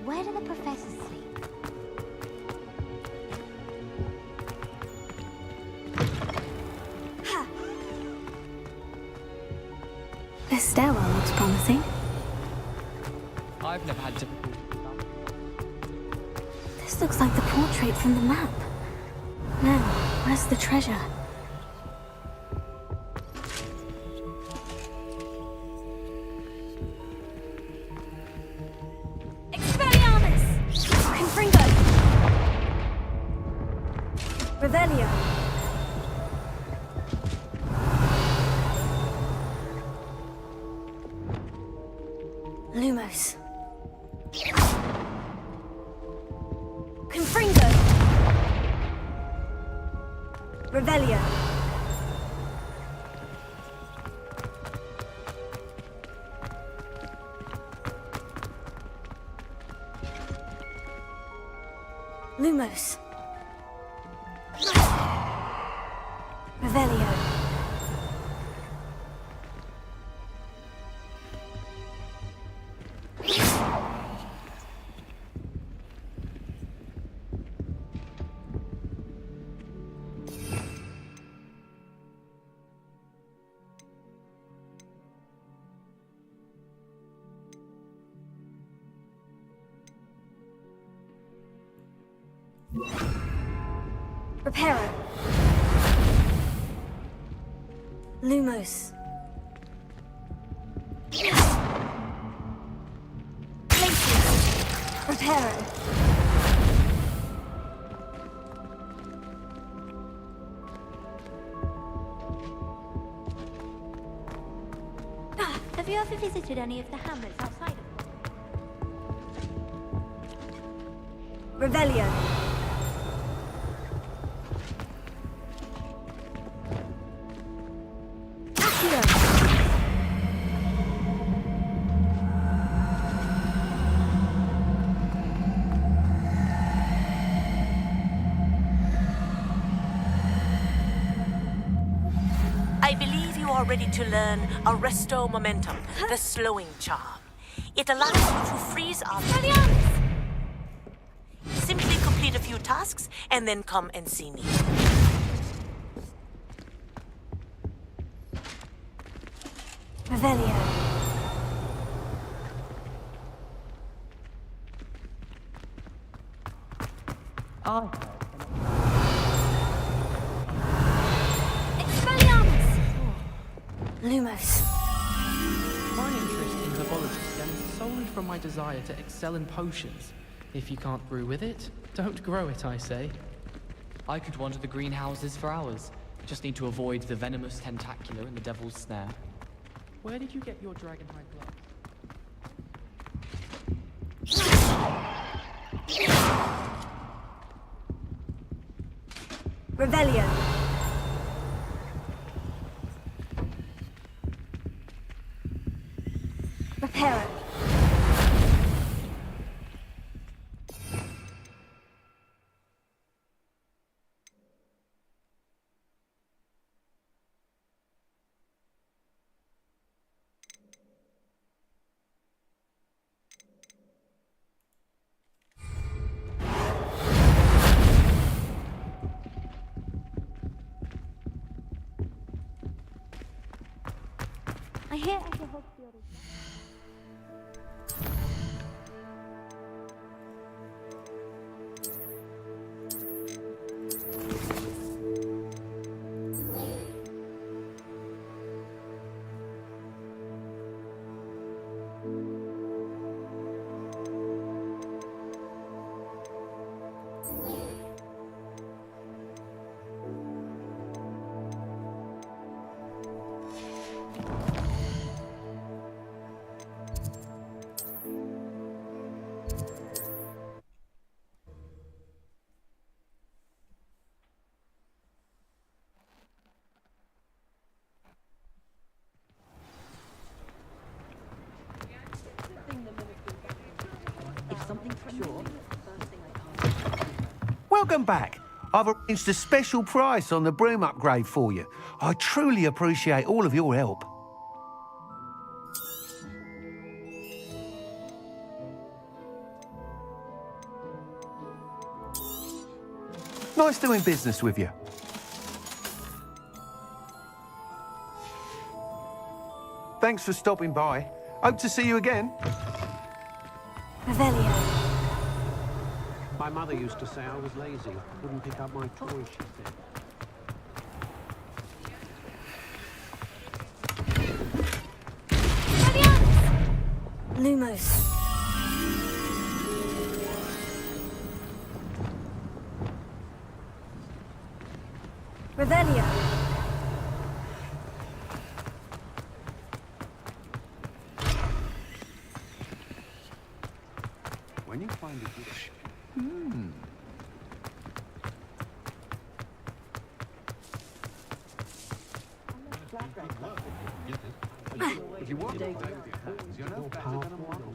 Speaker 20: Where do the professors sleep?
Speaker 2: This stairwell looks promising.
Speaker 10: I've never had difficulty.
Speaker 2: This looks like the portrait from the map. Now, where's the treasure? Expelliarmus! Confringo! Revelio! Lumos. Confringo! Revelio. Lumos. Revelio. Reparo. Lumos. Places. Reparo.
Speaker 20: Have you ever visited any of the hamlets outside of
Speaker 2: Revelio. Accio.
Speaker 18: I believe you are ready to learn Arresto Momentum, the slowing charm. It allows you to freeze up. Simply complete a few tasks and then come and see me.
Speaker 2: Revelio. Expelliarmus. Lumos.
Speaker 10: My interest in herbology stems solely from my desire to excel in potions. If you can't brew with it, don't grow it, I say.
Speaker 21: I could wander the greenhouses for hours. Just need to avoid the venomous tentacular and the devil's snare.
Speaker 10: Where did you get your dragonhide gloves?
Speaker 2: Revelio. Reparo.
Speaker 20: I hear Uncle Hogwarts.
Speaker 11: Welcome back. I've arranged a special price on the broom upgrade for you. I truly appreciate all of your help. Nice doing business with you. Thanks for stopping by. Hope to see you again.
Speaker 2: Revelio.
Speaker 5: My mother used to say I was lazy. Wouldn't pick up my toys, she said.
Speaker 2: Lumos. Revelio.
Speaker 11: When you find a good... If you want to play with your hands, you're no better than a model.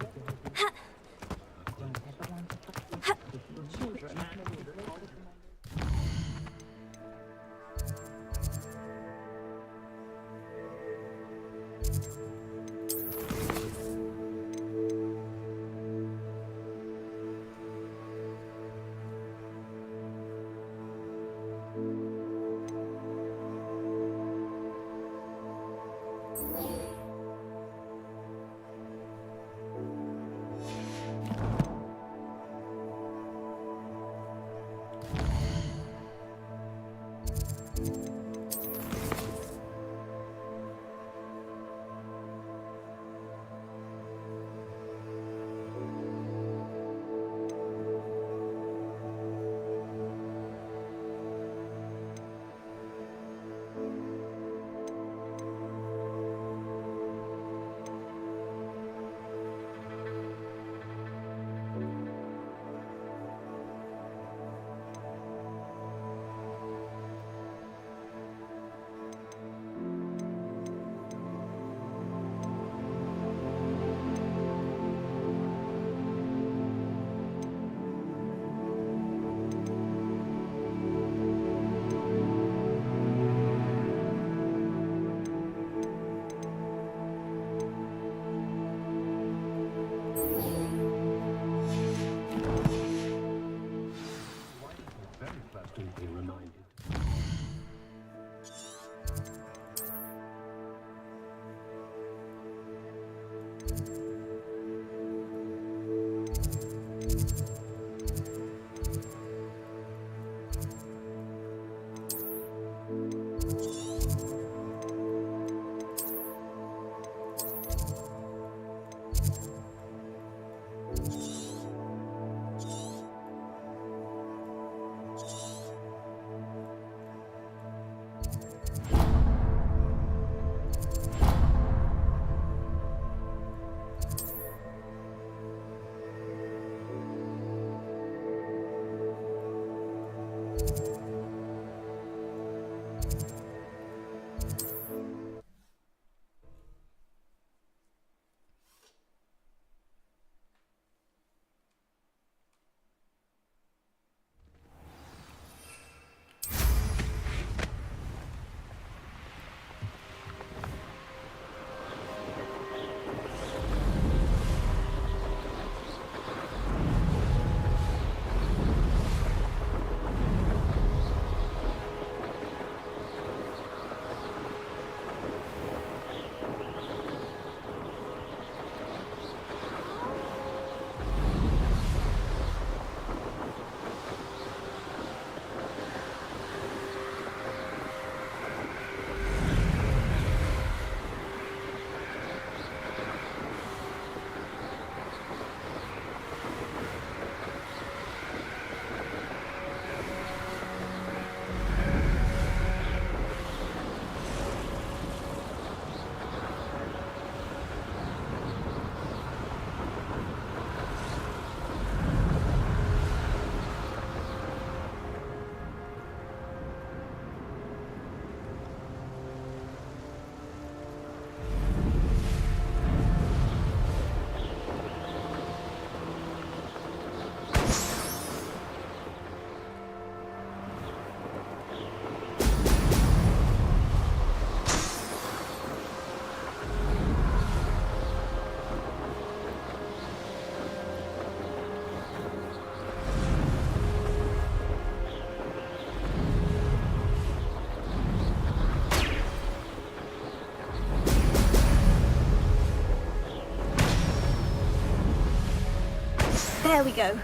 Speaker 2: There we go.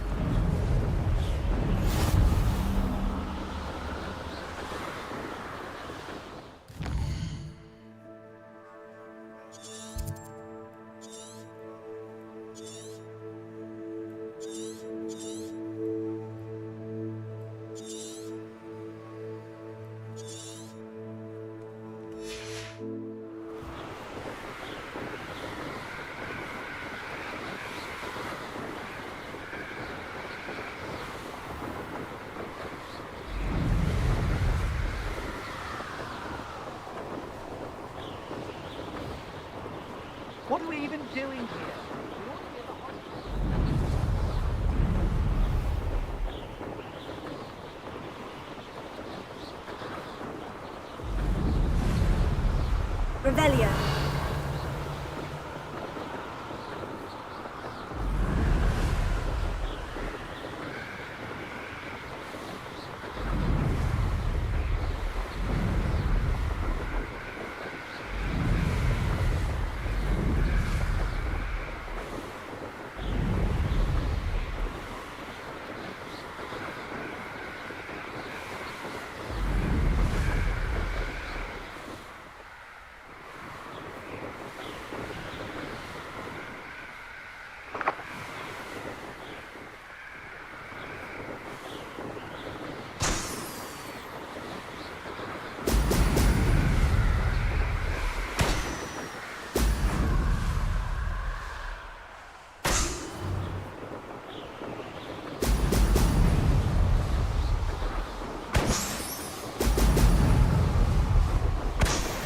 Speaker 12: What are we even doing here?
Speaker 2: Revelio.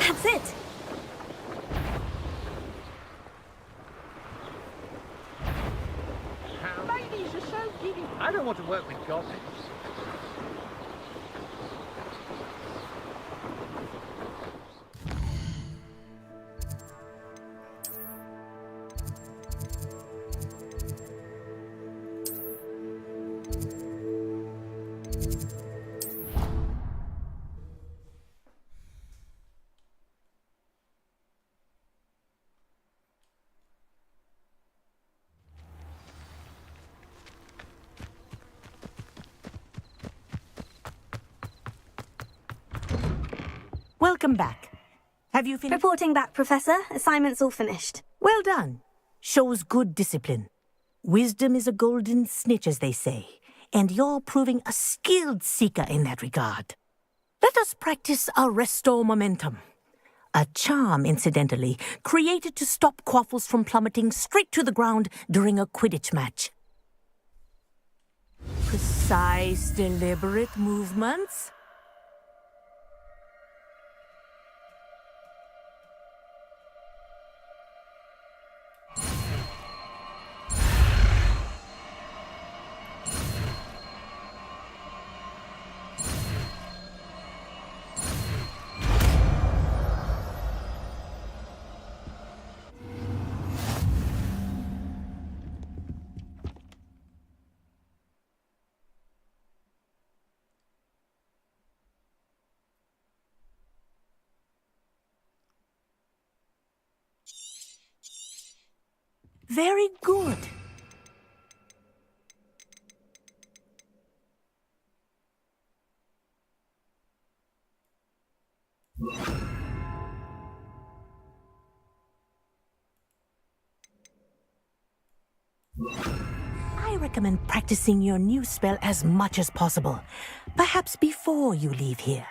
Speaker 2: That's it.
Speaker 12: Ladies are so giddy. I don't want to work with goblins.
Speaker 18: Welcome back. Have you finished?
Speaker 2: Reporting back, Professor. Assignment's all finished.
Speaker 18: Well done. Shows good discipline. Wisdom is a golden snitch, as they say, and you're proving a skilled seeker in that regard. Let us practice our restore momentum. A charm, incidentally, created to stop quaffles from plummeting straight to the ground during a Quidditch match. Precise, deliberate movements. Very good. I recommend practicing your new spell as much as possible. Perhaps before you leave here.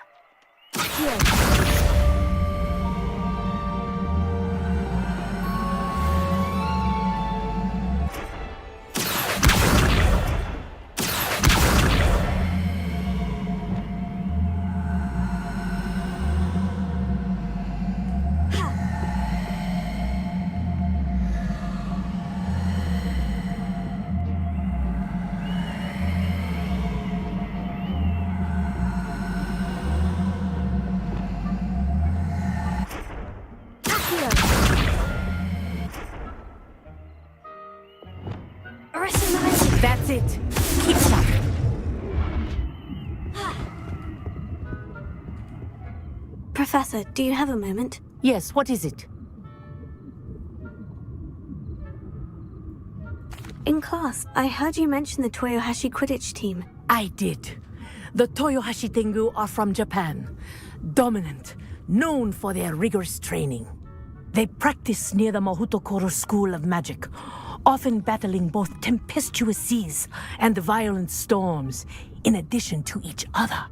Speaker 18: That's it. Keep it up.
Speaker 2: Professor, do you have a moment?
Speaker 18: Yes, what is it?
Speaker 2: In class, I heard you mention the Toyohashi Quidditch team.
Speaker 18: I did. The Toyohashi Tengu are from Japan. Dominant, known for their rigorous training. They practice near the Mahutokoro School of Magic, often battling both tempestuous seas and violent storms, in addition to each other.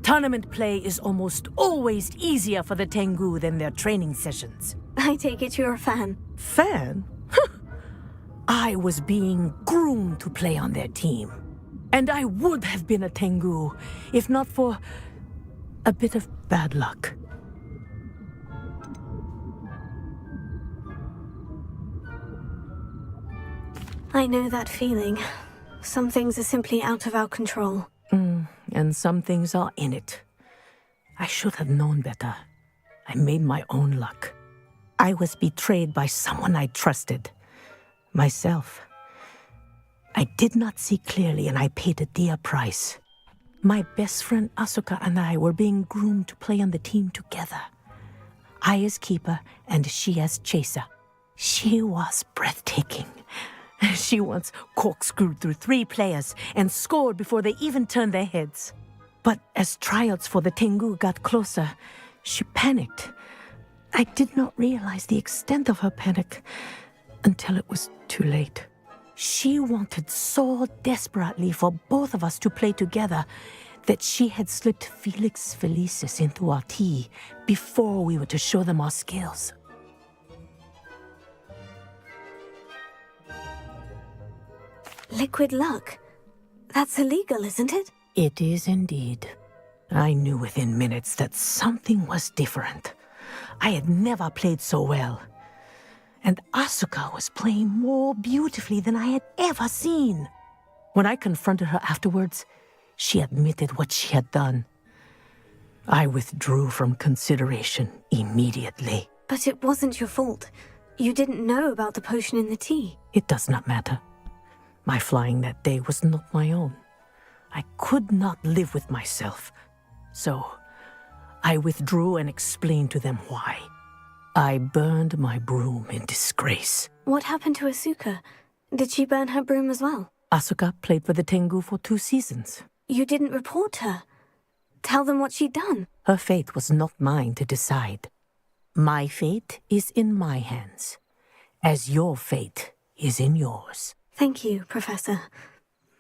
Speaker 18: Tournament play is almost always easier for the Tengu than their training sessions.
Speaker 2: I take it you're a fan.
Speaker 18: Fan? I was being groomed to play on their team. And I would have been a Tengu, if not for a bit of bad luck.
Speaker 2: I know that feeling. Some things are simply out of our control.
Speaker 18: And some things are in it. I should have known better. I made my own luck. I was betrayed by someone I trusted. Myself. I did not see clearly, and I paid a dear price. My best friend Asuka and I were being groomed to play on the team together. I as keeper, and she as chaser. She was breathtaking. She once corkscrewed through 3 players and scored before they even turned their heads. But as tryouts for the Tengu got closer, she panicked. I did not realize the extent of her panic until it was too late. She wanted so desperately for both of us to play together that she had slipped Felix Felicis into our tea before we were to show them our skills.
Speaker 2: Liquid luck? That's illegal, isn't it?
Speaker 18: It is indeed. I knew within minutes that something was different. I had never played so well. And Asuka was playing more beautifully than I had ever seen. When I confronted her afterwards, she admitted what she had done. I withdrew from consideration immediately.
Speaker 2: But it wasn't your fault. You didn't know about the potion in the tea.
Speaker 18: It does not matter. My flying that day was not my own. I could not live with myself. So, I withdrew and explained to them why. I burned my broom in disgrace.
Speaker 2: What happened to Asuka? Did she burn her broom as well?
Speaker 18: Asuka played for the Tengu for 2 seasons.
Speaker 2: You didn't report her. Tell them what she'd done.
Speaker 18: Her fate was not mine to decide. My fate is in my hands, as your fate is in yours.
Speaker 2: Thank you, Professor.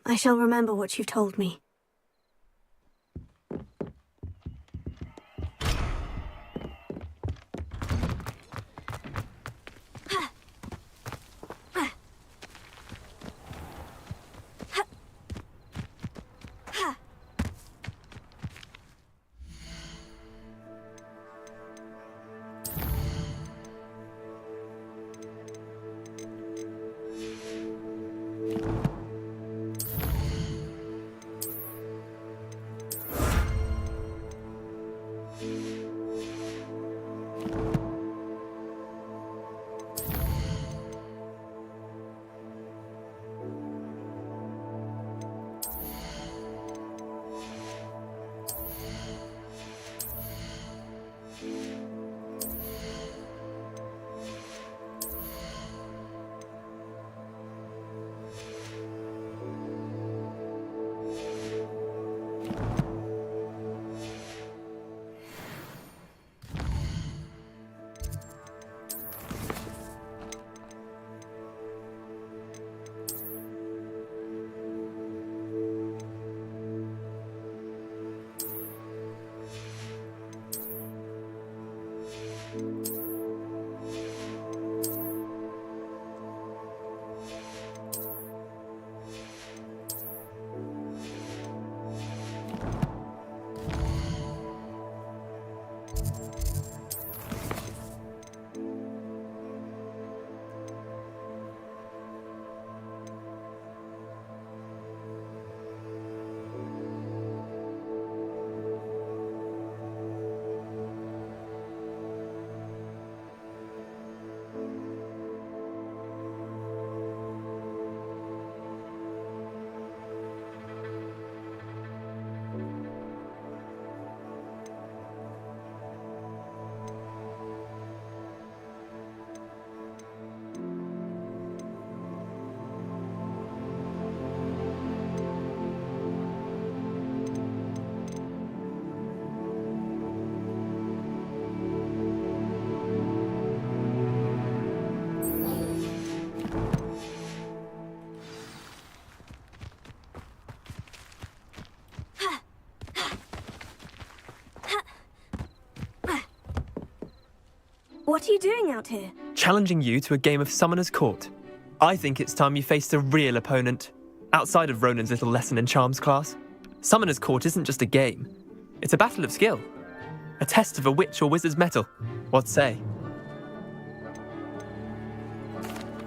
Speaker 2: I shall remember what you've told me. What are you doing out here?
Speaker 6: Challenging you to a game of Summoner's Court. I think it's time you faced a real opponent, outside of Ronan's little lesson in charms class. Summoner's Court isn't just a game. It's a battle of skill. A test of a witch or wizard's mettle. What say?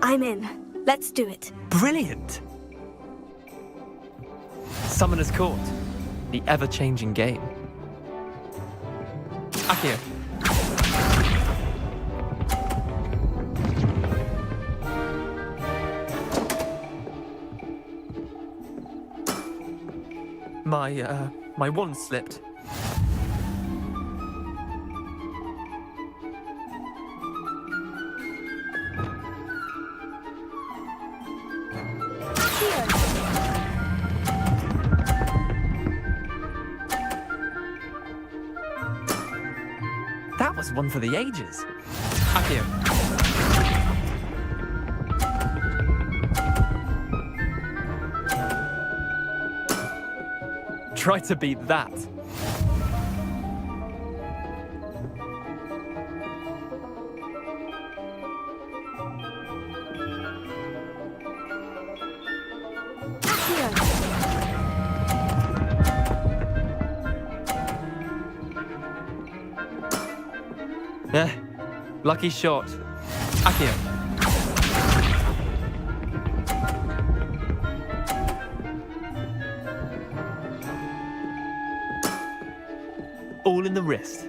Speaker 2: I'm in. Let's do it.
Speaker 6: Brilliant! Summoner's Court. The ever-changing game. Akio. My wand slipped. That was one for the ages. Akio. Try to beat that. Lucky shot. Akio. All in the wrist.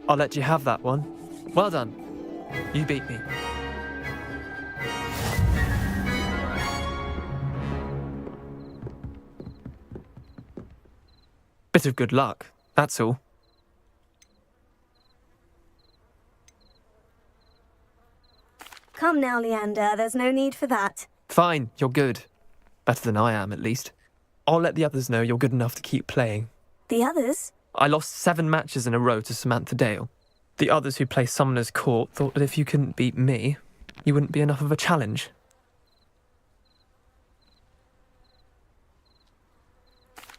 Speaker 6: I'll let you have that one. Well done. You beat me. Bit of good luck, that's all.
Speaker 2: Come now, Leander. There's no need for that.
Speaker 6: Fine, you're good. Better than I am, at least. I'll let the others know you're good enough to keep playing.
Speaker 2: The others?
Speaker 6: I lost 7 matches in a row to Samantha Dale. The others who play Summoner's Court thought that if you couldn't beat me, you wouldn't be enough of a challenge.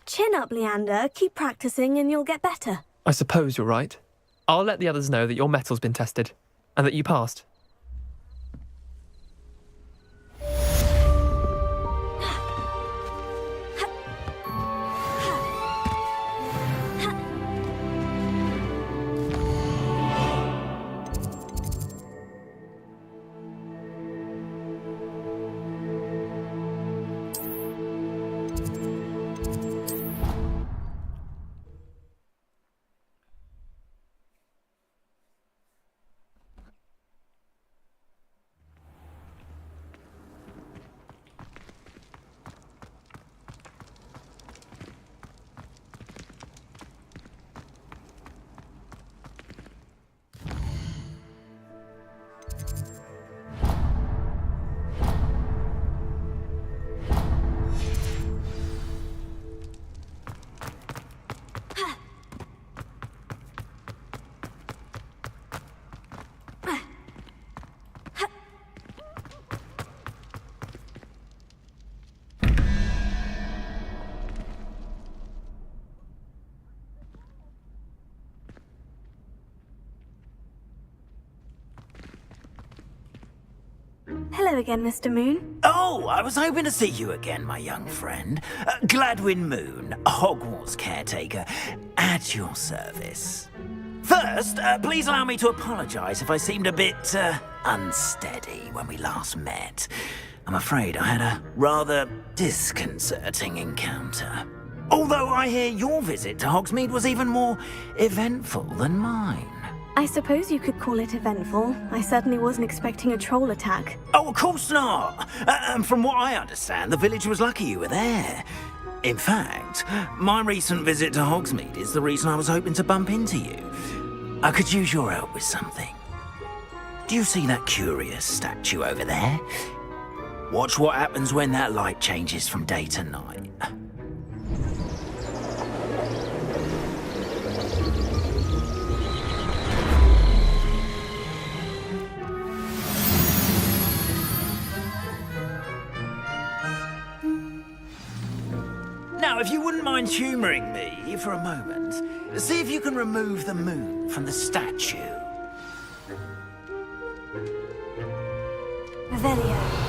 Speaker 2: Chin up, Leander. Keep practicing and you'll get better.
Speaker 6: I suppose you're right. I'll let the others know that your metal's been tested, and that you passed.
Speaker 2: Hello again, Mr. Moon.
Speaker 8: Oh, I was hoping to see you again, my young friend. Gladwin Moon, Hogwarts caretaker, at your service. First, please allow me to apologise if I seemed a bit unsteady when we last met. I'm afraid I had a rather disconcerting encounter. Although I hear your visit to Hogsmeade was even more eventful than mine.
Speaker 2: I suppose you could call it eventful. I certainly wasn't expecting a troll attack.
Speaker 8: Oh, of course not. And from what I understand, the village was lucky you were there. In fact, my recent visit to Hogsmeade is the reason I was hoping to bump into you. I could use your help with something. Do you see that curious statue over there? Watch what happens when that light changes from day to night. Now, if you wouldn't mind humouring me for a moment, see if you can remove the moon from the statue.
Speaker 2: Revelio.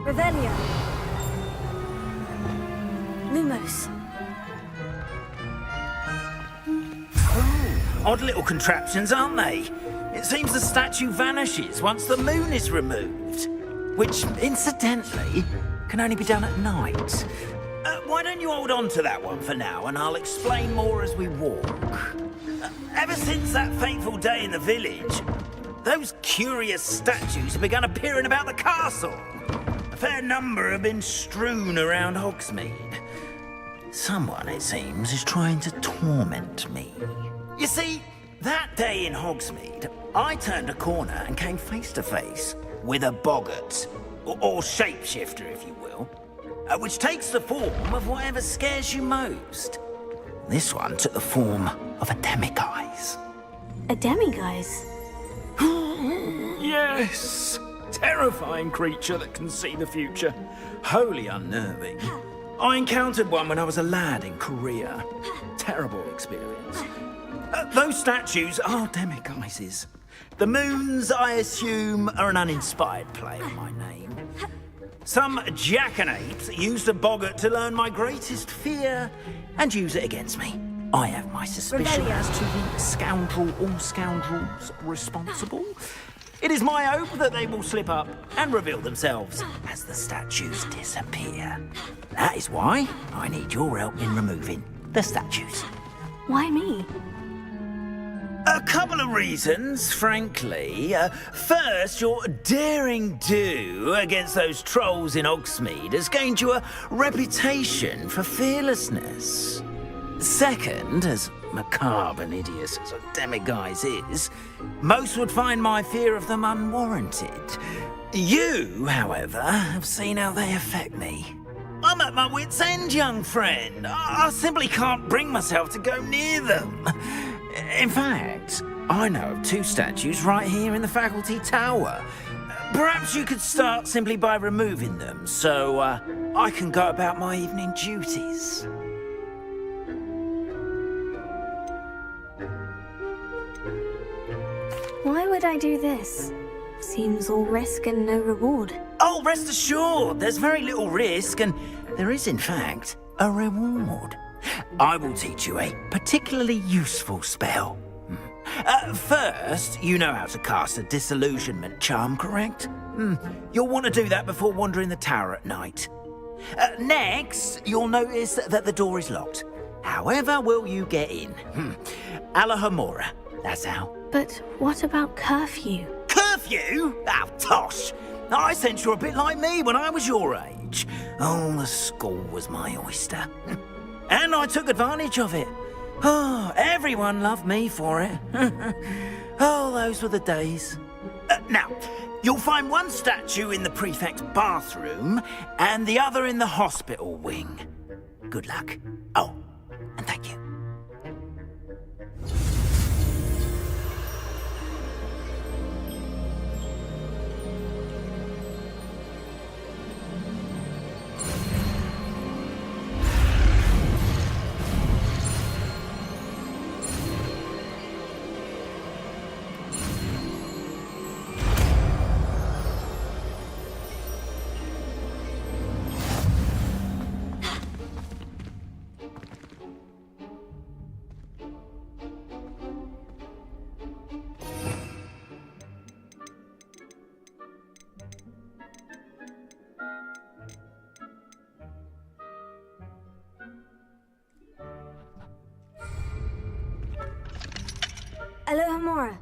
Speaker 2: Revelio. Lumos.
Speaker 8: Odd little contraptions, aren't they? It seems the statue vanishes once the moon is removed. Which, incidentally, can only be done at night. Why don't you hold on to that one for now, and I'll explain more as we walk. Ever since that fateful day in the village, those curious statues have begun appearing about the castle. A fair number have been strewn around Hogsmeade. Someone, it seems, is trying to torment me. You see, that day in Hogsmeade, I turned a corner and came face to face with a boggart, or shapeshifter, if you will, which takes the form of whatever scares you most. This one took the form of a demiguise.
Speaker 2: A demiguise?
Speaker 8: Yes! Terrifying creature that can see the future. Wholly unnerving. I encountered one when I was a lad in Korea. Terrible experience. Those statues are demiguises. The moons, I assume, are an uninspired play on my name. Some jackanapes used a boggart to learn my greatest fear and use it against me. I have my suspicion as to the scoundrel or scoundrels responsible. It is my hope that they will slip up and reveal themselves as the statues disappear. That is why I need your help in removing the statues.
Speaker 2: Why me?
Speaker 8: A couple of reasons, frankly. First, your daring do against those trolls in Hogsmeade has gained you a reputation for fearlessness. Second, as macabre and hideous as a demiguise is, most would find my fear of them unwarranted. You, however, have seen how they affect me. I'm at my wit's end, young friend. I simply can't bring myself to go near them. In fact, I know of two statues right here in the faculty tower. Perhaps you could start simply by removing them, so I can go about my evening duties.
Speaker 2: Why would I do this? Seems all risk and no reward.
Speaker 8: Oh, rest assured, there's very little risk, and there is, in fact, a reward. I will teach you a particularly useful spell. First, you know how to cast a disillusionment charm, correct? You'll want to do that before wandering the tower at night. Next, you'll notice that the door is locked. However will you get in? Alahamora, that's how.
Speaker 2: But what about curfew?
Speaker 8: Curfew? Oh, tosh! I sense you're a bit like me when I was your age. Oh, the school was my oyster. And I took advantage of it. Oh, everyone loved me for it. Oh, those were the days. Now, you'll find one statue in the prefect's bathroom and the other in the hospital wing. Good luck. Oh, and thank you.
Speaker 2: Alohomora.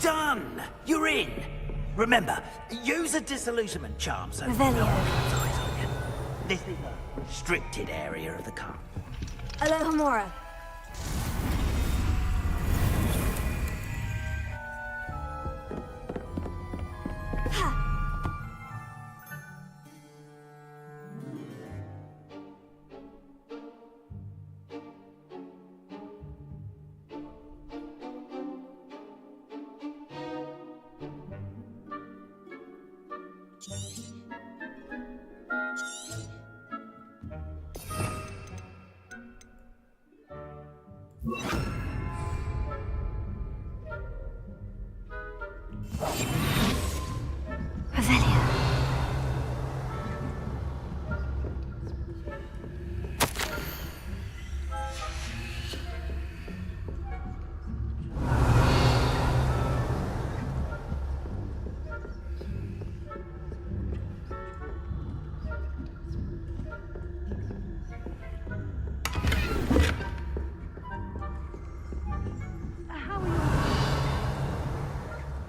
Speaker 8: done! You're in! Remember, use a disillusionment charm so
Speaker 2: Revelio.
Speaker 8: no one keeps eyes on you. This is a restricted area of the camp.
Speaker 2: Alohomora.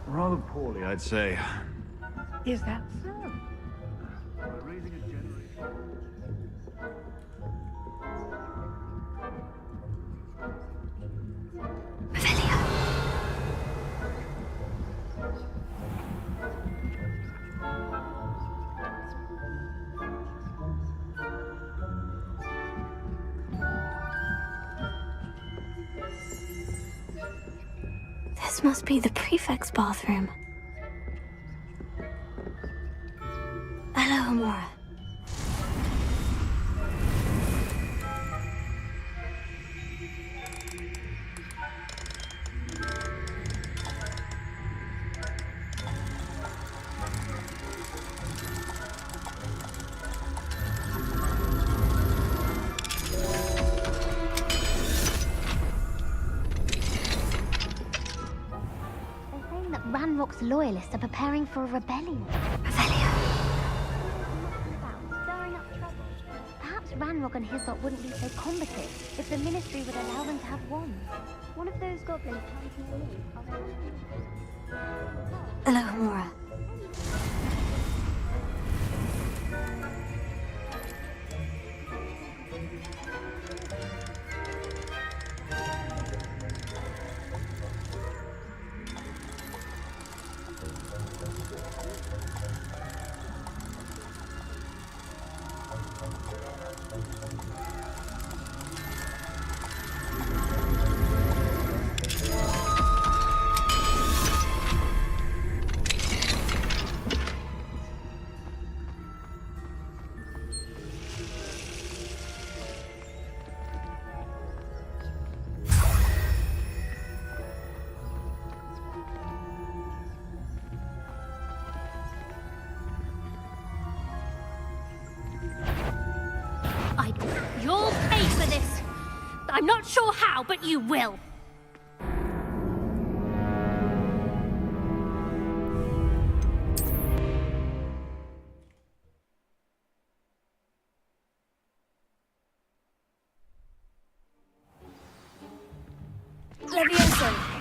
Speaker 14: Rather poorly, I'd say.
Speaker 18: Is that so?
Speaker 14: We're raising a generation.
Speaker 2: This must be the prefect's bathroom. Alohomora.
Speaker 20: Ranrock's loyalists are preparing for a rebellion. Stirring up trouble. Perhaps Ranrock and his lot wouldn't be so combative if the Ministry would allow them to have wands. One of those goblins counting on me.
Speaker 2: Alohomora.
Speaker 19: You'll pay for this! I'm not sure how, but you will!
Speaker 2: Levioso.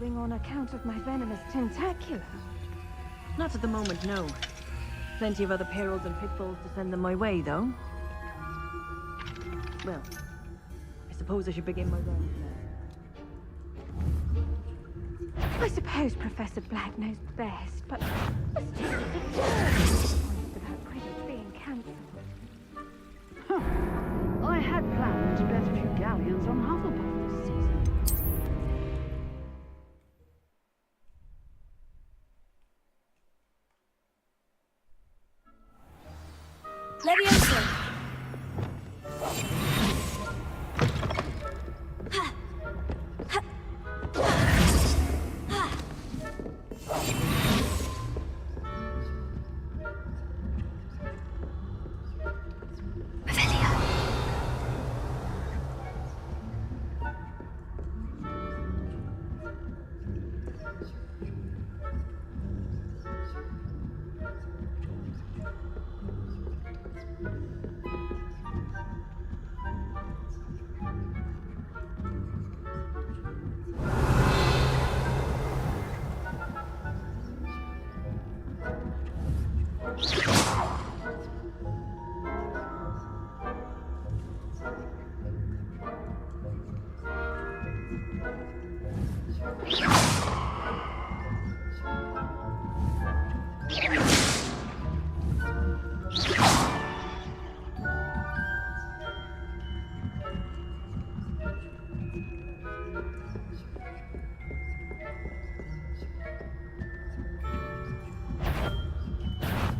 Speaker 13: struggling on account of my venomous tentacular?
Speaker 12: Not at the moment, no. Plenty of other perils and pitfalls to send them my way, though. Well, I suppose I should begin my round now.
Speaker 13: I suppose Professor Black knows best, but the students are about Quidditch being cancelled.
Speaker 12: I had planned to bet a few galleons on Hufflepuff this season.
Speaker 2: Leviosa!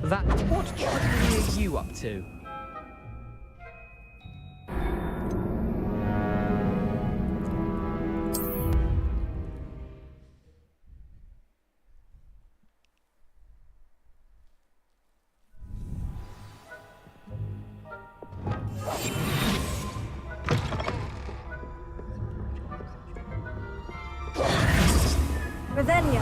Speaker 10: That what trickery are you up to?
Speaker 2: Revelia!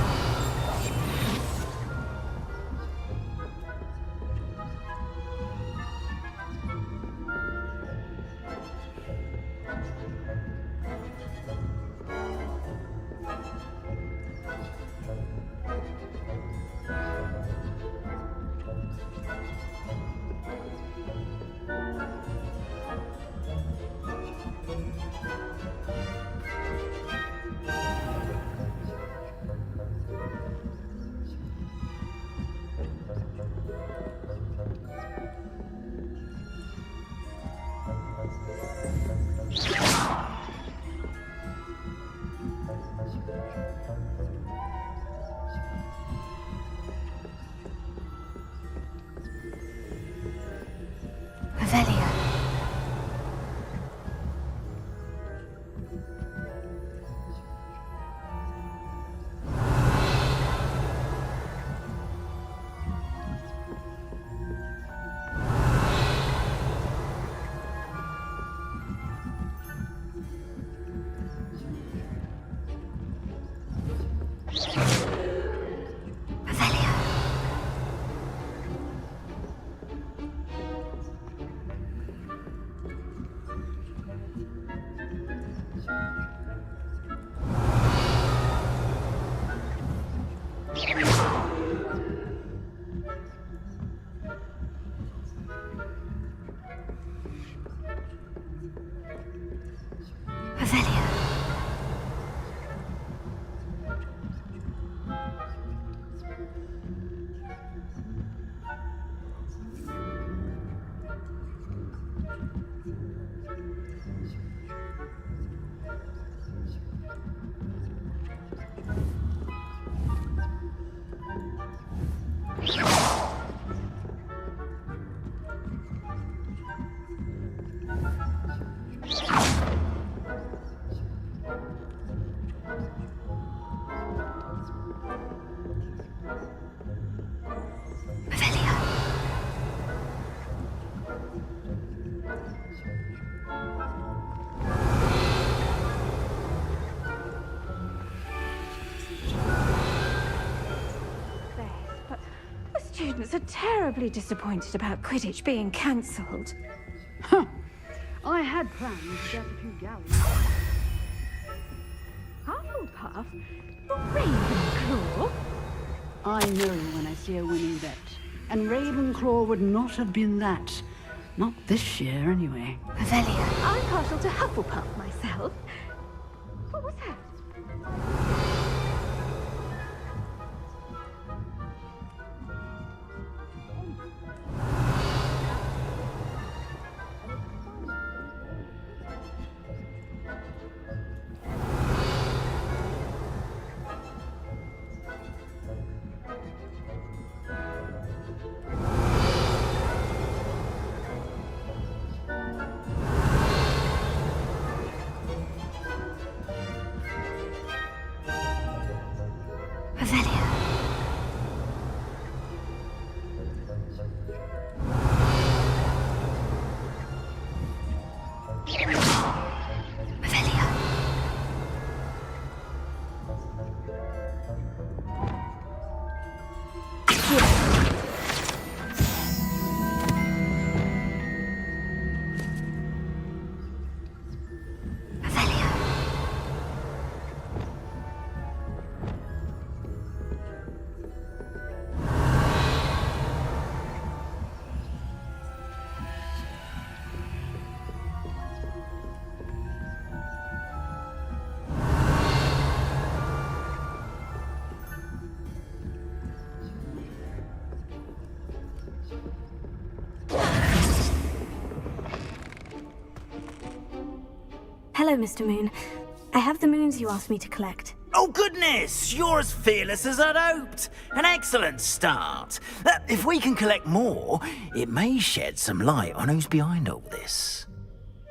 Speaker 13: Students are terribly disappointed about Quidditch being cancelled. Huh. I had planned to get a few galleons. Hufflepuff?
Speaker 12: Hufflepuff. Ravenclaw?
Speaker 9: I know when I see a winning bet. And Ravenclaw would not have been that. Not this year, anyway.
Speaker 13: Avelia. I'm partial to Hufflepuff myself. What was that?
Speaker 2: Hello, Mr. Moon. I have the moons you asked me to collect.
Speaker 8: Oh, goodness! You're as fearless as I'd hoped. An excellent start. If we can collect more, it may shed some light on who's behind all this.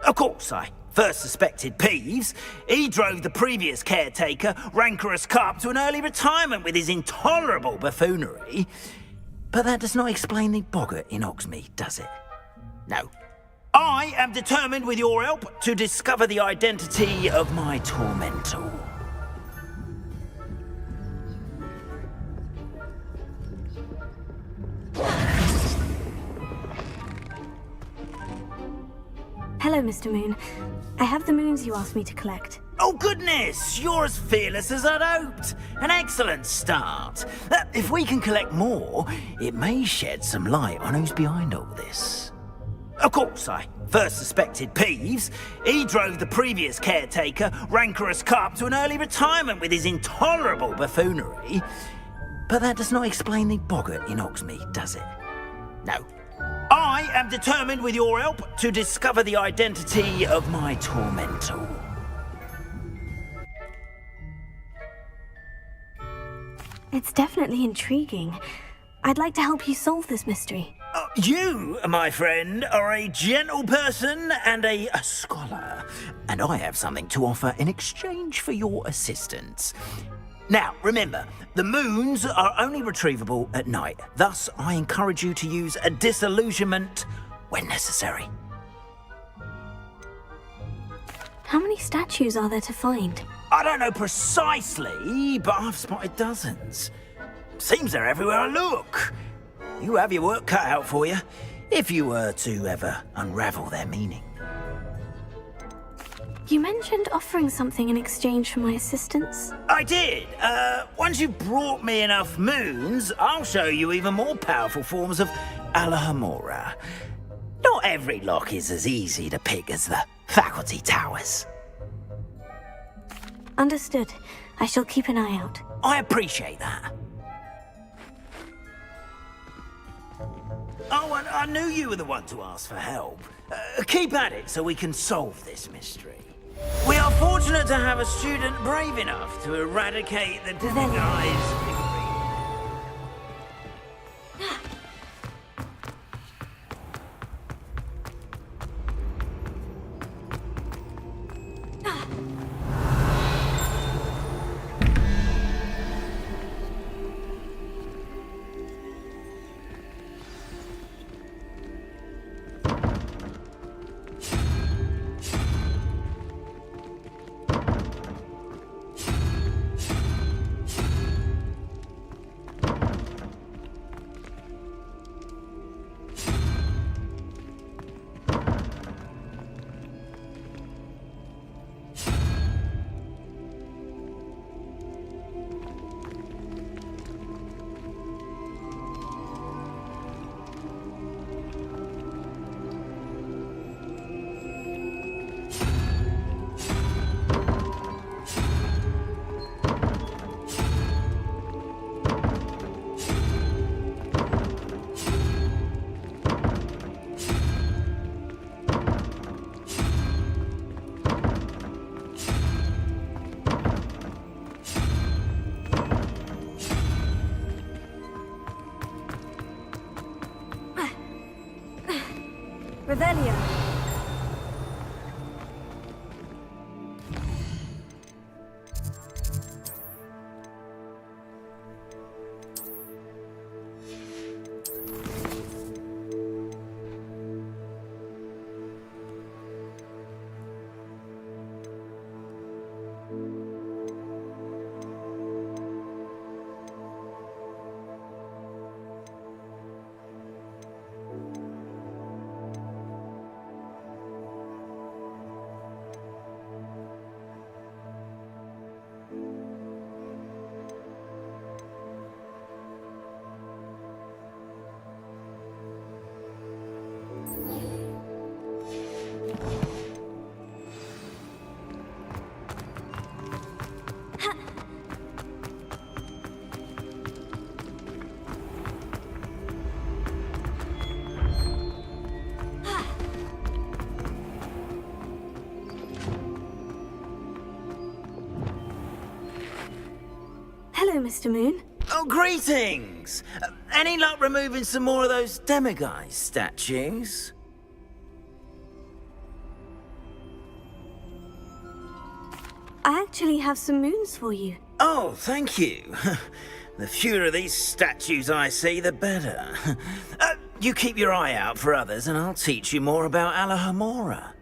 Speaker 8: Of course, I first suspected Peeves. He drove the previous caretaker, Rancorous Carp, to an early retirement with his intolerable buffoonery. But that does not explain the boggart in Hogsmeade, does it? No. I am determined, with your help, to discover the identity of my tormentor.
Speaker 2: Hello, Mr. Moon. I have the moons you asked me to collect.
Speaker 8: Oh, goodness! You're as fearless as I'd hoped. An excellent start. If we can collect more, it may shed some light on who's behind all this. Of course, I first suspected Peeves. He drove the previous caretaker, Rancorous Carp, to an early retirement with his intolerable buffoonery. But that does not explain the boggart in Hogsmeade, does it? No. I am determined, with your help, to discover the identity of my tormentor.
Speaker 2: It's definitely intriguing. I'd like to help you solve this mystery.
Speaker 8: You, my friend, are a gentle person and a scholar, and I have something to offer in exchange for your assistance. Now, remember, the moons are only retrievable at night. Thus, I encourage you to use a disillusionment when necessary.
Speaker 2: How many statues are there to find?
Speaker 8: I don't know precisely, but I've spotted dozens. Seems they're everywhere I look. You have your work cut out for you, if you were to ever unravel their meaning.
Speaker 2: You mentioned offering something in exchange for my assistance.
Speaker 8: I did. Once you've brought me enough moons, I'll show you even more powerful forms of Alohomora. Not every lock is as easy to pick as the faculty towers.
Speaker 2: Understood. I shall keep an eye out.
Speaker 8: I appreciate that. Oh, and I knew you were the one to ask for help. Keep at it so we can solve this mystery. We are fortunate to have a student brave enough to eradicate the disguise.
Speaker 2: Revelio. Hello, Mr. Moon.
Speaker 8: Oh, greetings! Any luck removing some more of those demiguise statues?
Speaker 2: I actually have some moons for you.
Speaker 8: Oh, thank you. The fewer of these statues I see, the better. You keep your eye out for others, and I'll teach you more about Alahomora.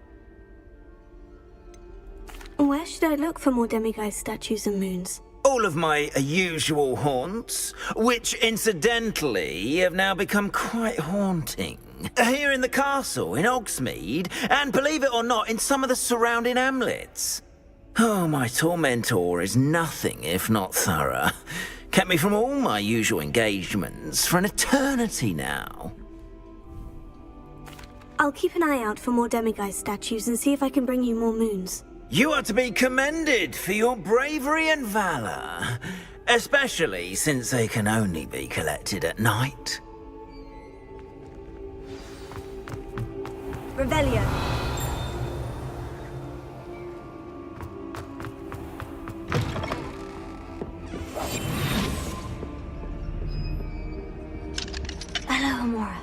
Speaker 2: Where should I look for more demiguise statues and moons?
Speaker 8: All of my usual haunts, which incidentally have now become quite haunting. Here in the castle, in Hogsmeade, and believe it or not, in some of the surrounding hamlets. Oh, my tormentor is nothing if not thorough. Kept me from all my usual engagements for an eternity now.
Speaker 2: I'll keep an eye out for more demiguise statues and see if I can bring you more moons.
Speaker 8: You are to be commended for your bravery and valor, especially since they can only be collected at night.
Speaker 2: Revelio. Alahomora.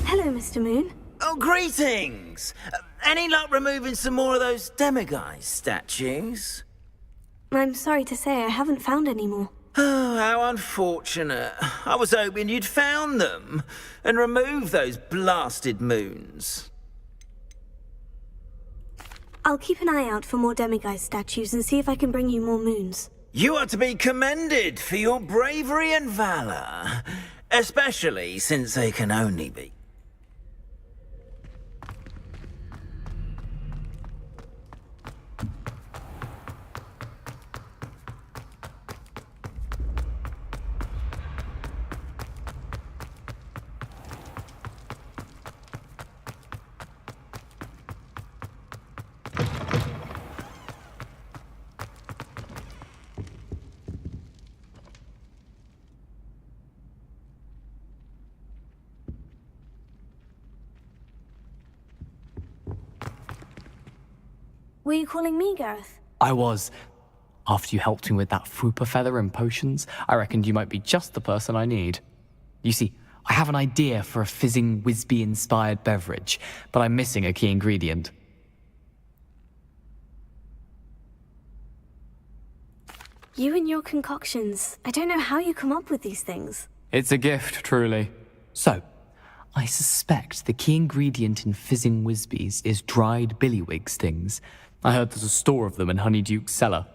Speaker 2: Hello, Mr. Moon.
Speaker 8: Oh, greetings! Any luck removing some more of those demiguise statues?
Speaker 2: I'm sorry to say I haven't found any more.
Speaker 8: Oh, how unfortunate. I was hoping you'd found them and removed those blasted moons.
Speaker 2: I'll keep an eye out for more demiguise statues and see if I can bring you more moons.
Speaker 8: You are to be commended for your bravery and valor, especially since they can only be.
Speaker 2: Were you calling me, Gareth?
Speaker 6: I was. After you helped me with that Fupa feather and potions, I reckoned you might be just the person I need. You see, I have an idea for a fizzing Whizbee-inspired beverage, but I'm missing a key ingredient.
Speaker 2: You and your concoctions. I don't know how you come up with these things.
Speaker 6: It's a gift, truly. So,
Speaker 21: I suspect the key ingredient in fizzing Whizbees is dried billywig stings. I heard there's a store of them in Honeyduke's cellar.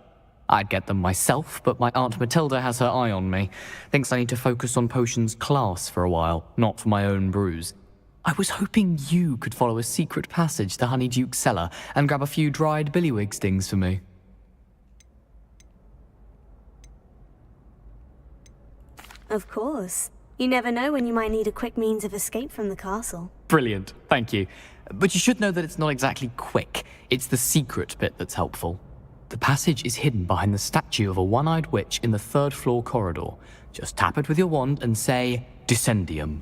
Speaker 21: I'd get them myself, but my Aunt Matilda has her eye on me. Thinks I need to focus on potions class for a while, not for my own brews. I was hoping you could follow a secret passage to Honeyduke's cellar and grab a few dried billywig stings for me.
Speaker 2: Of course. You never know when you might need a quick means of escape from the castle.
Speaker 21: Brilliant, thank you. But you should know that it's not exactly quick. It's the secret bit that's helpful. The passage is hidden behind the statue of a one-eyed witch in the third-floor corridor. Just tap it with your wand and say, Descendium.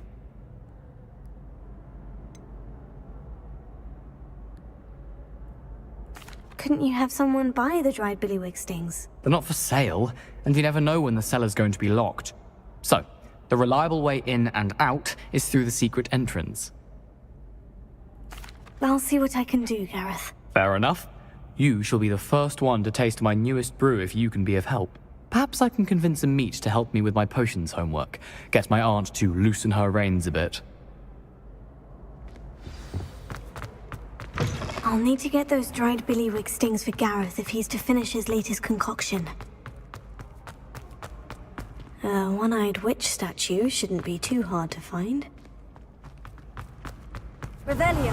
Speaker 2: Couldn't you have someone buy the dried billywig stings?
Speaker 21: They're not for sale, and you never know when the cellar's going to be locked. So, the reliable way in and out is through the secret entrance.
Speaker 2: I'll see what I can do, Gareth.
Speaker 21: Fair enough. You shall be the first one to taste my newest brew if you can be of help. Perhaps I can convince a meat to help me with my potions homework. Get my aunt to loosen her reins a bit.
Speaker 2: I'll need to get those dried billywig stings for Gareth if he's to finish his latest concoction. A one-eyed witch statue shouldn't be too hard to find. Revelio!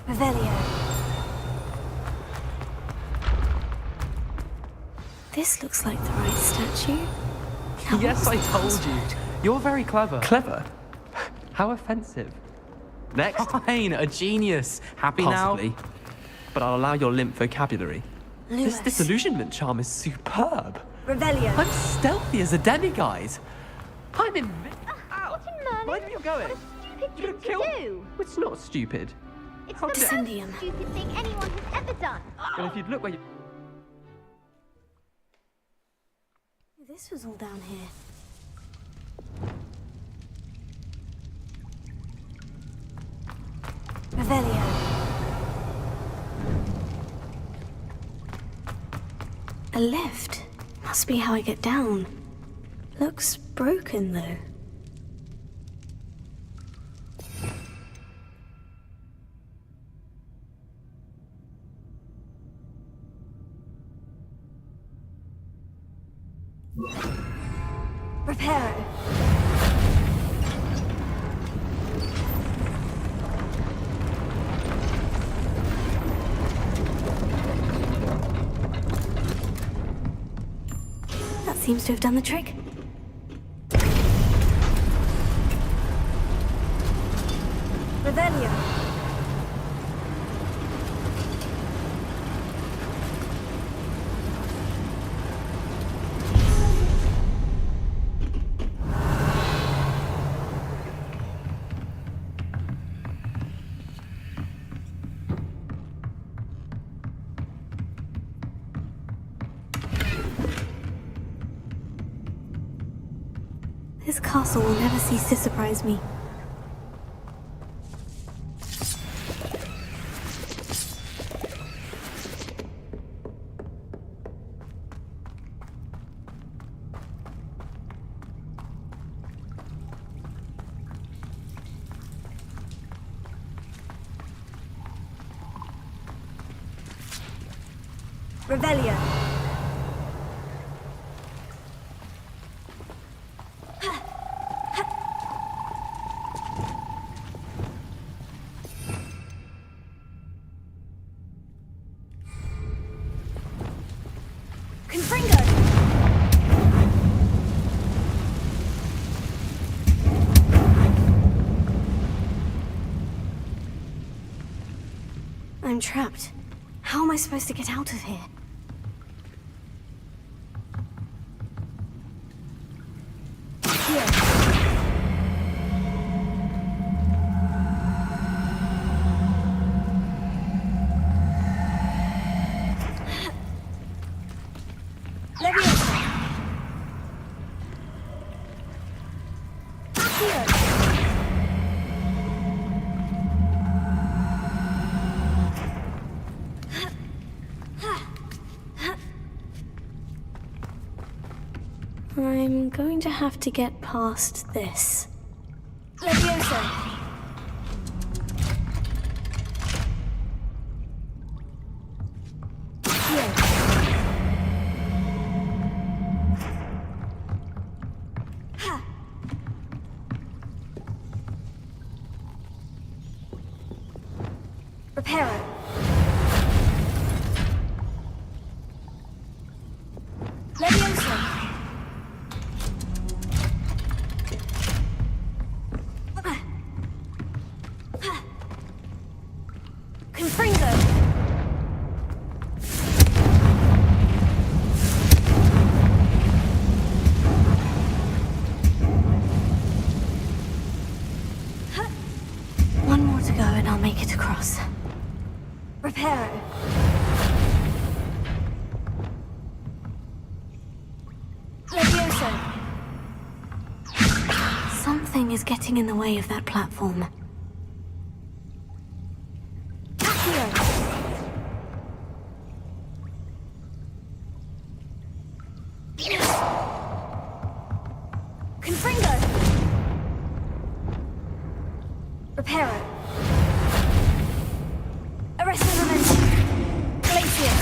Speaker 2: Revelio. This looks like the right statue. Now,
Speaker 6: Yes, I
Speaker 2: what's the
Speaker 6: told you.
Speaker 2: password?
Speaker 6: You're very clever. Clever? How offensive. Next. Fine, a genius. Happy
Speaker 10: Possibly.
Speaker 6: now? But I'll allow your limp vocabulary.
Speaker 2: Lewis.
Speaker 6: This disillusionment charm is superb.
Speaker 2: Revelio.
Speaker 6: I'm stealthy as a demiguise. I'm in... Ow!
Speaker 20: What in Merlin?
Speaker 6: Mind where you're going.
Speaker 20: Stupid
Speaker 6: You
Speaker 20: thing to
Speaker 6: kill-
Speaker 20: do.
Speaker 6: It's not stupid.
Speaker 20: It's
Speaker 6: How
Speaker 20: the
Speaker 6: dare-
Speaker 20: most stupid thing anyone has ever done.
Speaker 6: Well, if you'd look where you...
Speaker 2: This was all down here. Revelio. A lift. Must be how I get down. Looks broken, though. Reparo. That seems to have done the trick. Revelio. This castle will never cease to surprise me. Revelio. Confringo! I'm trapped. How am I supposed to get out of here? I'm going to have to get past this. Levioso! Reparo. Levioso! Confringo! One more to go and I'll make it across. Reparo. Levioso. Something is getting in the way of that platform. Confringo. Reparo. Arrest the momentum. Glacier.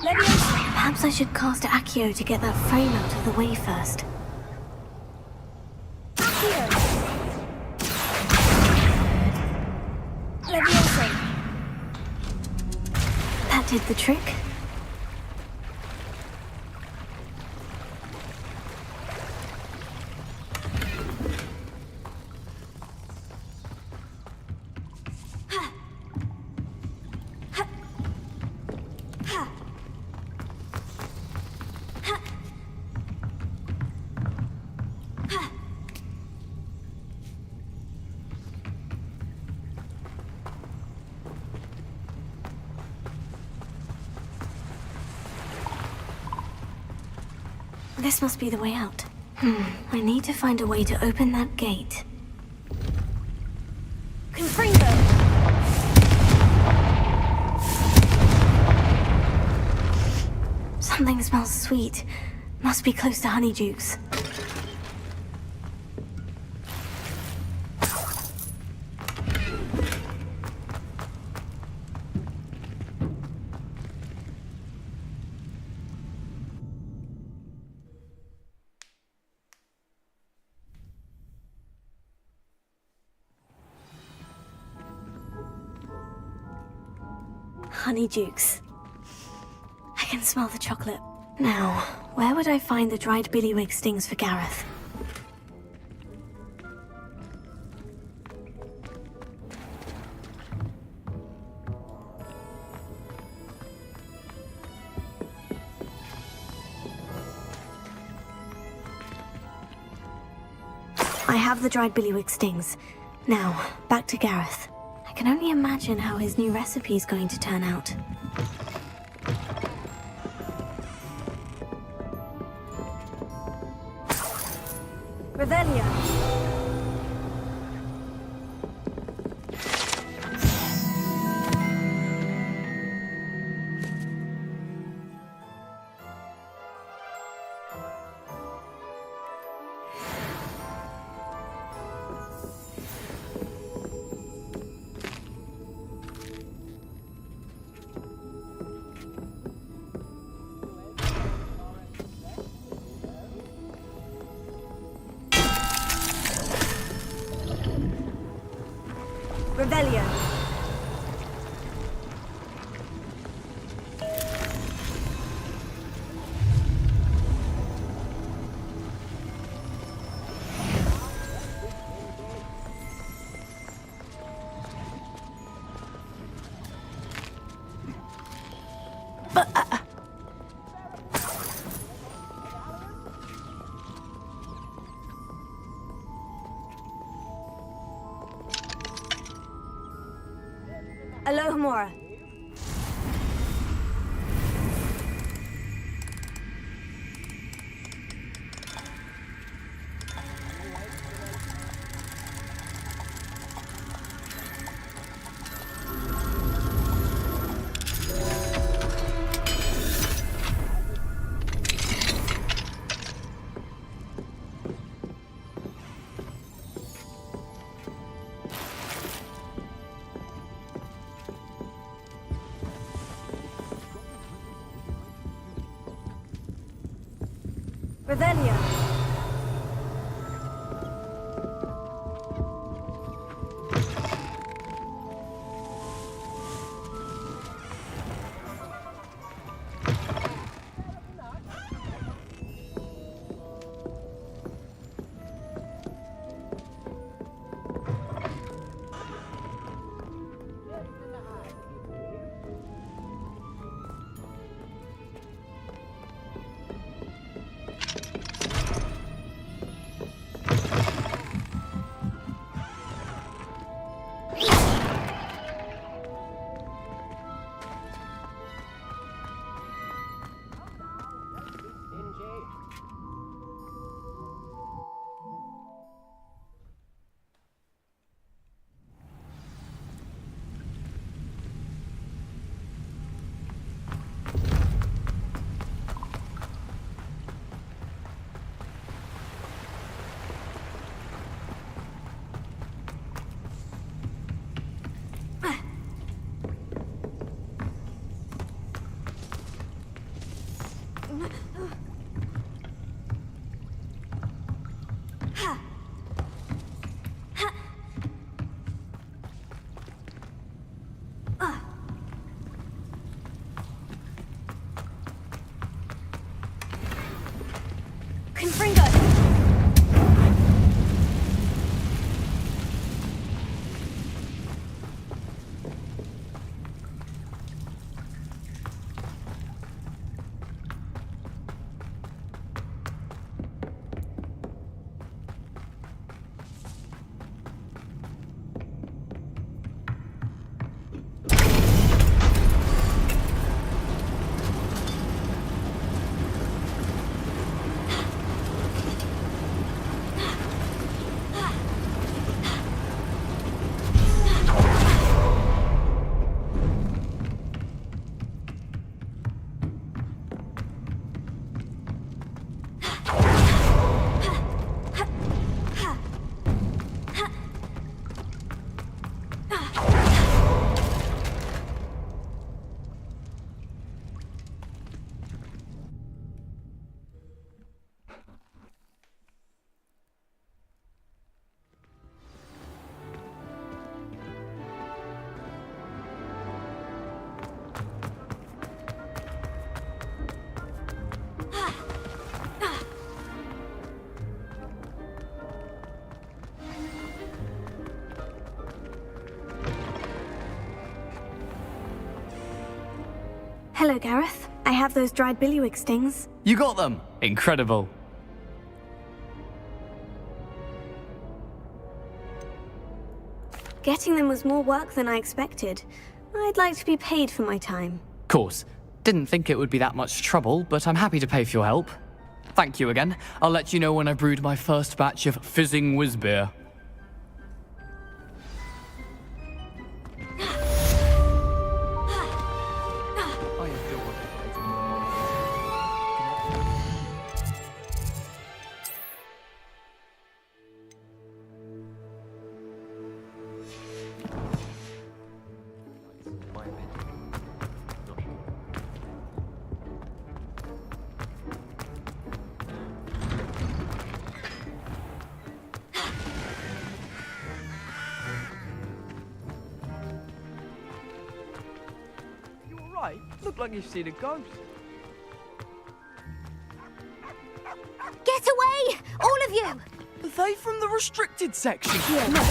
Speaker 2: Perhaps I should cast Accio to get that frame out of the way first. Levioso. That did the trick. This must be the way out. I need to find a way to open that gate. Confringo! Something smells sweet. Must be close to Honeydukes. Honeydukes. I can smell the chocolate. Now, where would I find the dried billywig stings for Gareth? I have the dried billywig stings. Now, back to Gareth. I can only imagine how his new recipe is going to turn out. Revelio! Revelio. Alohomora. Revelio. Hello, Gareth. I have those dried billywig stings.
Speaker 21: You got them! Incredible.
Speaker 2: Getting them was more work than I expected. I'd like to be paid for my time.
Speaker 21: Course. Didn't think it would be that much trouble, but I'm happy to pay for your help. Thank you again. I'll let you know when I brewed my first batch of fizzing whizbeer.
Speaker 7: Look like you've seen a ghost.
Speaker 20: Get away! All of you!
Speaker 7: Are they from the restricted section?
Speaker 20: Yeah, no.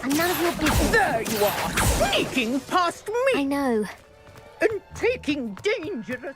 Speaker 20: And none of your business.
Speaker 18: There you are, sneaking past me!
Speaker 20: I know.
Speaker 18: And taking dangerous...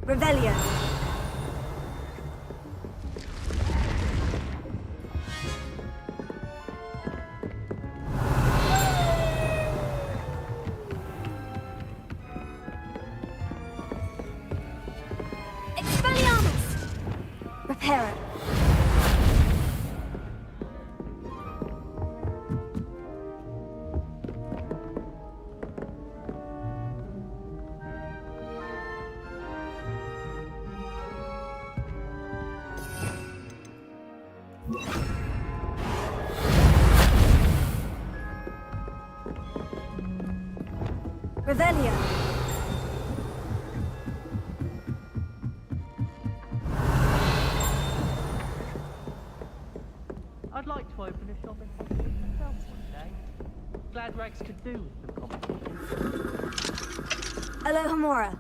Speaker 2: Revelio.
Speaker 19: Expelliarmus!
Speaker 2: Reparo. Revelio.
Speaker 10: I'd like to open a shop in Hogwarts myself one day. Glad Rags could do with some competition.
Speaker 2: Alohomora.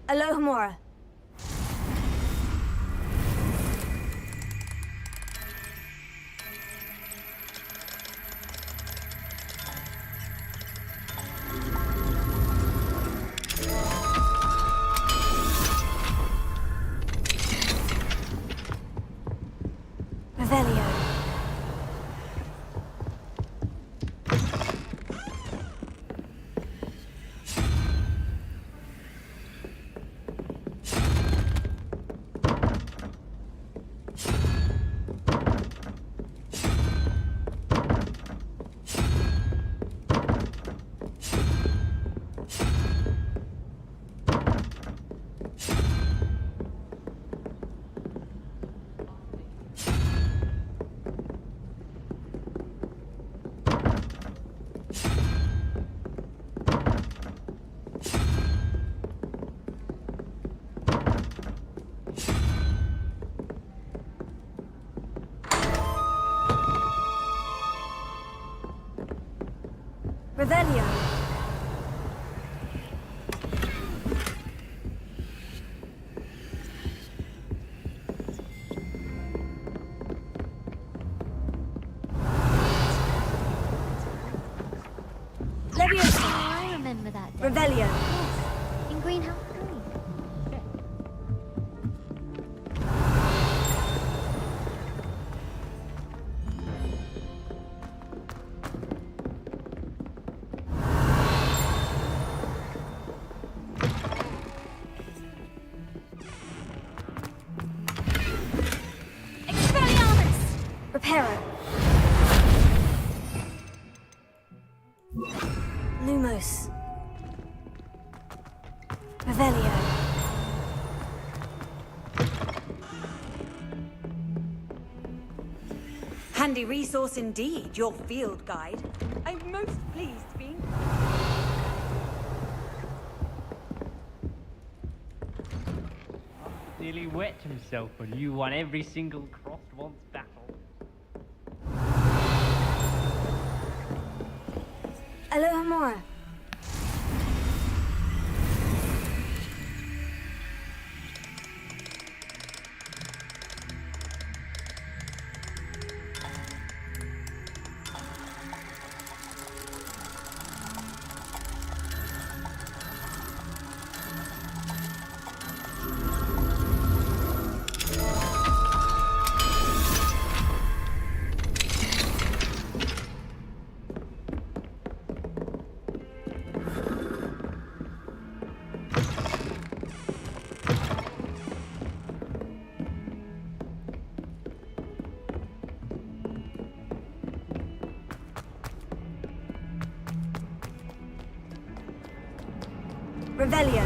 Speaker 2: Alohomora. Revelio. Revelio. Leviosa.
Speaker 20: I remember that day.
Speaker 2: Revelio.
Speaker 20: Yes, in Greenhouse 3.
Speaker 19: Expelliarmus!
Speaker 2: Reparo. Lumos. Revelio.
Speaker 15: Handy resource indeed, your field guide. I'm most pleased being...
Speaker 4: Nearly wet himself when you won every single crossed once battle.
Speaker 2: Alohomora. Revelio.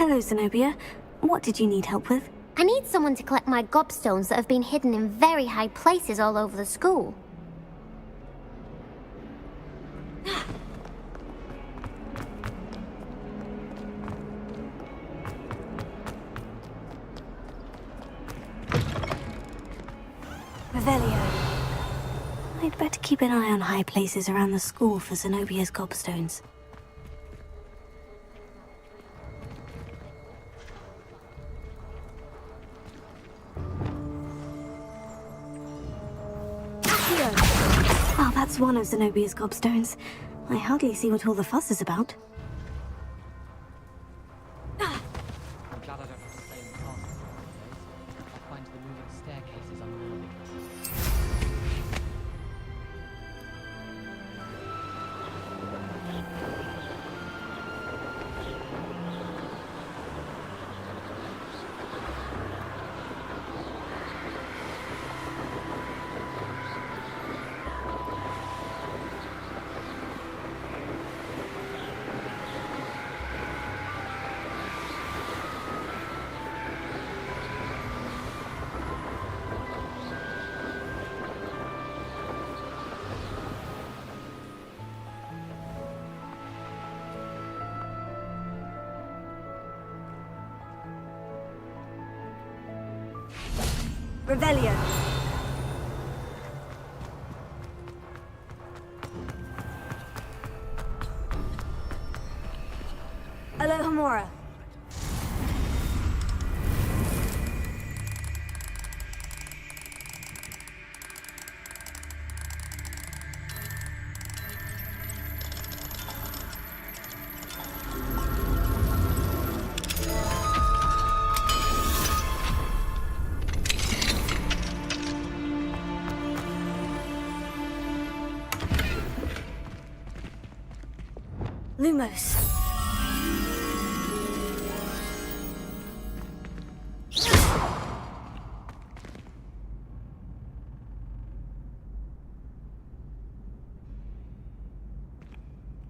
Speaker 2: Hello, Zenobia. What did you need help with?
Speaker 20: I need someone to collect my gobstones that have been hidden in very high places all over the school.
Speaker 2: Revelio. I'd better keep an eye on high places around the school for Zenobia's gobstones. Oh, that's one of Zenobia's gobstones. I hardly see what all the fuss is about.
Speaker 21: I'm glad I don't have to stay in the castle for 5 days. I find the moving staircases unnerving.
Speaker 2: Revelio. Alohomora. Lumos.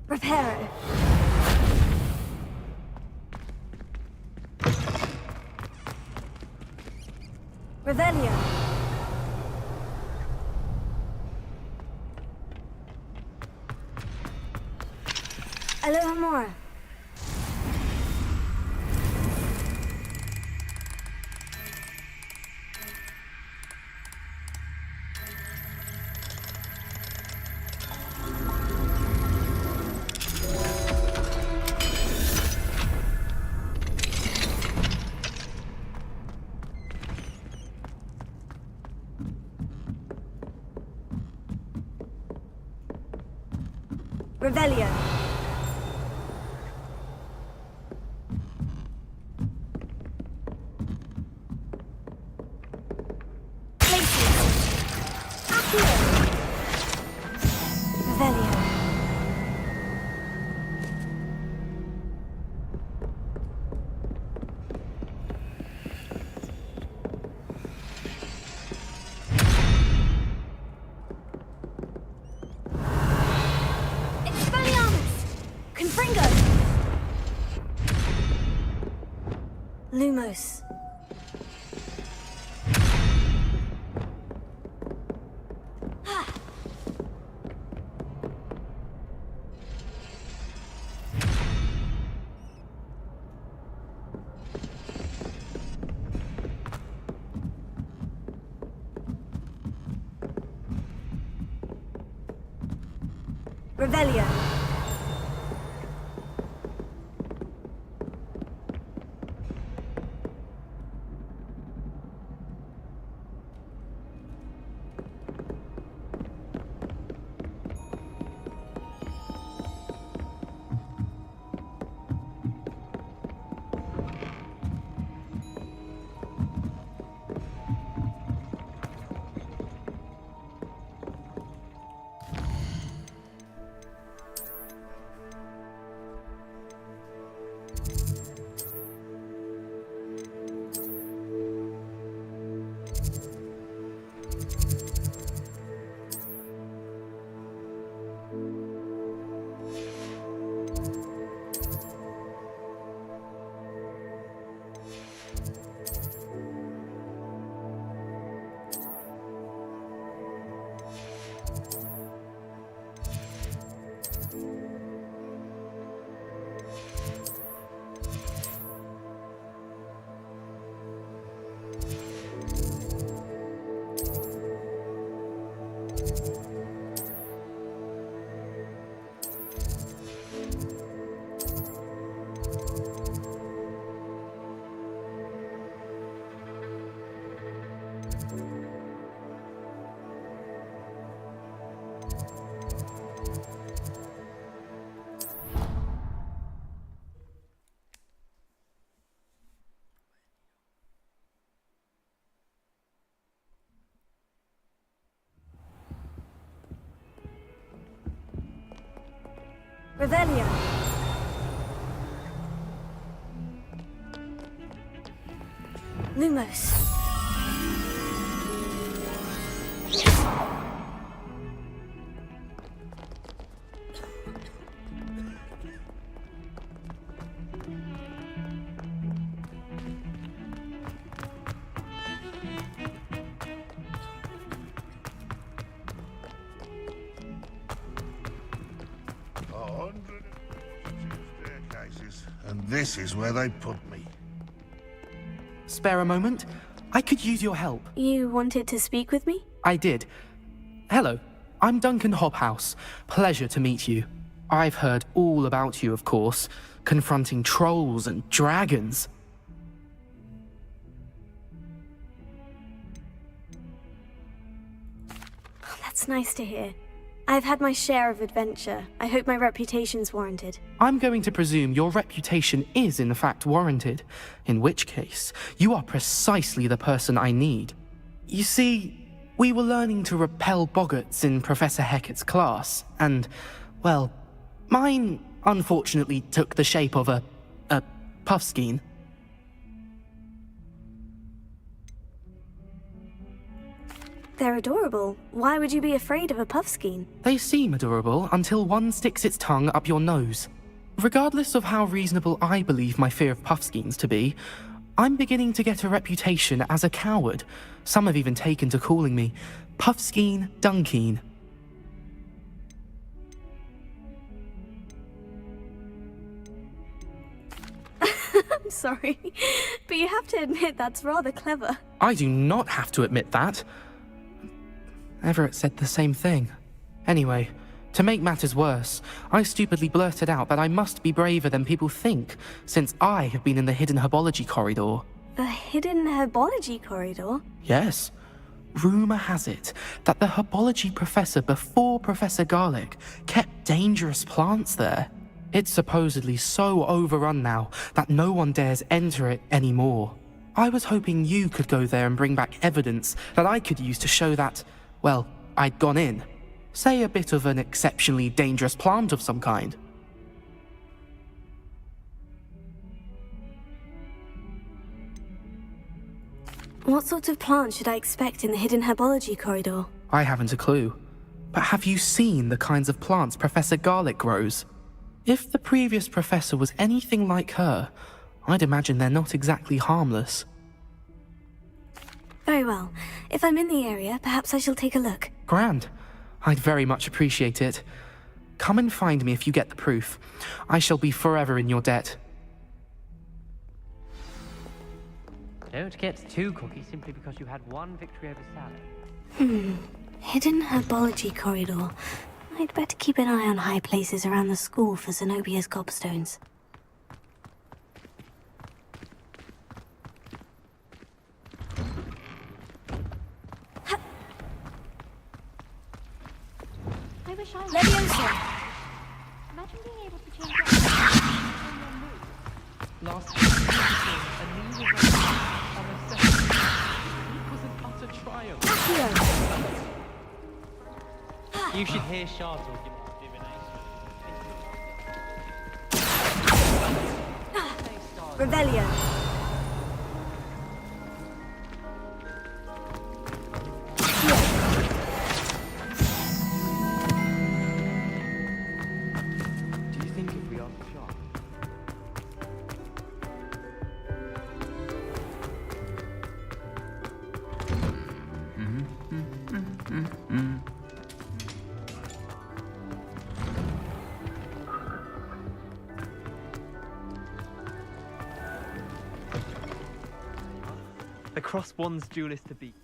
Speaker 2: Reparo. Revelio. Alohomora. Revelio. Revelio. Lumos. Revelio. Revelio. Lumos.
Speaker 3: Staircases, and this is where they put me.
Speaker 10: Spare a moment? I could use your help.
Speaker 2: You wanted to speak with me?
Speaker 10: I did. Hello, I'm Duncan Hobhouse. Pleasure to meet you. I've heard all about you, of course, confronting trolls and dragons.
Speaker 2: That's nice to hear. I've had my share of adventure. I hope my reputation's warranted.
Speaker 10: I'm going to presume your reputation is in fact warranted, in which case, you are precisely the person I need. You see, we were learning to repel boggarts in Professor Hecat's class, and, well, mine unfortunately took the shape of a puffskein.
Speaker 2: They're adorable. Why would you be afraid of a puffskein?
Speaker 10: They seem adorable until one sticks its tongue up your nose. Regardless of how reasonable I believe my fear of puffskeins to be, I'm beginning to get a reputation as a coward. Some have even taken to calling me Puffskein Dunkeen.
Speaker 2: I'm sorry, but you have to admit that's rather clever.
Speaker 10: I do not have to admit that. Everett said the same thing. Anyway, to make matters worse, I stupidly blurted out that I must be braver than people think, since I have been in the hidden herbology corridor.
Speaker 2: The hidden herbology corridor?
Speaker 10: Yes. Rumor has it that the herbology professor before Professor Garlic kept dangerous plants there. It's supposedly so overrun now that no one dares enter it anymore. I was hoping you could go there and bring back evidence that I could use to show that, well, I'd gone in. Say a bit of an exceptionally dangerous plant of some kind.
Speaker 2: What sorts of plants should I expect in the hidden herbology corridor?
Speaker 10: I haven't a clue. But have you seen the kinds of plants Professor Garlic grows? If the previous professor was anything like her, I'd imagine they're not exactly harmless.
Speaker 2: Very well. If I'm in the area, perhaps I shall take a look.
Speaker 10: Grand. I'd very much appreciate it. Come and find me if you get the proof. I shall be forever in your debt.
Speaker 4: Don't get too cocky simply because you had one victory over Sally.
Speaker 2: Hidden herbology corridor. I'd better keep an eye on high places around the school for Zenobia's gobstones.
Speaker 20: I wish I
Speaker 2: Leviosa!
Speaker 20: Imagine being able to change that
Speaker 10: Last
Speaker 20: a
Speaker 10: need of it was an utter triumph.
Speaker 4: You should hear Shard's divination.
Speaker 2: Revelio.
Speaker 10: Do you think if we ask Shard?
Speaker 6: The cross one's duelist to beat.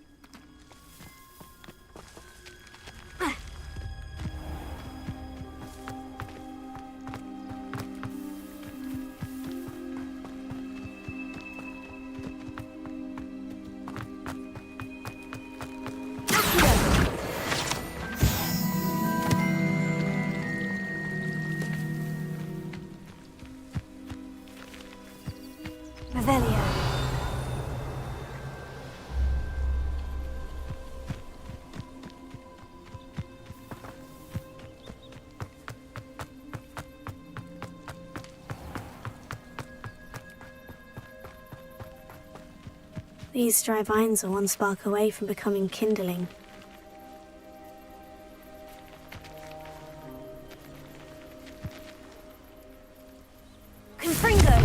Speaker 2: Revelio. These dry vines are one spark away from becoming kindling.
Speaker 19: Confringo!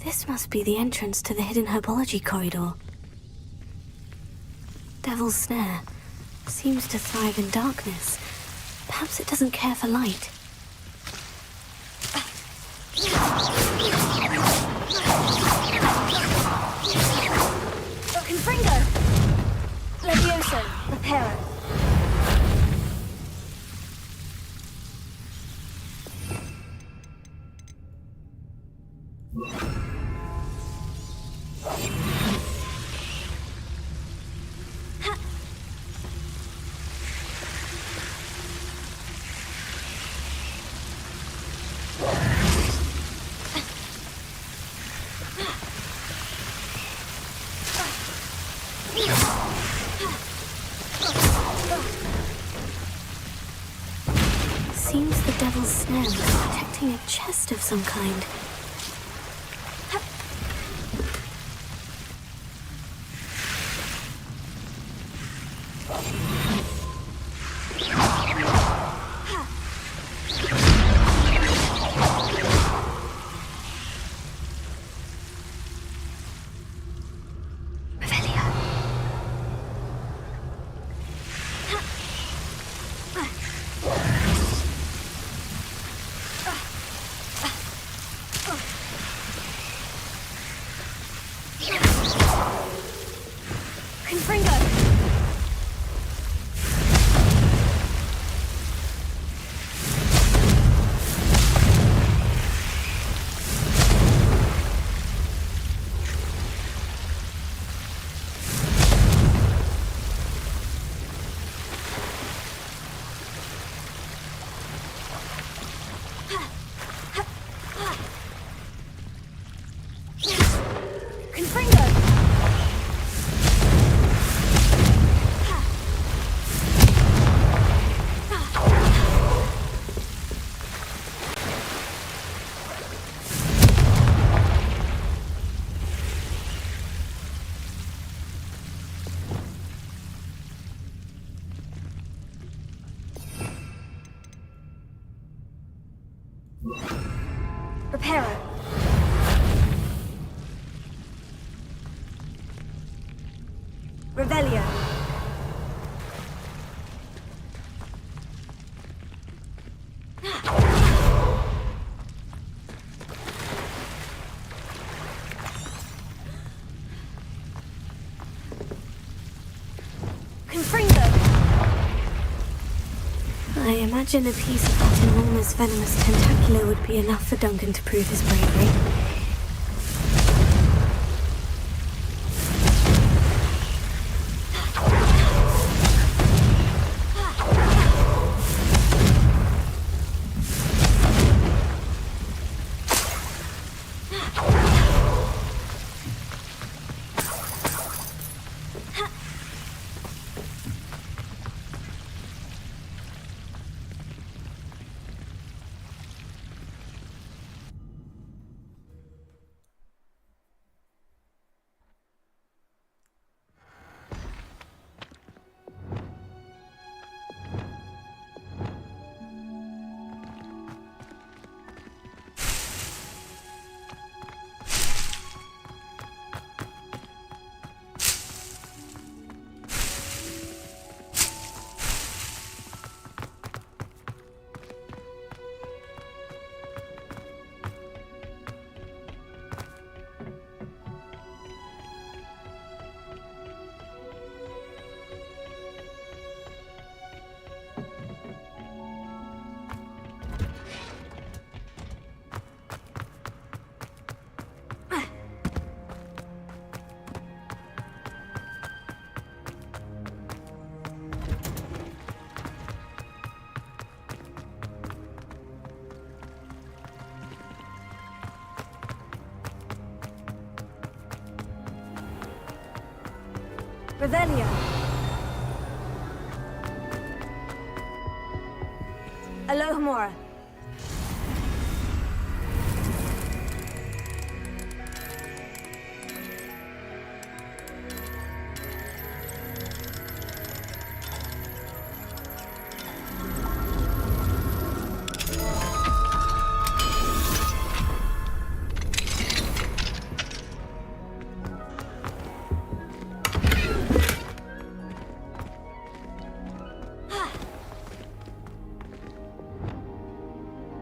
Speaker 2: This must be the entrance to the hidden herbology corridor. Devil's Snare seems to thrive in darkness. Perhaps it doesn't care for light.
Speaker 19: Confringo! Levioso, Reparo.
Speaker 2: Seems the Devil's Snare is protecting a chest of some kind.
Speaker 19: Reparo. Revelio.
Speaker 2: I imagine a piece of that enormous venomous tentacula would be enough for Duncan to prove his bravery.
Speaker 19: Revelio.
Speaker 2: Alohomora.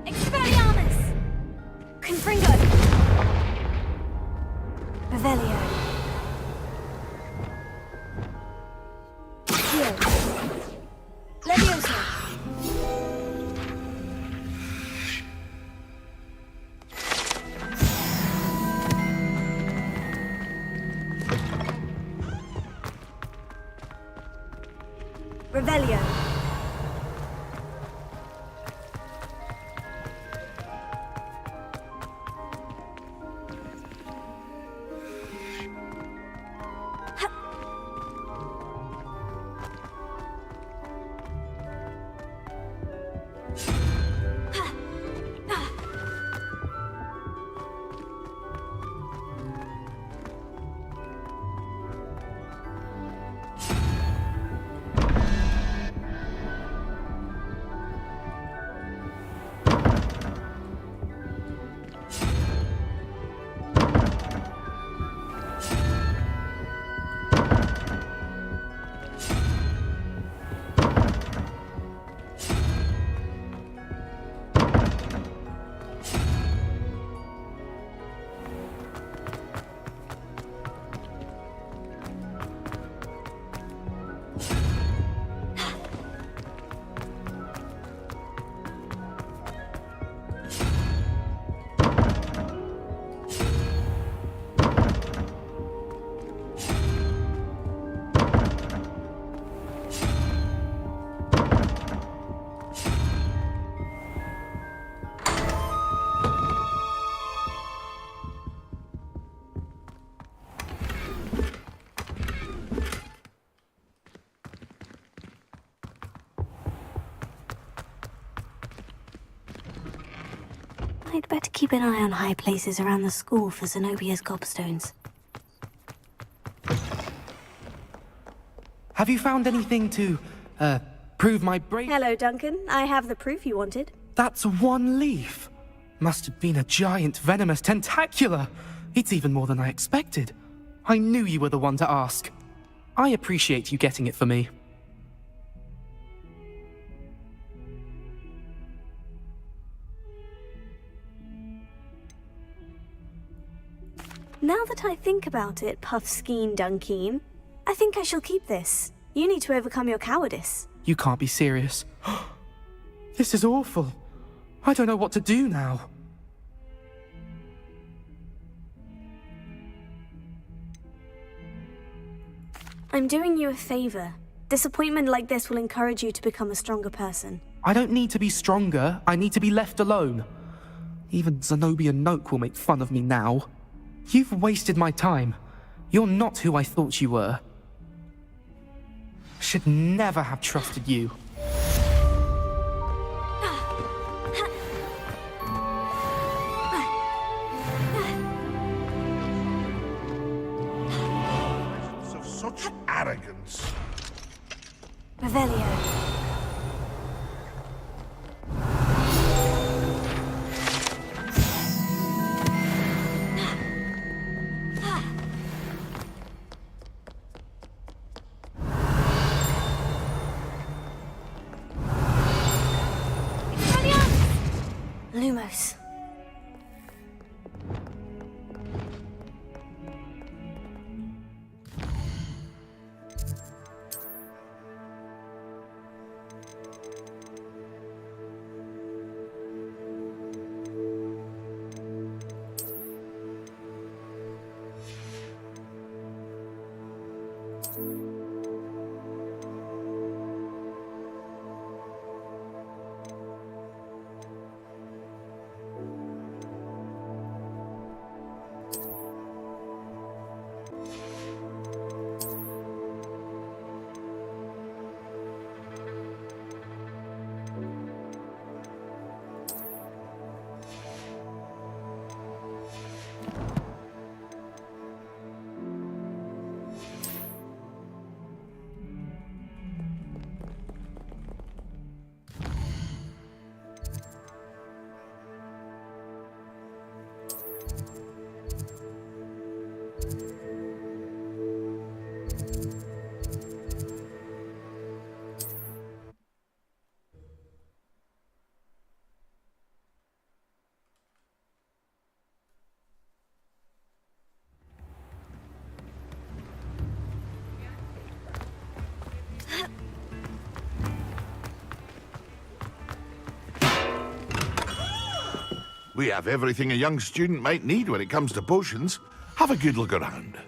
Speaker 2: Expelliarmus! Confringo! Revelio. Here. Levioso. Revelio. I'd better keep an eye on high places around the school for Zenobia's gobstones.
Speaker 10: Have you found anything to, prove my brain?
Speaker 2: Hello, Duncan. I have the proof you wanted.
Speaker 10: That's one leaf. Must have been a giant venomous tentacula. It's even more than I expected. I knew you were the one to ask. I appreciate you getting it for me.
Speaker 2: Now that I think about it, Puffskein Dunkeen, I think I shall keep this. You need to overcome your cowardice.
Speaker 10: You can't be serious. This is awful. I don't know what to do now.
Speaker 2: I'm doing you a favor. Disappointment like this will encourage you to become a stronger person.
Speaker 10: I don't need to be stronger. I need to be left alone. Even Zenobia Noak will make fun of me now. You've wasted my time. You're not who I thought you were. Should never have trusted you.
Speaker 3: Of such arrogance.
Speaker 2: Revelio. Lumos.
Speaker 3: We have everything a young student might need when it comes to potions. Have a good look around.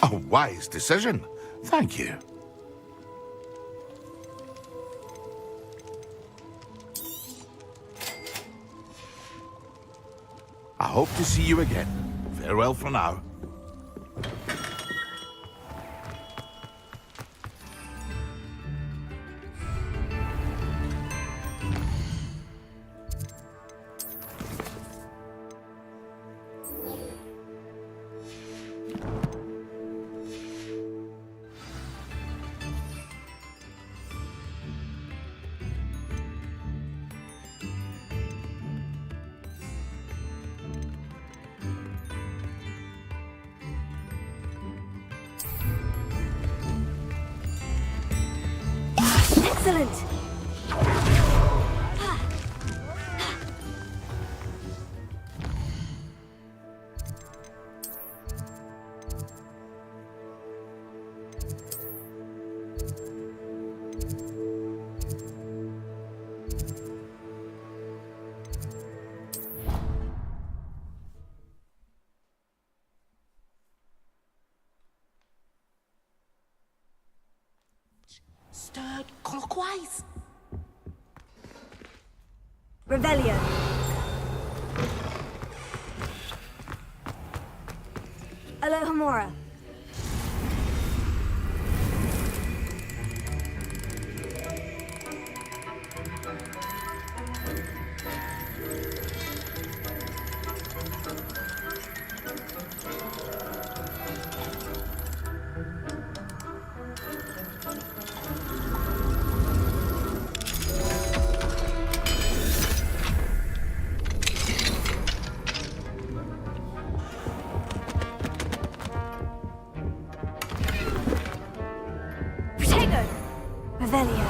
Speaker 3: A wise decision. Thank you. I hope to see you again. Farewell for now.
Speaker 2: Excellent!
Speaker 18: Stirred clockwise.
Speaker 2: Revelio. Alohomora. Revelio.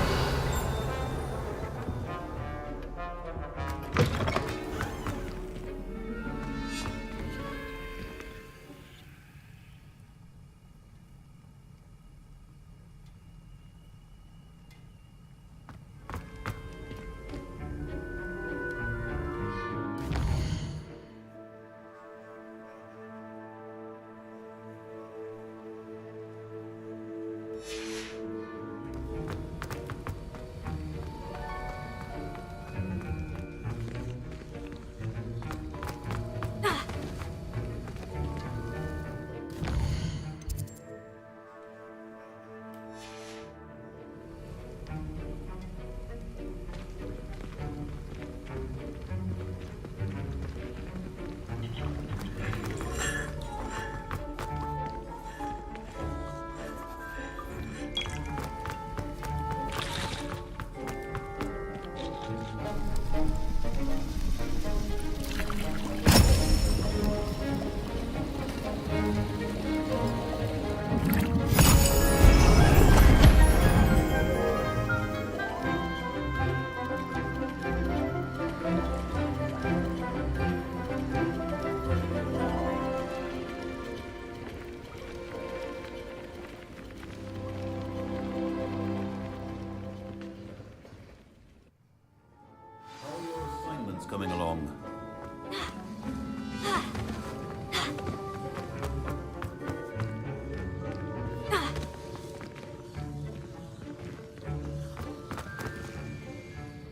Speaker 1: Coming along.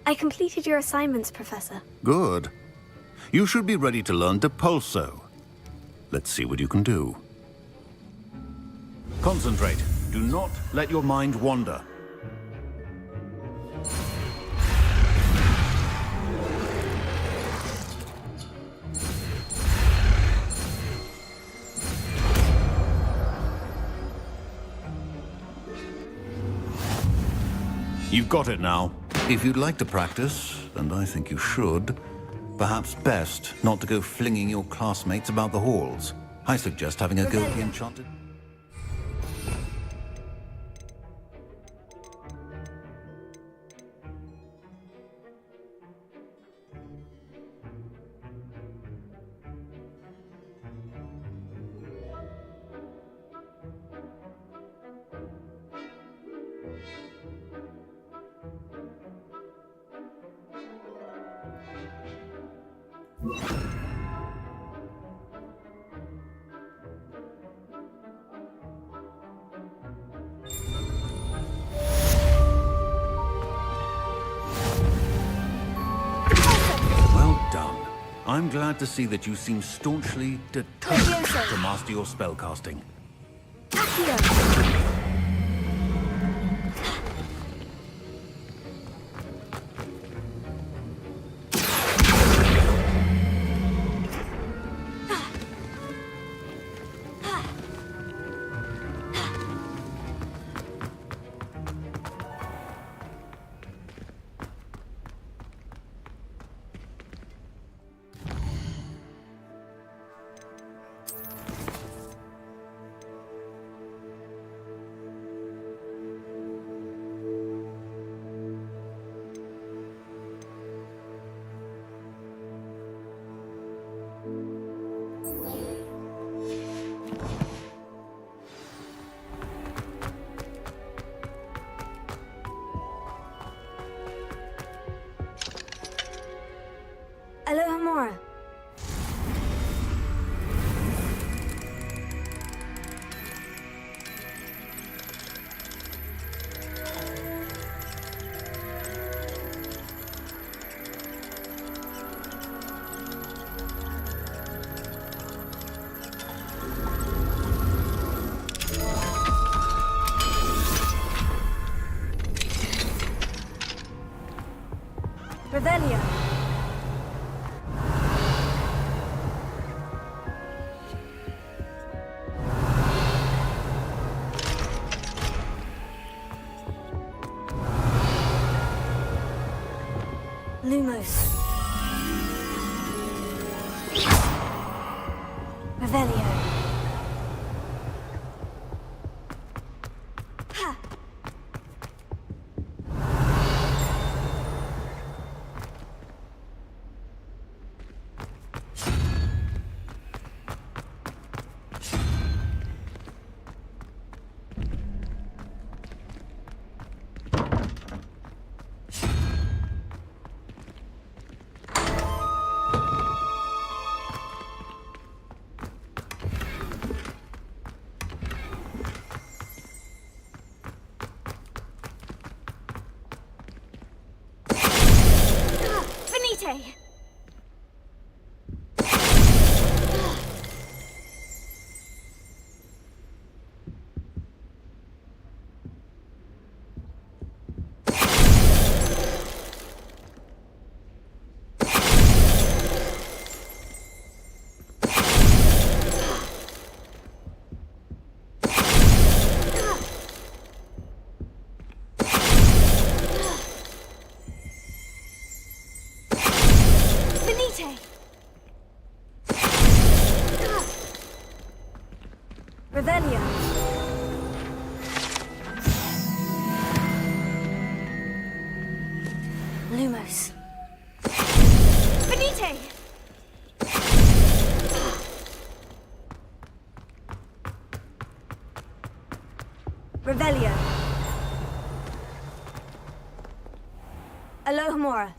Speaker 2: I completed your assignments, Professor.
Speaker 1: Good. You should be ready to learn Depulso. Let's see what you can do. Concentrate. Do not let your mind wander. You've got it now. If you'd like to practice, and I think you should, perhaps best not to go flinging your classmates about the halls. I suggest having a go at the enchanted... I'm glad to see that you seem staunchly determined to master your spellcasting.
Speaker 2: Alohomora. Revelio. Lumos. Revelio. Ha! Finite! Venite! Revelio! Lumos. Venite! Revelio. Alohomora.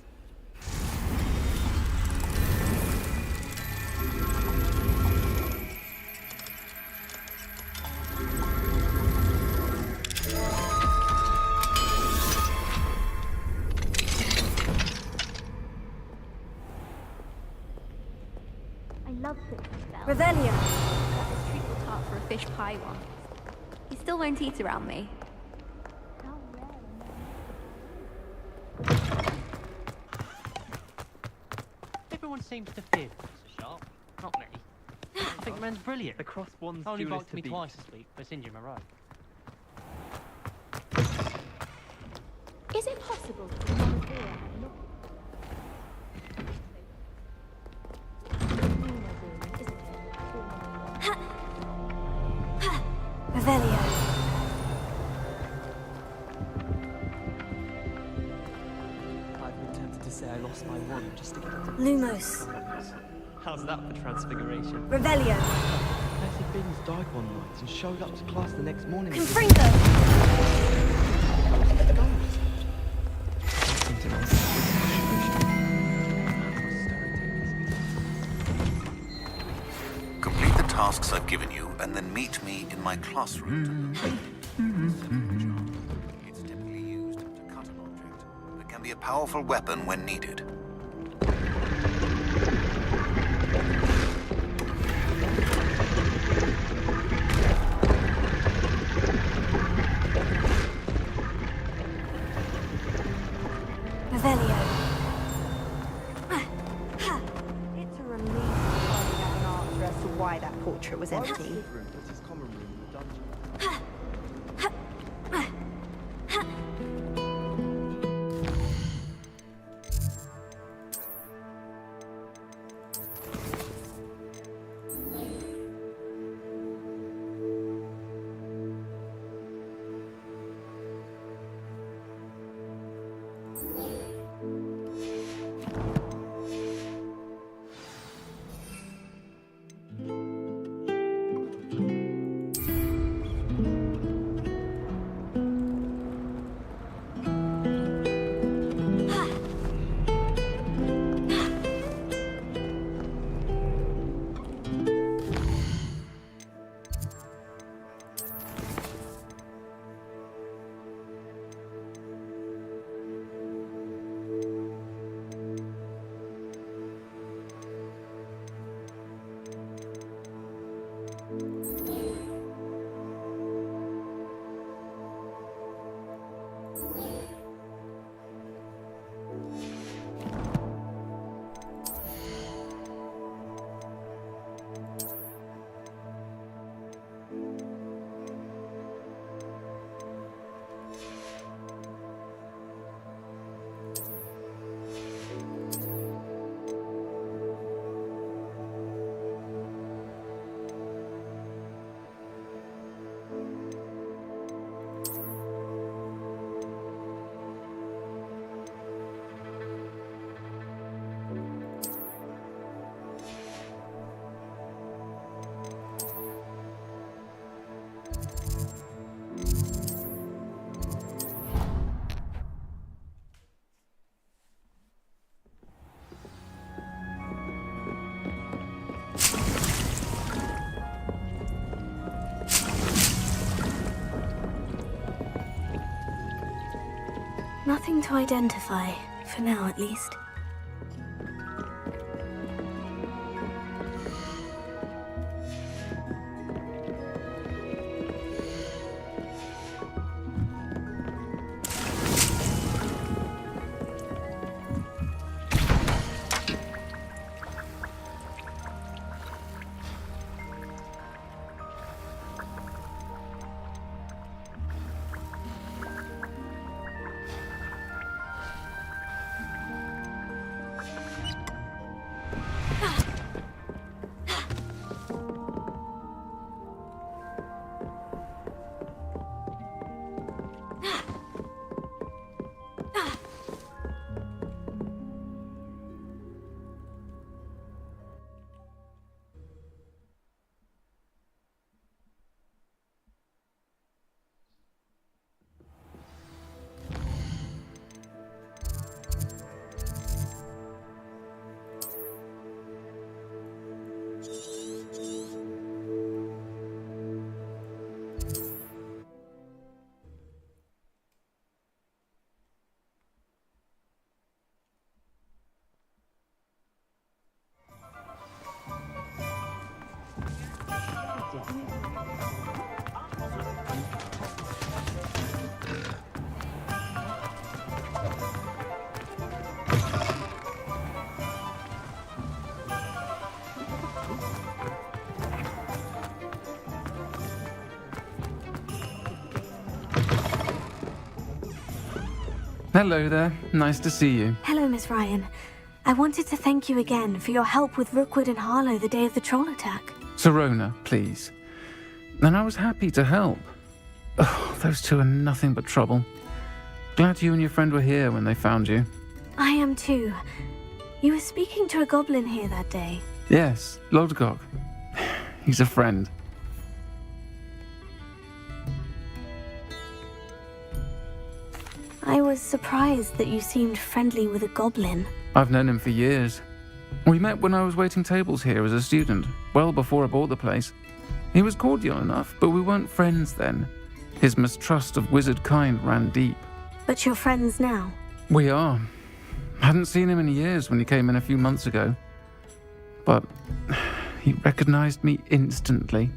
Speaker 20: I love fixing spells.
Speaker 2: Revelio.
Speaker 16: Got this treacle tart for a fish pie once. You still won't eat around me.
Speaker 4: Everyone seems to fear Professor Sharp. Not me. I think man's brilliant.
Speaker 6: The cross one's
Speaker 4: Only
Speaker 6: duelist
Speaker 4: balked me
Speaker 6: to beat.
Speaker 4: twice this week for singeing my row.
Speaker 20: Is it possible that the volunteer had a look?
Speaker 2: Revelio.
Speaker 6: I've been tempted to say I lost my wand just to get it to
Speaker 2: Lumos.
Speaker 6: How's that for transfiguration?
Speaker 2: Revelio.
Speaker 7: Professor Binns died one night and showed up to class the next morning.
Speaker 2: Confringo.
Speaker 1: Complete the tasks I've given you, and then meet me in my classroom to It's typically used to cut an object, but can be a powerful weapon when needed.
Speaker 2: Revelio.
Speaker 22: It's a relief finding out an answer as to why that portrait was empty.
Speaker 7: That's his common room in the dungeon.
Speaker 2: Nothing to identify, for now at least.
Speaker 10: Hello there. Nice to see you.
Speaker 2: Hello, Miss Ryan. I wanted to thank you again for your help with Rookwood and Harlow the day of the troll attack.
Speaker 10: Serona, please. And I was happy to help. Oh, those two are nothing but trouble. Glad you and your friend were here when they found you.
Speaker 2: I am too. You were speaking to a goblin here that day.
Speaker 10: Yes, Lodgok. He's a friend.
Speaker 2: I was surprised that you seemed friendly with a goblin.
Speaker 10: I've known him for years. We met when I was waiting tables here as a student, well before I bought the place. He was cordial enough, but we weren't friends then. His mistrust of wizard kind ran deep.
Speaker 2: But you're friends now?
Speaker 10: We are. Hadn't seen him in years when he came in a few months ago. But he recognized me instantly,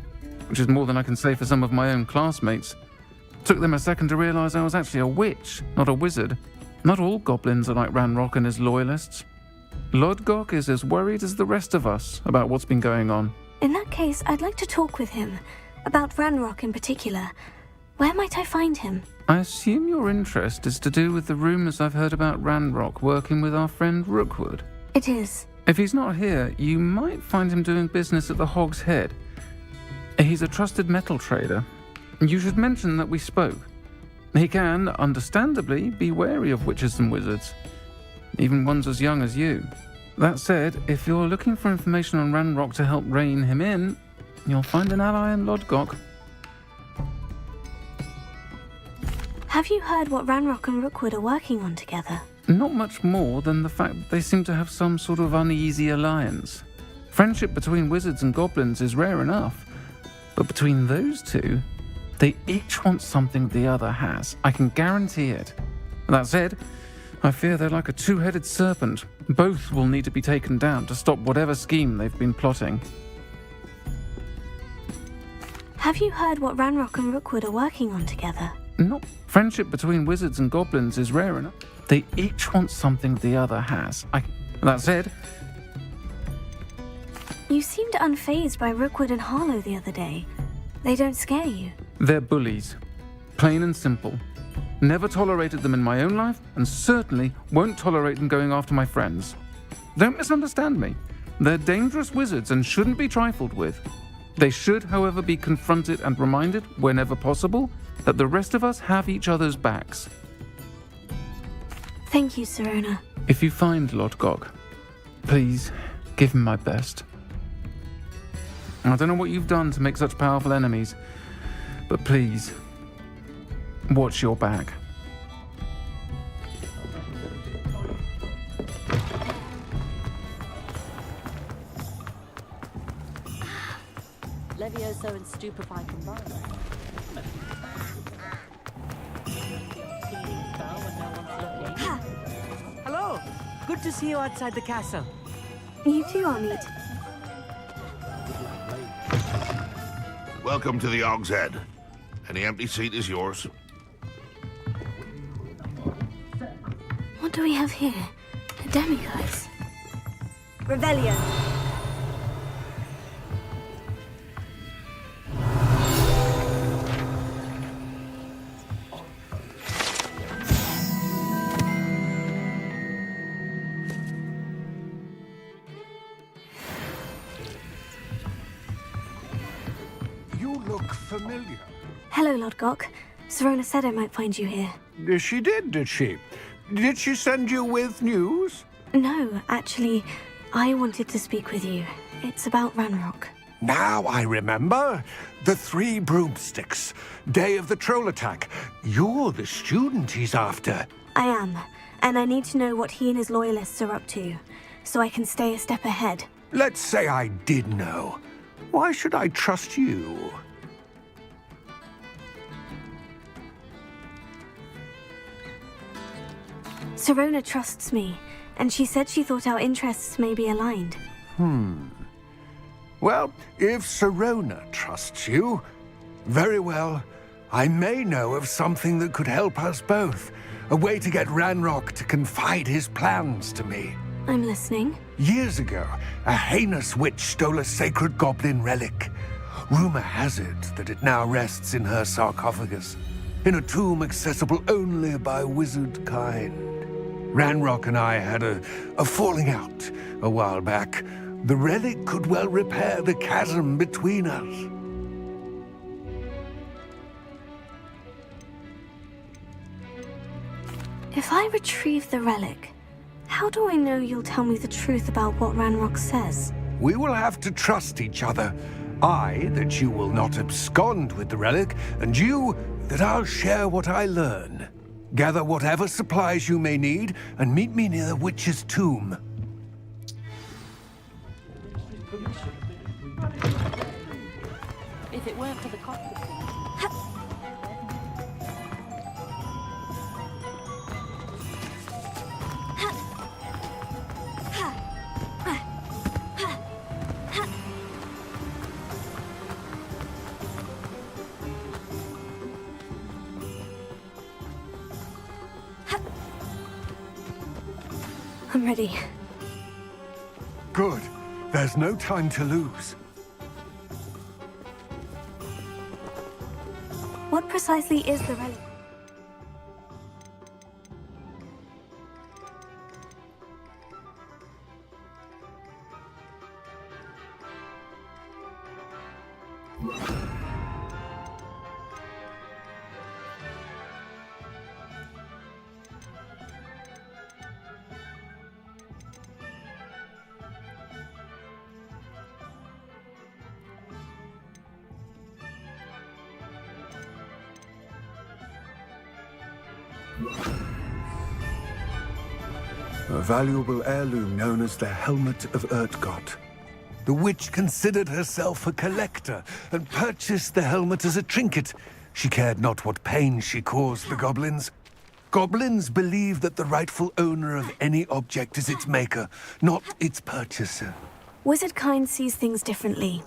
Speaker 10: which is more than I can say for some of my own classmates. Took them a second to realize I was actually a witch, not a wizard. Not all goblins are like Ranrock and his loyalists. Lodgok is as worried as the rest of us about what's been going on.
Speaker 2: In that case, I'd like to talk with him. About Ranrock in particular. Where might I find him?
Speaker 10: I assume your interest is to do with the rumors I've heard about Ranrock working with our friend Rookwood.
Speaker 2: It is.
Speaker 10: If he's not here, you might find him doing business at the Hog's Head. He's a trusted metal trader. You should mention that we spoke. He can, understandably, be wary of witches and wizards, even ones as young as you. That said, if you're looking for information on Ranrock to help rein him in, you'll find an ally in Lodgok.
Speaker 2: Have you heard what Ranrock and Rookwood are working on together?
Speaker 10: Not much more than the fact that they seem to have some sort of uneasy alliance. Friendship between wizards and goblins is rare enough, but between those two, they each want something the other has. I can guarantee it. That said, I fear they're like a two-headed serpent. Both will need to be taken down to stop whatever scheme they've been plotting.
Speaker 2: Have you heard what Ranrock and Rookwood are working on together?
Speaker 10: No. Friendship between wizards and goblins is rare enough. They each want something the other has. That said...
Speaker 2: You seemed unfazed by Rookwood and Harlow the other day. They don't scare you.
Speaker 10: They're bullies. Plain and simple. Never tolerated them in my own life, and certainly won't tolerate them going after my friends. Don't misunderstand me. They're dangerous wizards and shouldn't be trifled with. They should, however, be confronted and reminded, whenever possible, that the rest of us have each other's backs.
Speaker 2: Thank you, Serona.
Speaker 10: If you find Lodgok, please give him my best. I don't know what you've done to make such powerful enemies, but please, watch your back.
Speaker 5: Levioso and Stupefy combined.
Speaker 17: Hello! Good to see you outside the castle.
Speaker 2: You too, Amit.
Speaker 3: Welcome to the Hog's Head. Any empty seat is yours.
Speaker 2: What do we have here? A demiguise. Revelio.
Speaker 11: look familiar.
Speaker 2: Hello, Lodgok. Serona said I might find you here.
Speaker 11: She did, did she? Did she send you with news?
Speaker 2: No, actually, I wanted to speak with you. It's about Ranrock.
Speaker 11: Now I remember. The 3 broomsticks. Day of the troll attack. You're the student he's after.
Speaker 2: I am, and I need to know what he and his loyalists are up to, so I can stay a step ahead.
Speaker 11: Let's say I did know. Why should I trust you?
Speaker 2: Serona trusts me, and she said she thought our interests may be aligned.
Speaker 11: Well, if Serona trusts you, very well. I may know of something that could help us both. A way to get Ranrock to confide his plans to me.
Speaker 2: I'm listening.
Speaker 11: Years ago, a heinous witch stole a sacred goblin relic. Rumor has it that it now rests in her sarcophagus, in a tomb accessible only by wizard kind. Ranrock and I had a falling out a while back. The relic could well repair the chasm between us.
Speaker 2: If I retrieve the relic, how do I know you'll tell me the truth about what Ranrock says?
Speaker 11: We will have to trust each other. I, that you will not abscond with the relic, and you, that I'll share what I learn. Gather whatever supplies you may need, and meet me near the witch's tomb.
Speaker 5: If it weren't for the cost of things.
Speaker 2: I'm ready.
Speaker 11: Good. There's no time to lose.
Speaker 2: What precisely is the relic?
Speaker 11: A valuable heirloom known as the Helmet of Urtgott. The witch considered herself a collector and purchased the helmet as a trinket. She cared not what pain she caused the goblins. Goblins believe that the rightful owner of any object is its maker, not its purchaser.
Speaker 2: Wizard kind sees things differently.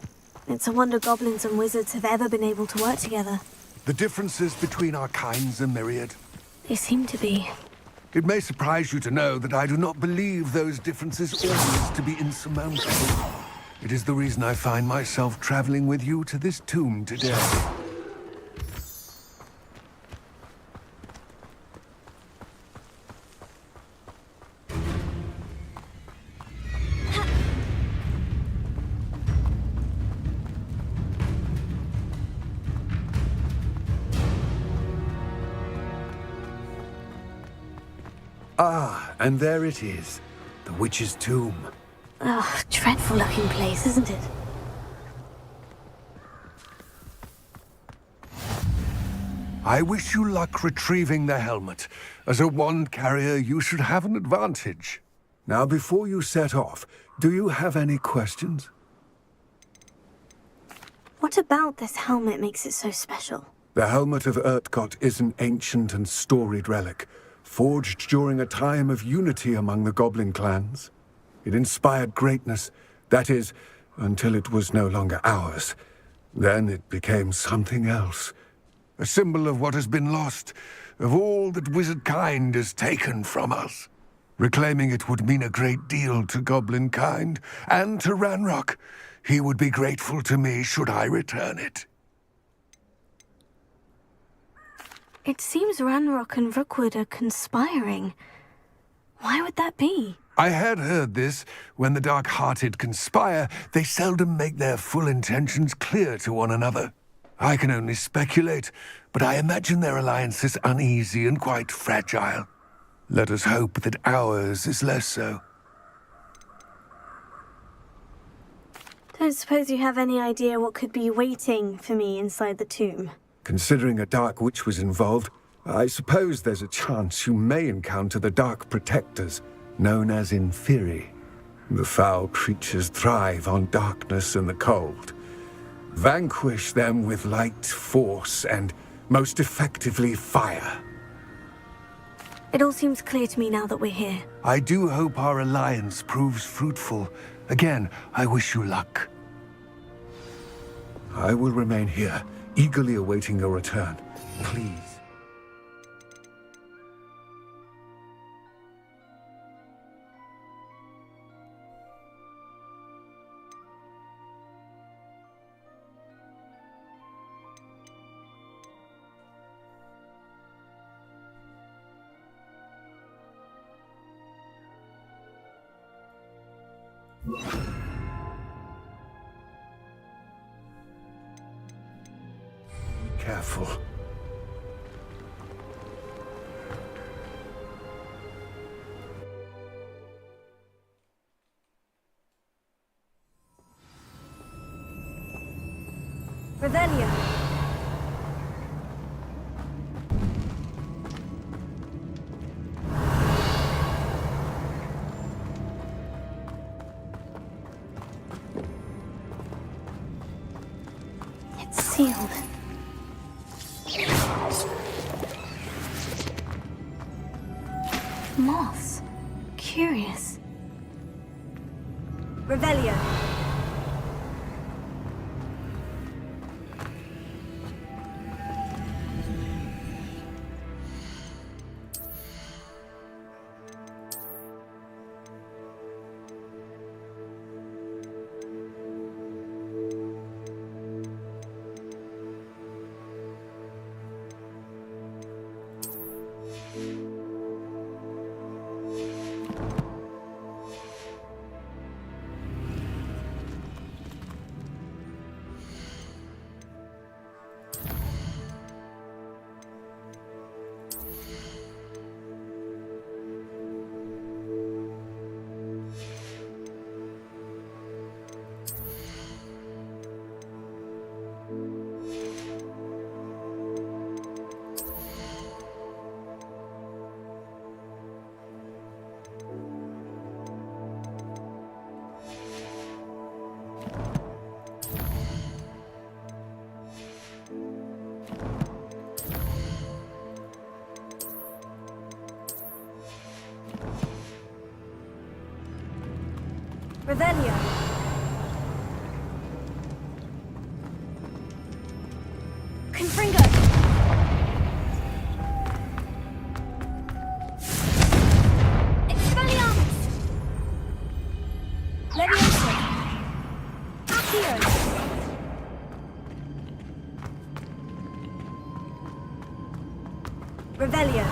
Speaker 2: It's a wonder goblins and wizards have ever been able to work together.
Speaker 11: The differences between our kinds are myriad.
Speaker 2: They seem to be.
Speaker 11: It may surprise you to know that I do not believe those differences always to be insurmountable. It is the reason I find myself traveling with you to this tomb today. Ah, and there it is, the witch's tomb.
Speaker 2: Ugh, dreadful looking place, isn't it?
Speaker 11: I wish you luck retrieving the helmet. As a wand carrier, you should have an advantage. Now, before you set off, do you have any questions?
Speaker 2: What about this helmet makes it so special?
Speaker 11: The Helmet of Urtgott is an ancient and storied relic, forged during a time of unity among the goblin clans. It inspired greatness, that is, until it was no longer ours. Then it became something else. A symbol of what has been lost, of all that wizard kind has taken from us. Reclaiming it would mean a great deal to goblin kind, and to Ranrock. He would be grateful to me should I return it.
Speaker 2: It seems Ranrock and Rookwood are conspiring. Why would that be?
Speaker 11: I had heard this. When the dark-hearted conspire, they seldom make their full intentions clear to one another. I can only speculate, but I imagine their alliance is uneasy and quite fragile. Let us hope that ours is less so.
Speaker 2: Don't suppose you have any idea what could be waiting for me inside the tomb?
Speaker 11: Considering a Dark Witch was involved, I suppose there's a chance you may encounter the Dark Protectors, known as Inferi. The foul creatures thrive on darkness and the cold. Vanquish them with light, force, and, most effectively, fire.
Speaker 2: It all seems clear to me now that we're here.
Speaker 11: I do hope our alliance proves fruitful. Again, I wish you luck. I will remain here, eagerly awaiting your return. Please. Careful.
Speaker 2: Revelio. It's sealed. Moths. Curious. Revelio. Revelio. Confringo. Expelliarmus. Leviosa. Accio. Revelio.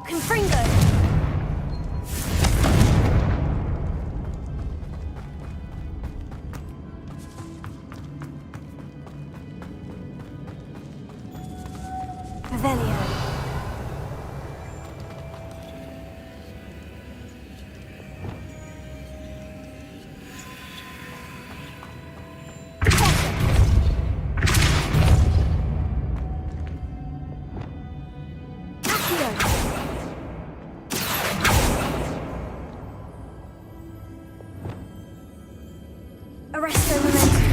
Speaker 2: Confringo. Revelio. Arresto momentum.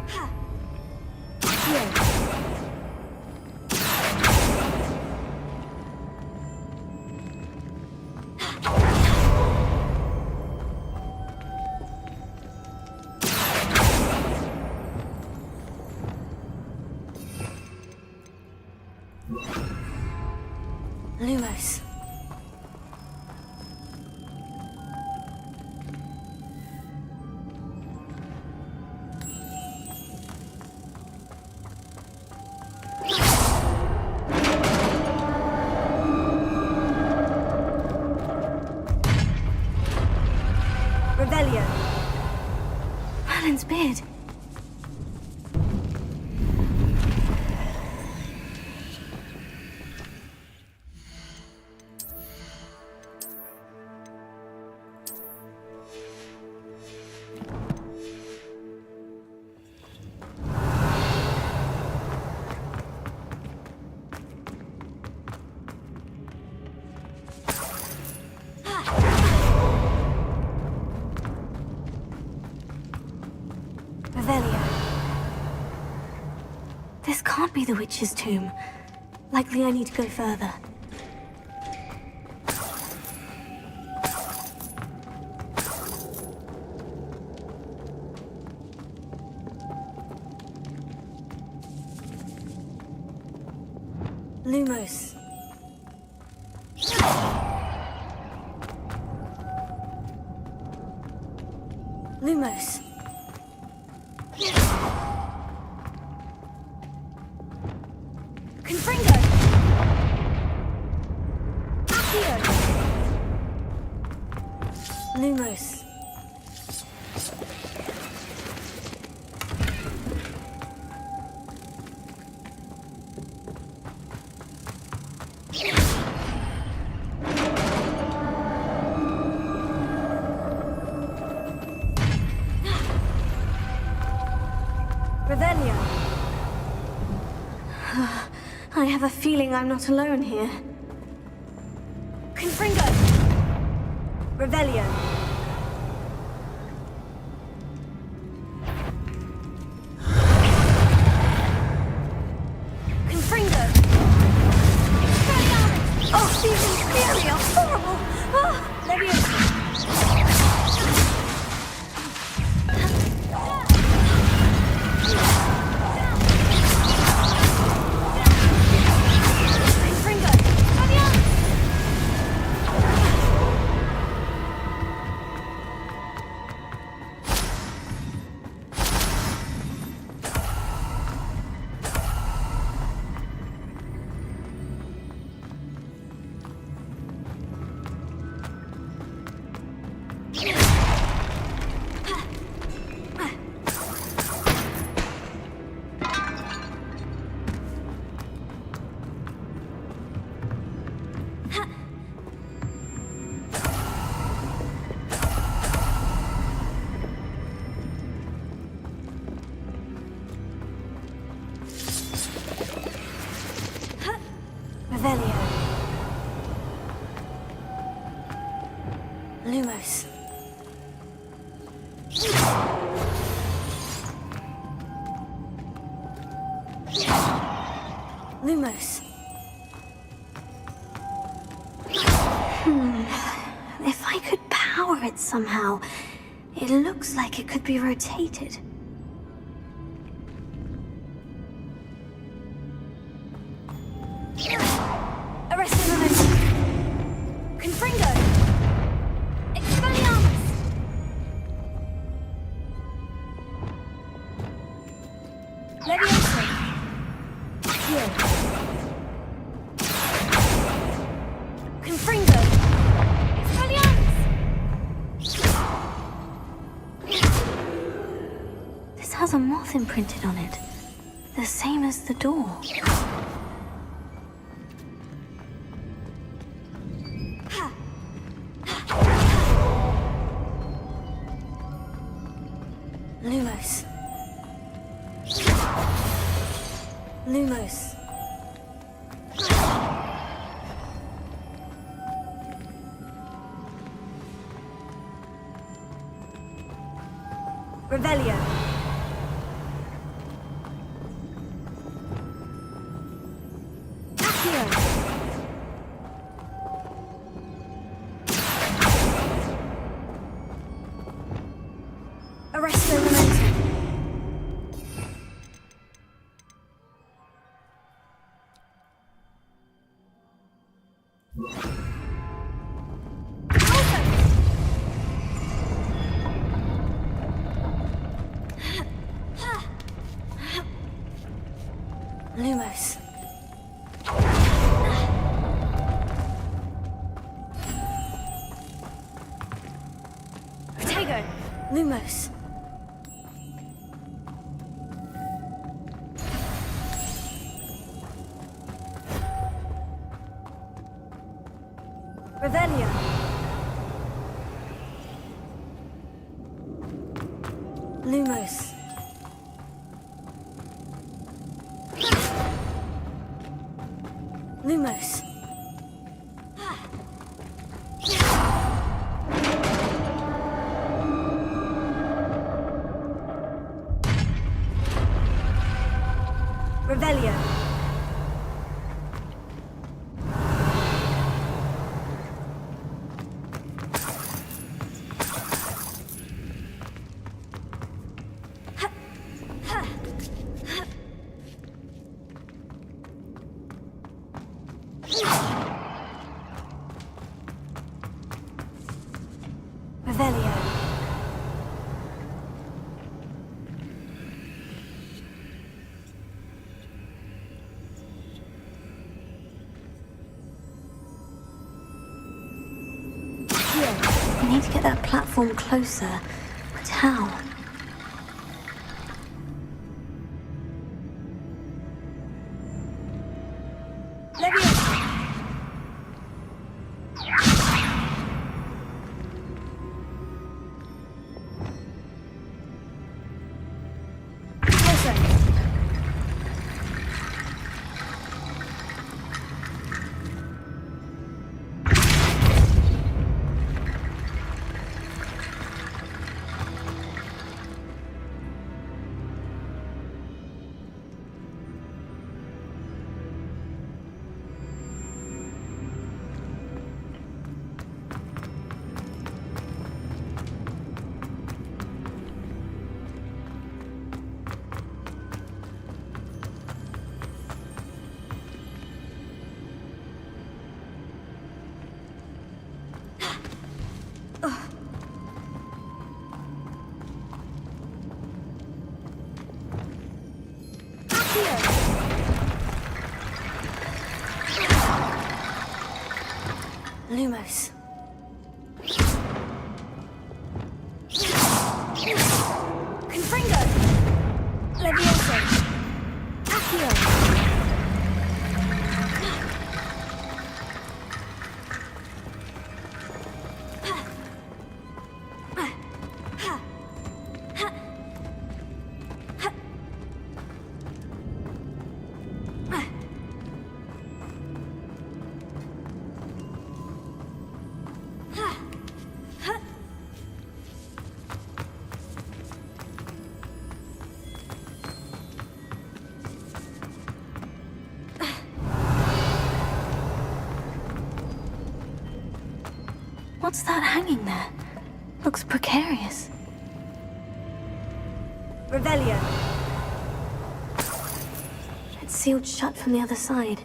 Speaker 2: Ha. Accio. Lumos. This can't be the witch's tomb. Likely I need to go further. Lumos. Lumos. Confringo. Accio. Lumos. Revelio. I have a feeling I'm not alone here. Confringo. Revelio. Confringo. Oh, she's inferior. Horrible. Oh, Leviosa. Revelio. Lumos. Lumos. If I could power it somehow, it looks like it could be rotated. Arrested momentum. Confringo. Expelliarmus. Leviosa. Accio. Confringo. Expelliarmus. This has a moth imprinted on it. The same as the door. Lumos. Lumos. Revelio. Accio. Arresto momentum. Lumos. Protego. Lumos. Revelio. Lumos. Lumos. Revelio. Revelio. I need to get that platform closer. But how? Lumos. Confringo. Levioso. Accio. What's that hanging there? Looks precarious. Revelio. It's sealed shut from the other side.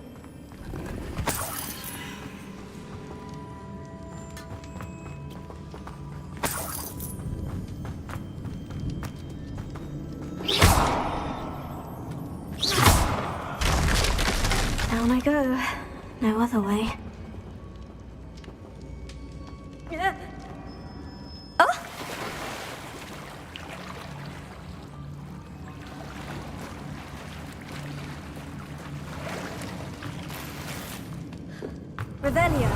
Speaker 2: Down I go. No other way. Revelio.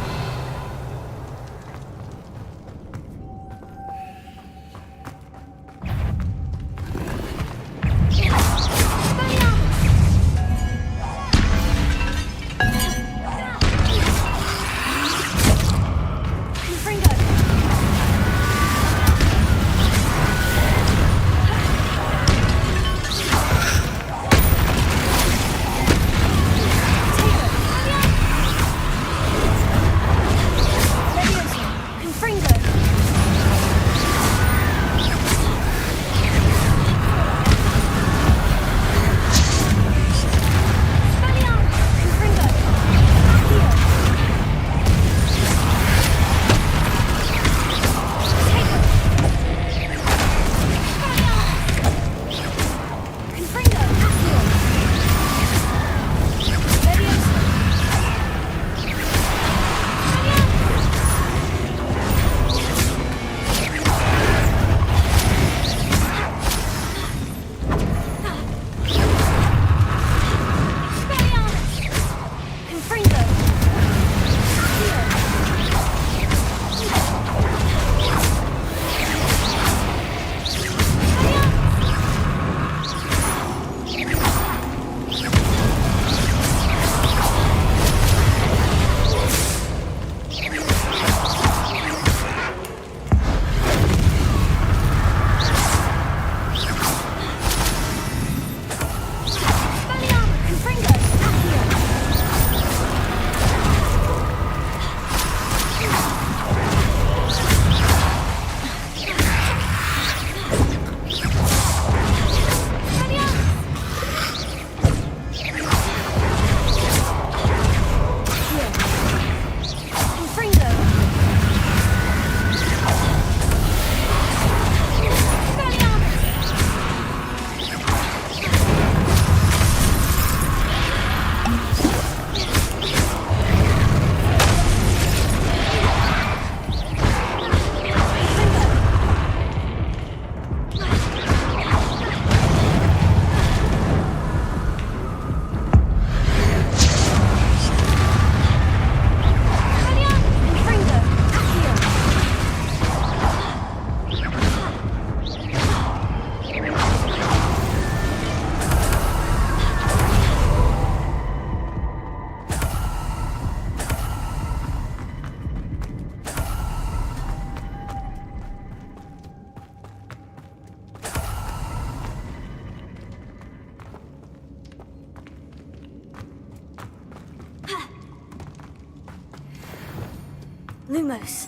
Speaker 2: Lumos.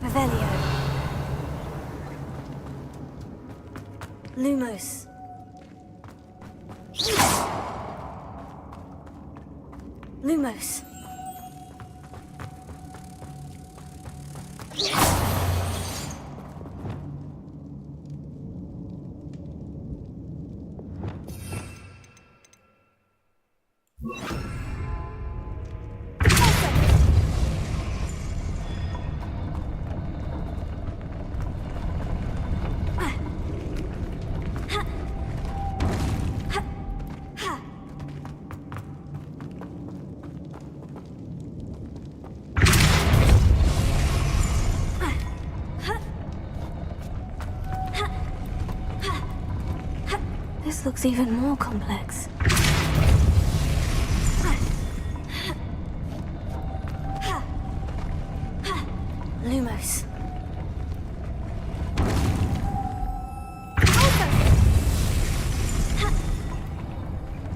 Speaker 2: Revelio. Lumos. Lumos. This looks even more complex. Lumos.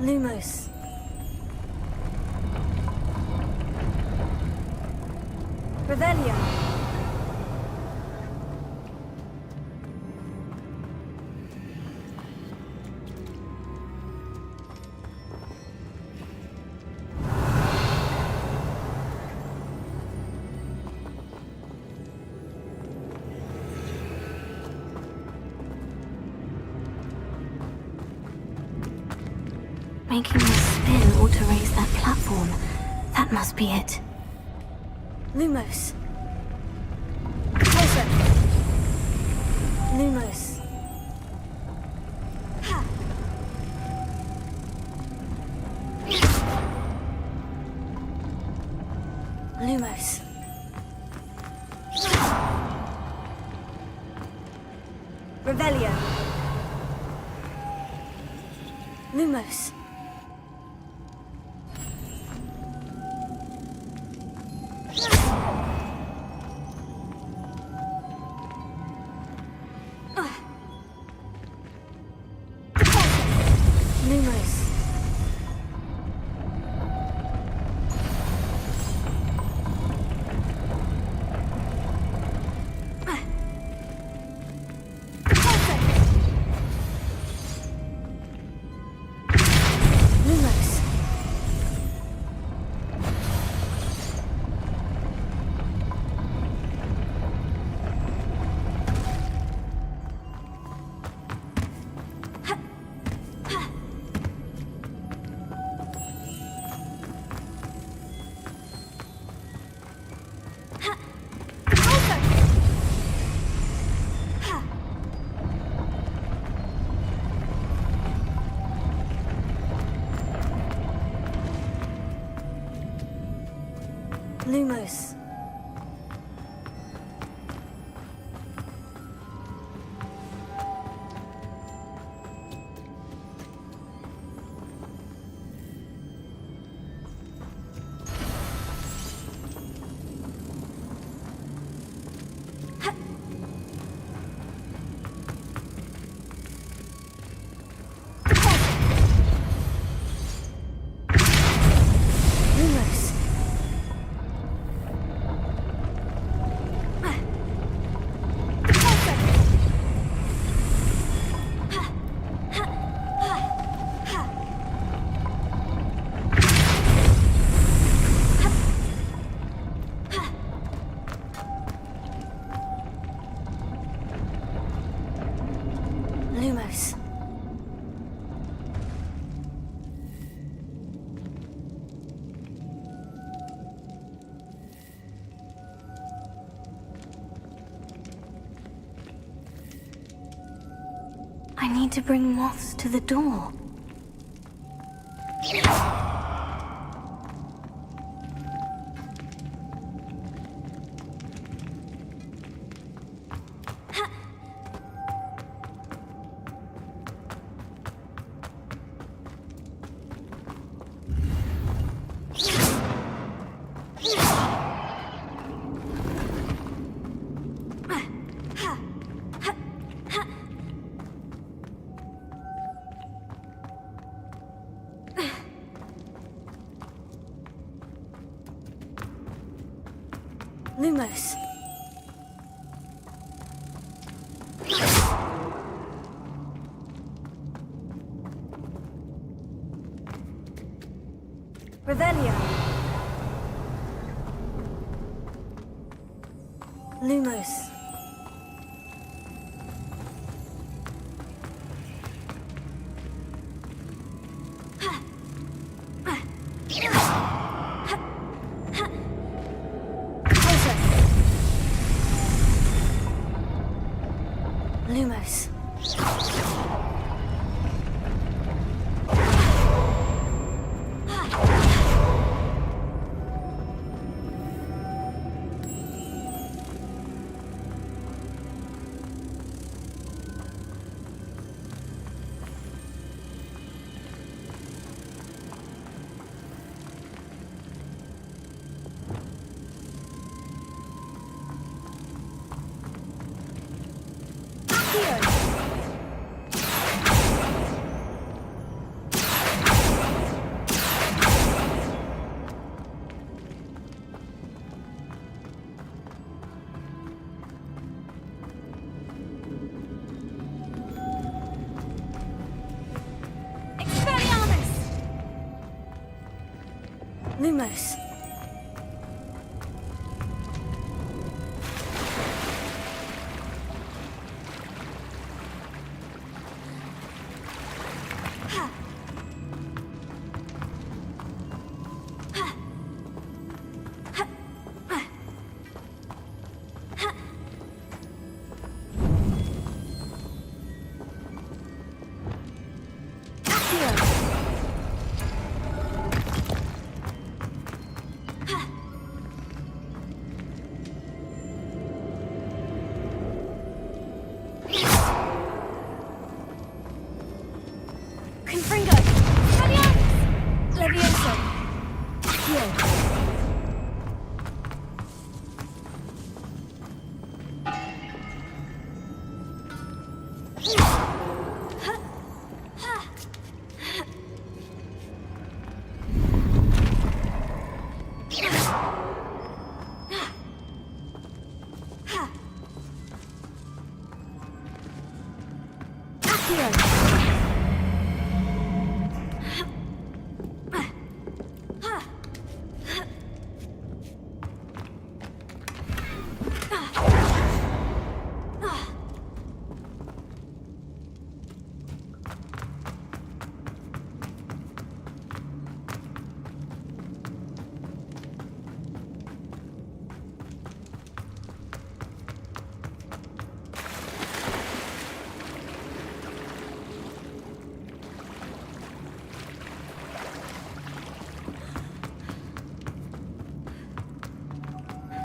Speaker 2: Lumos. Revelio. Making this spin ought to raise that platform. That must be it. Lumos. Closer. Lumos. Ha. Lumos. Revelio. Lumos. Lumos. Lumos. Lumos. Lumos. Lumos. I need to bring moths to the door. Lumos. Revelio. Lumos. Lumos. Lumos. Confringo.